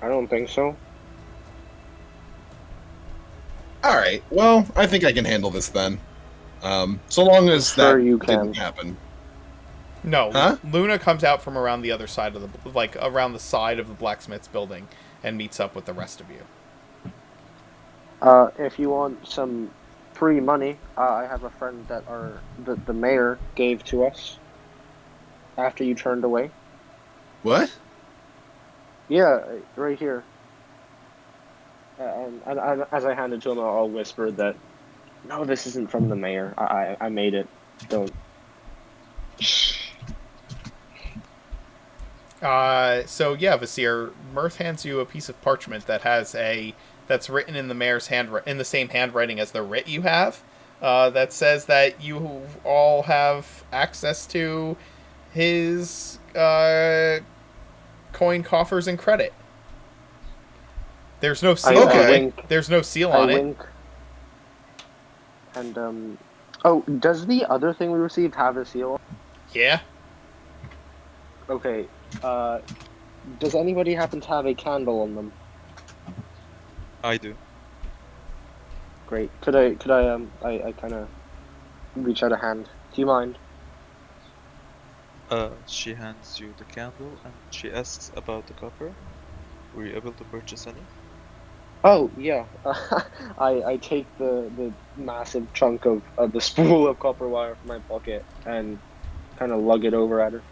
don't think so. All right. Well, I think I can handle this then. So long as Sure that you can. didn't happen. No, Huh? Luna comes out from around the other side of the, like, around the side of the blacksmith's building and meets up with the rest of you. If you want some free money, I have a friend that the mayor gave to us after you turned away. What? Yeah, right here. And as I hand it to him, I'll whisper that, no, this isn't from the mayor. I made it. Don't. So yeah, Vasir, Mirth hands you a piece of parchment that's written in the mayor's in the same handwriting as the writ you have, that says that you all have access to his coin coffers and credit. There's no seal. Okay. I wink. There's no seal I on it. wink. And oh, does the other thing we received have a seal? Yeah. Okay. Does anybody happen to have a candle on them? I do. Great. Could I kind of reach out a hand? Do you mind? She hands you the candle and she asks about the copper. Were you able to purchase any? Oh yeah. I take the massive chunk of the spool of copper wire from my pocket and kind of lug it over at her.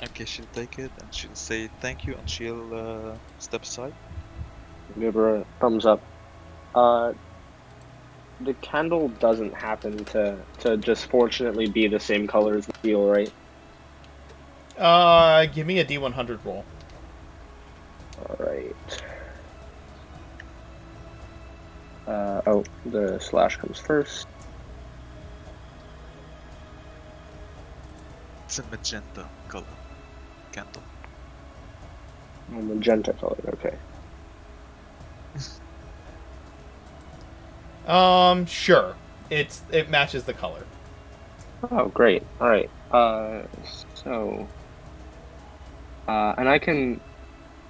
Okay, she'll take it and she'll say thank you and she'll step aside. Give her a thumbs up. The candle doesn't happen to just fortunately be the same color as the steel, right? Give me a D100 roll. Alright. Oh, the slash comes first. It's a magenta color candle. Oh, magenta color, okay. Sure. It matches the color. Oh, great. Alright. And I can...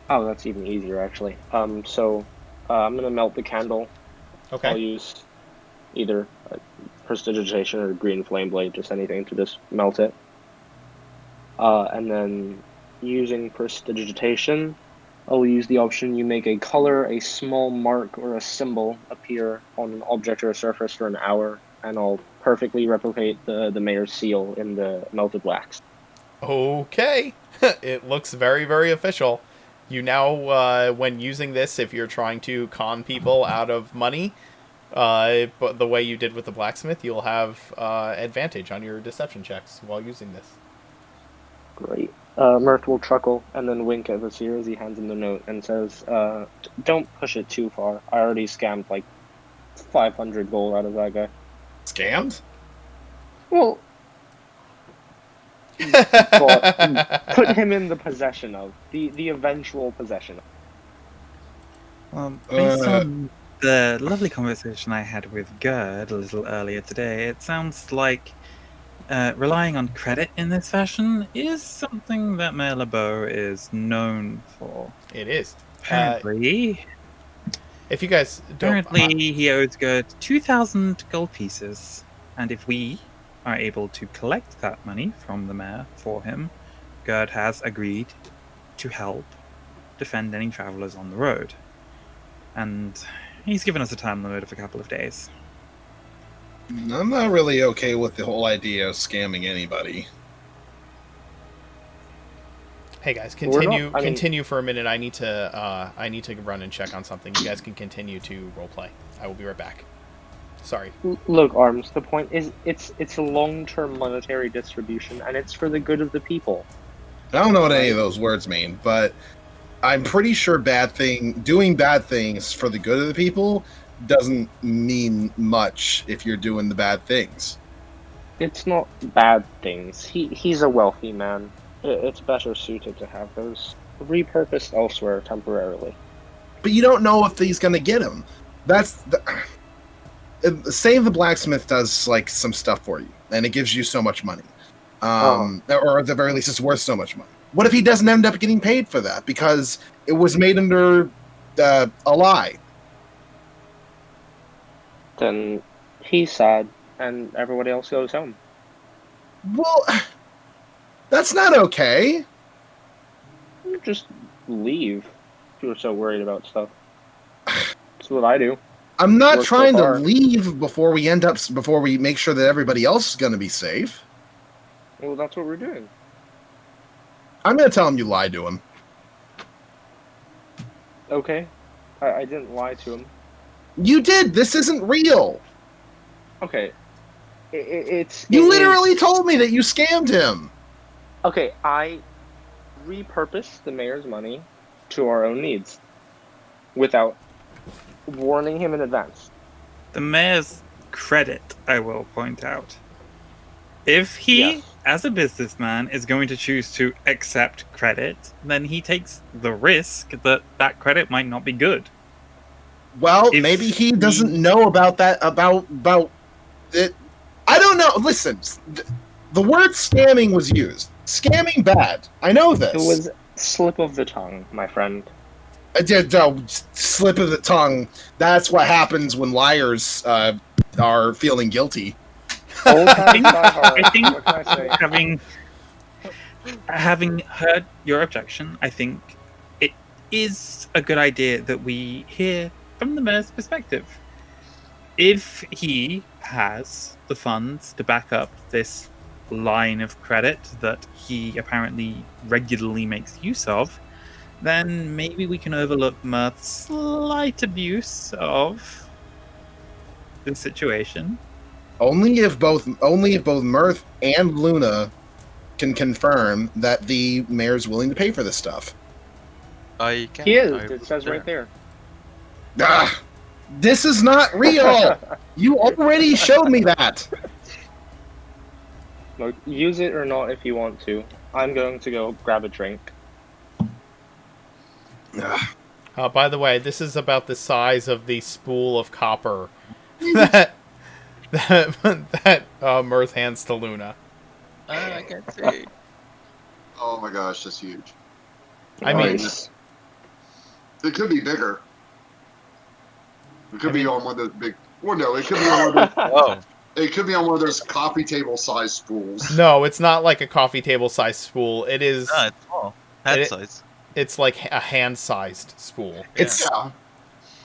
Oh, that's even easier, actually. I'm gonna melt the candle. I'll Okay. use either prestidigitation or green flame blade, just anything to just melt it. And then using prestidigitation, I'll use the option you make a color, a small mark, or a symbol appear on an object or a surface for an hour, and I'll perfectly replicate the mayor's seal in the melted wax. Okay. It looks very, very official. You now, when using this, if you're trying to con people out of money, but the way you did with the blacksmith, you'll have advantage on your deception checks while using this. Great. Mirth will chuckle and then wink at Vasir as he hands him the note and says, "Don't push it too far. I already scammed like 500 gold out of that guy." Scammed? Well, but put him in the possession of the eventual possession of. Based on the lovely conversation I had with Gerd a little earlier today, it sounds like relying on credit in this fashion is something that Mayor LeBeau is known for. It is. Apparently, If you guys don't... he owes Gerd 2,000 gold pieces, and if we are able to collect that money from the mayor for him, Gerd has agreed to help defend any travelers on the road. And he's given us a time limit of a couple of days. I'm not really okay with the whole idea of scamming anybody. Hey guys, We're not- continue for a minute. I need to run and check on something. You guys can continue to roleplay. I will be right back. Sorry. Look, Arms, the point is it's a long-term monetary distribution, and it's for the good of the people. I don't know what any of those words mean, but I'm pretty sure doing bad things for the good of the people doesn't mean much if you're doing the bad things. It's not bad things. He's a wealthy man. It's better suited to have those repurposed elsewhere temporarily. But you don't know if he's going to get him. Save the Blacksmith does like some stuff for you, and it gives you so much money. Or at the very least, it's worth so much money. What if he doesn't end up getting paid for that because it was made under a lie? Then he's sad, and everybody else goes home. Well, that's not okay. You just leave if you're so worried about stuff. That's what I do. I'm not Works so trying to far. leave before we make sure that everybody else is going to be safe. Well, that's what we're doing. I'm going to tell him you lied to him. Okay. I didn't lie to him. You did. This isn't real. Okay. It's... You it literally is- told me that you scammed him. Okay, I repurposed the mayor's money to our own needs without warning him in advance. The mayor's credit, I will point out. If he, Yes. as a businessman, is going to choose to accept credit, then he takes the risk that that credit might not be good. Well, If maybe he doesn't know about that, about it. I don't know. Listen, the word scamming was used. Scamming bad. I know this. It was slip of the tongue, my friend. I did slip of the tongue. That's what happens when liars are feeling guilty. Old times die hard. I think What can I say? having heard your objection, I think it is a good idea that we hear from the mayor's perspective. If he has the funds to back up this line of credit that he apparently regularly makes use of, then maybe we can overlook Mirth's slight abuse of the situation. Only if both Mirth and Luna can confirm that the mayor's willing to pay for this stuff. I can. He is. I It was says right there. Ah, this is not real. You already showed me that. Look, use it or not if you want to. I'm going to go grab a drink. By the way, this is about the size of the spool of copper that Mirth hands to Luna. I can see. Oh my gosh, that's huge. I mean- Nice. It could be bigger. It could be on one of those big. Well, no, it could be on one of those. Oh, It could be on one of those coffee table size spools. No, it's not like a coffee table sized spool. It is. no, it's small. Hand It- size. It's like a hand sized spool. It's Yeah.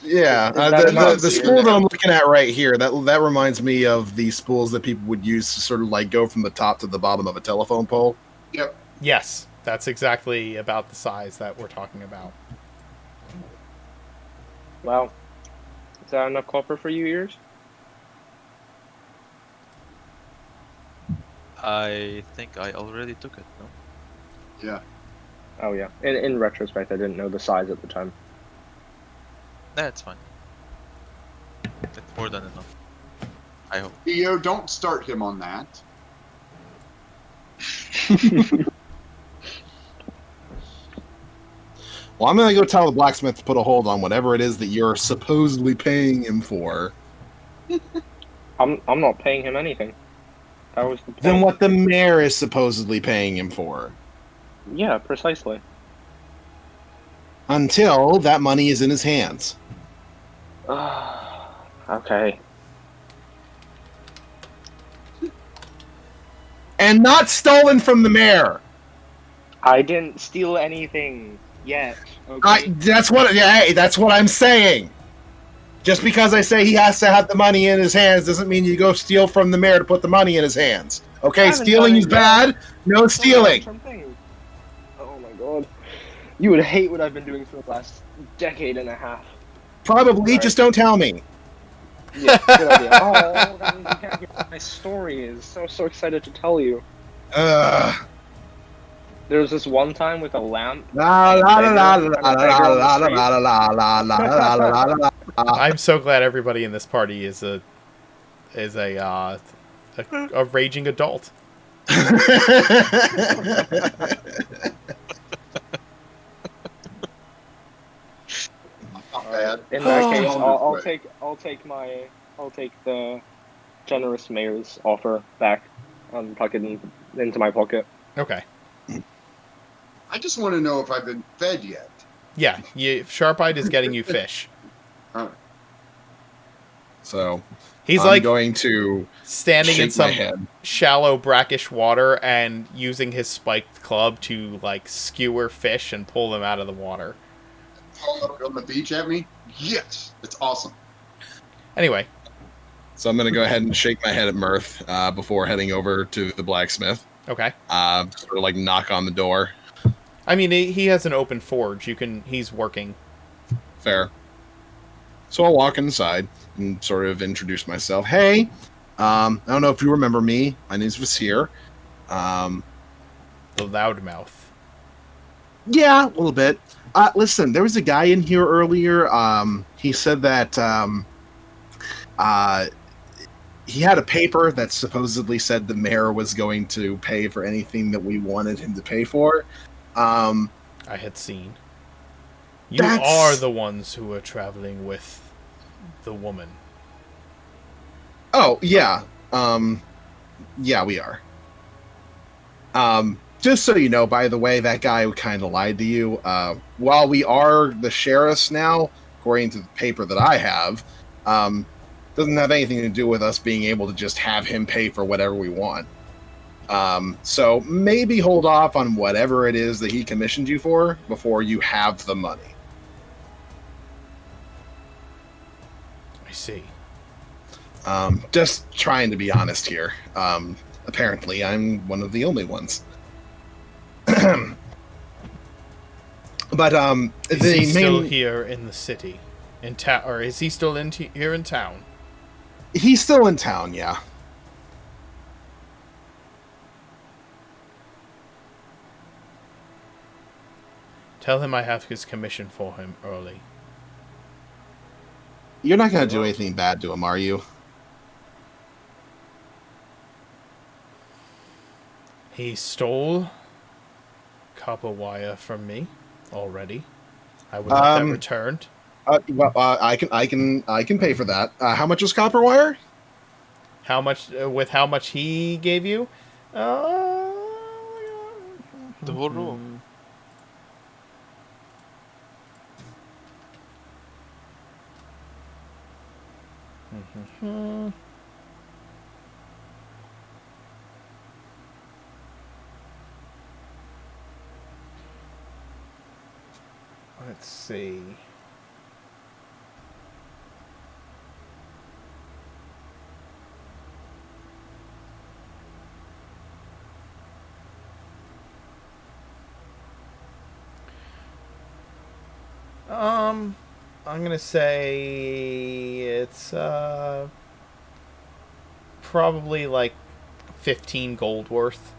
yeah. Is that enough? The spool that I'm looking at right here that reminds me of the spools that people would use to sort of like go from the top to the bottom of a telephone pole. Yes, that's exactly about the size that we're talking about. Wow. Is that enough copper for you ears? I think I already took it. No. Yeah. Oh yeah. In retrospect, I didn't know the size at the time. That's fine. It's more than enough. I hope. Theo, don't start him on that. Well, I'm gonna go tell the blacksmith to put a hold on whatever it is that you're supposedly paying him for. I'm not paying him anything. That was the point. Than what the mayor is supposedly paying him for. Yeah, precisely. Until that money is in his hands. Okay. And not stolen from the mayor. I didn't steal anything yet. Okay. That's what I'm saying. Just because I say he has to have the money in his hands doesn't mean you go steal from the mayor to put the money in his hands. Okay, stealing is bad. No stealing. Oh my god. You would hate what I've been doing for the last decade and a half. Probably, Sorry. just don't tell me. Yeah, good idea. Oh, that means you can't hear what my story is. So excited to tell you. There was this one time with a lamp. I'm so glad everybody in this party is a raging adult. Not bad. In that case, Oh. I'll take the generous mayor's offer back and tuck it into my pocket. Okay. I just want to know if I've been fed yet. Yeah, Sharp-Eyed is getting you fish. So He's I'm like going to standing in shake my some head. shallow, brackish water and using his spiked club to like skewer fish and pull them out of the water. On the beach at me? Yes, it's awesome. Anyway, So I'm going to go ahead and shake my head at Mirth before heading over to the blacksmith. okay. Sort of like knock on the door. I mean, he has an open forge. He's working. Fair. So I'll walk inside and sort of introduce myself. Hey, I don't know if you remember me. My name's Vasir. The loudmouth. Yeah, a little bit. Listen, there was a guy in here earlier. He said that he had a paper that supposedly said the mayor was going to pay for anything that we wanted him to pay for. I had seen. You That's- are the ones who are traveling with the woman. Oh, yeah. Yeah, we are. Just so you know, by the way, that guy kind of lied to you. While we are the sheriffs now, according to the paper that I have, doesn't have anything to do with us being able to just have him pay for whatever we want. So maybe hold off on whatever it is that he commissioned you for before you have the money. I see. Just trying to be honest here. Apparently, I'm one of the only ones. But Is the he still main here in the city, in town, or is he still here in town? he's still in town, yeah. Tell him I have his commission for him early. You're not going to do anything bad to him, are you? He stole copper wire from me already. I would like that returned. I can pay for that. How much is copper wire? How much with how much he gave you? The whole room. Let's see. I'm gonna say it's probably like 15 gold worth.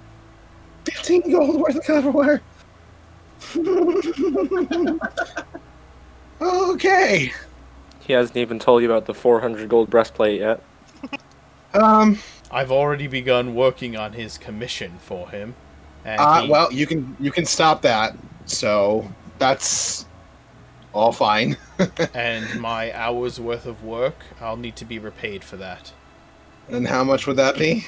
15 gold worth of copperware. Okay. He hasn't even told you about the 400 gold breastplate yet. I've already begun working on his commission for him. And Well, you can stop that. So that's all fine. and my hour's worth of work, I'll need to be repaid for that. And how much would that be?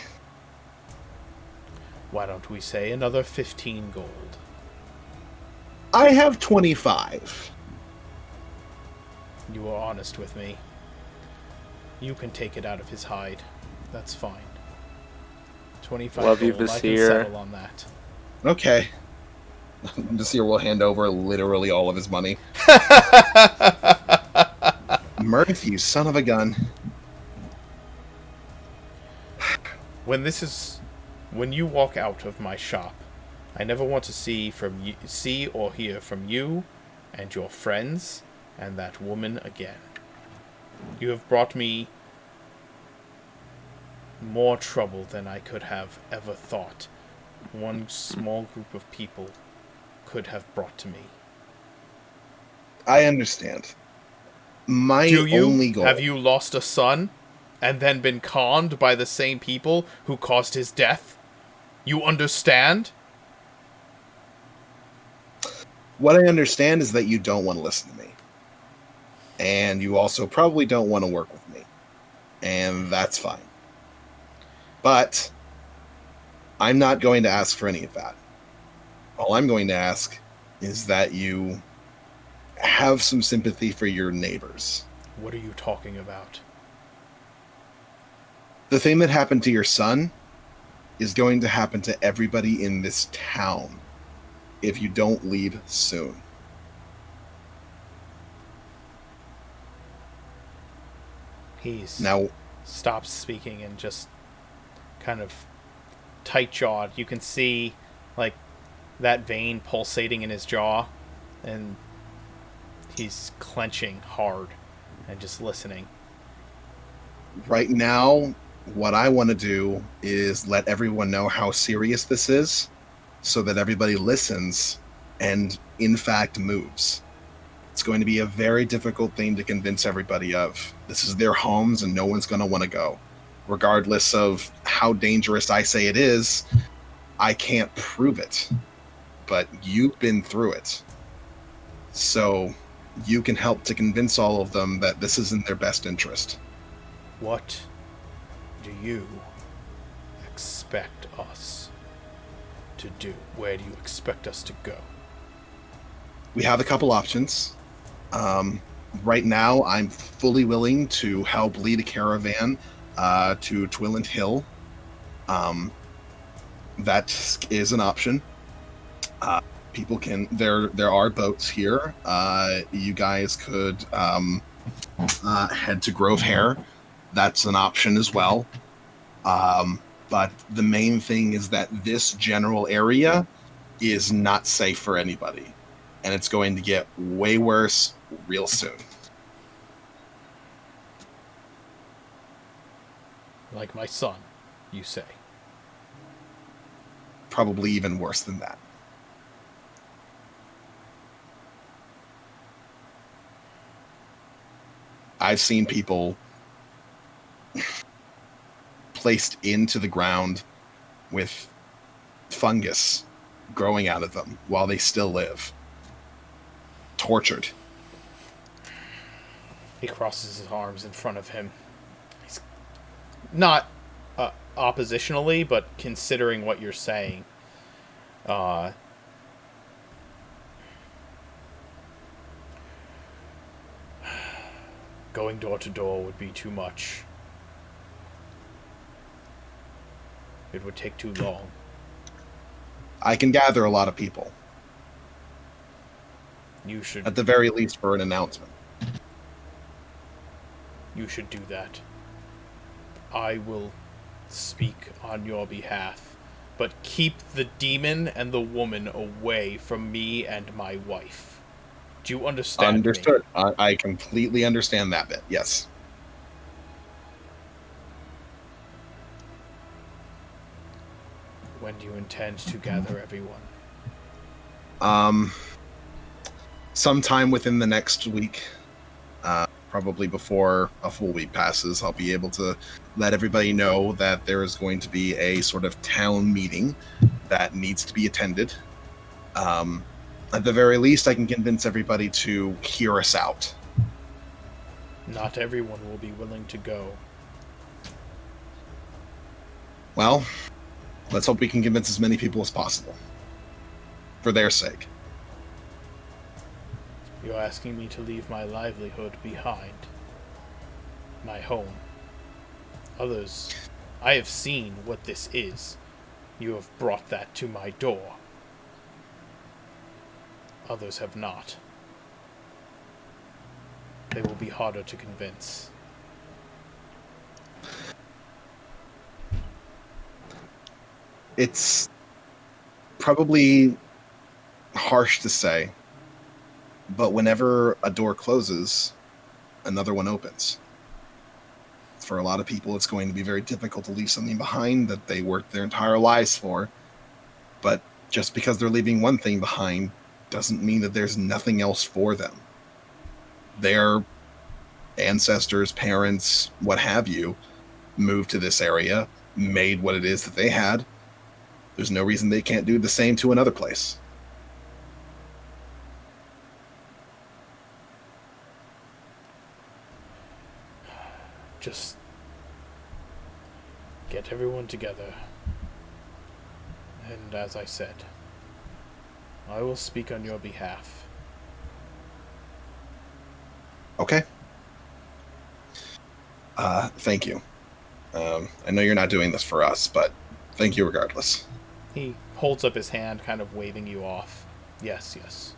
Why don't we say another 15 gold? I have 25. You were honest with me. You can take it out of his hide. That's fine. 25 Love you, gold, I can Vasir. settle on that. Okay. Nasir will hand over literally all of his money. Mirth, you son of a gun. When you walk out of my shop, I never want to see or hear from you and your friends and that woman again. You have brought me more trouble than I could have ever thought one small group of people could have brought to me. I understand. My Do you? only goal... Have you lost a son and then been conned by the same people who caused his death? You understand? What I understand is that you don't want to listen to me. And you also probably don't want to work with me. And that's fine. But I'm not going to ask for any of that. All I'm going to ask is that you have some sympathy for your neighbors. What are you talking about? The thing that happened to your son is going to happen to everybody in this town if you don't leave soon. He's Now, stops speaking and just kind of tight-jawed. You can see, like, that vein pulsating in his jaw, and he's clenching hard and just listening. right now, what I want to do is let everyone know how serious this is so that everybody listens and, in fact, moves. It's going to be a very difficult thing to convince everybody of. This is their homes and no one's going to want to go. Regardless of how dangerous I say it is, I can't prove it. But you've been through it. So you can help to convince all of them that this is in their best interest. What do you expect us to do? Where do you expect us to go? We have a couple options. Right now, I'm fully willing to help lead a caravan to Twilland Hill. That is an option. People can. There are boats here. You guys could head to Grove Hare. That's an option as well. But the main thing is that this general area is not safe for anybody. And it's going to get way worse real soon. Like my son, you say. Probably even worse than that. I've seen people placed into the ground with fungus growing out of them while they still live. Tortured. He crosses his arms in front of him. He's not oppositionally, but considering what you're saying. Going door to door would be too much. It would take too long. I can gather a lot of people. You should At the very least for an announcement. You should do that. I will speak on your behalf, but keep the demon and the woman away from me and my wife. Do you understand? Understood. Me? I completely understand that bit, yes. When do you intend to gather everyone? Sometime within the next week. Probably before a full week passes, I'll be able to let everybody know that there is going to be a sort of town meeting that needs to be attended. At the very least, I can convince everybody to hear us out. Not everyone will be willing to go. Well, let's hope we can convince as many people as possible. For their sake. You're asking me to leave my livelihood behind. My home. Others, I have seen what this is. You have brought that to my door. Others have not. They will be harder to convince. It's probably harsh to say, but whenever a door closes, another one opens. For a lot of people, it's going to be very difficult to leave something behind that they worked their entire lives for. But just because they're leaving one thing behind doesn't mean that there's nothing else for them. Their ancestors, parents, what have you, moved to this area, made what it is that they had. There's no reason they can't do the same to another place. Just get everyone together. And as I said, I will speak on your behalf. Okay. Thank you. I know you're not doing this for us, but thank you regardless. He holds up his hand, kind of waving you off. Yes, yes.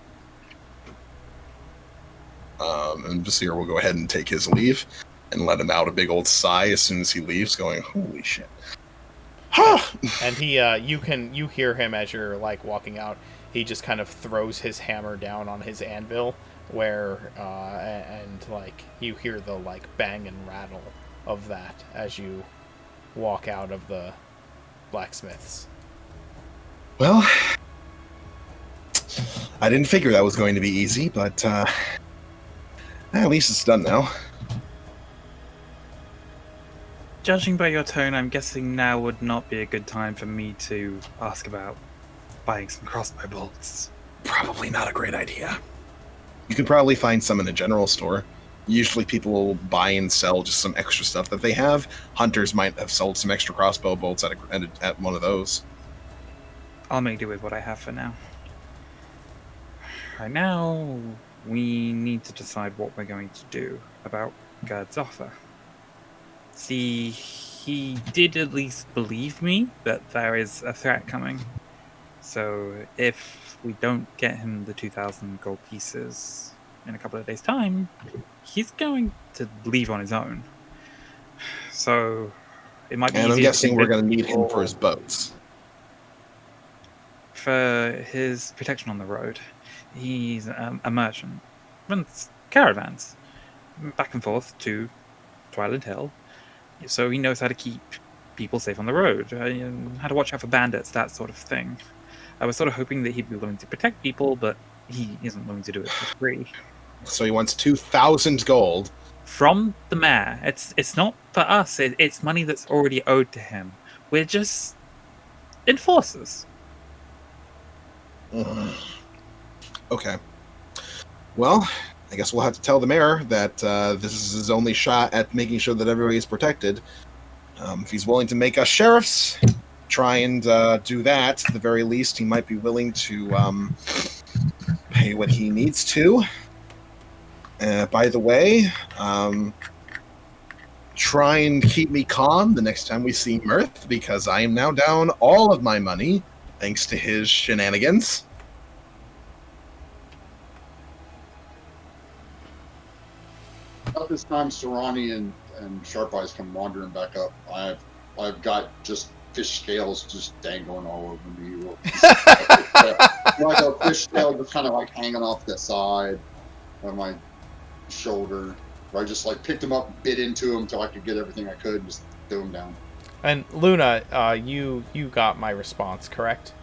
And Vasir will go ahead and take his leave and let him out a big old sigh as soon as he leaves, going, "Holy shit!" And he, you hear him as you're like walking out. He just kind of throws his hammer down on his anvil, where and like you hear the like bang and rattle of that as you walk out of the blacksmith's. Well, I didn't figure that was going to be easy, but at least it's done now. Judging by your tone, I'm guessing now would not be a good time for me to ask about buying some crossbow bolts. Probably not a great idea. You could probably find some in a general store. Usually people will buy and sell just some extra stuff that they have. Hunters might have sold some extra crossbow bolts at one of those. I'll make do with what I have for now. Right now, we need to decide what we're going to do about Gerd's offer. See, he did at least believe me that there is a threat coming. So if we don't get him the 2,000 gold pieces in a couple of days' time, he's going to leave on his own. So it might be And I'm easier guessing we're going to need him for his boats. For his protection on the road. He's a merchant. Runs caravans back and forth to Twilight Hill. So he knows how to keep people safe on the road, how to watch out for bandits, that sort of thing. I was sort of hoping that he'd be willing to protect people, but he isn't willing to do it for free. So he wants 2,000 gold. From the mayor. It's not for us. It's money that's already owed to him. We're just enforcers. Okay. Well, I guess we'll have to tell the mayor that this is his only shot at making sure that everybody is protected. If he's willing to make us sheriffs, try and do that. At the very least, he might be willing to pay what he needs to. By the way, try and keep me calm the next time we see Mirth, because I am now down all of my money, thanks to his shenanigans. About this time, Serrani and Sharp Eyes come wandering back up. I've got just fish scales just dangling all over me. Like a fish scale just kind of like hanging off the side of my shoulder. I just like picked him up, bit into him until I could get everything I could, and just threw him down. And Luna, you got my response, correct?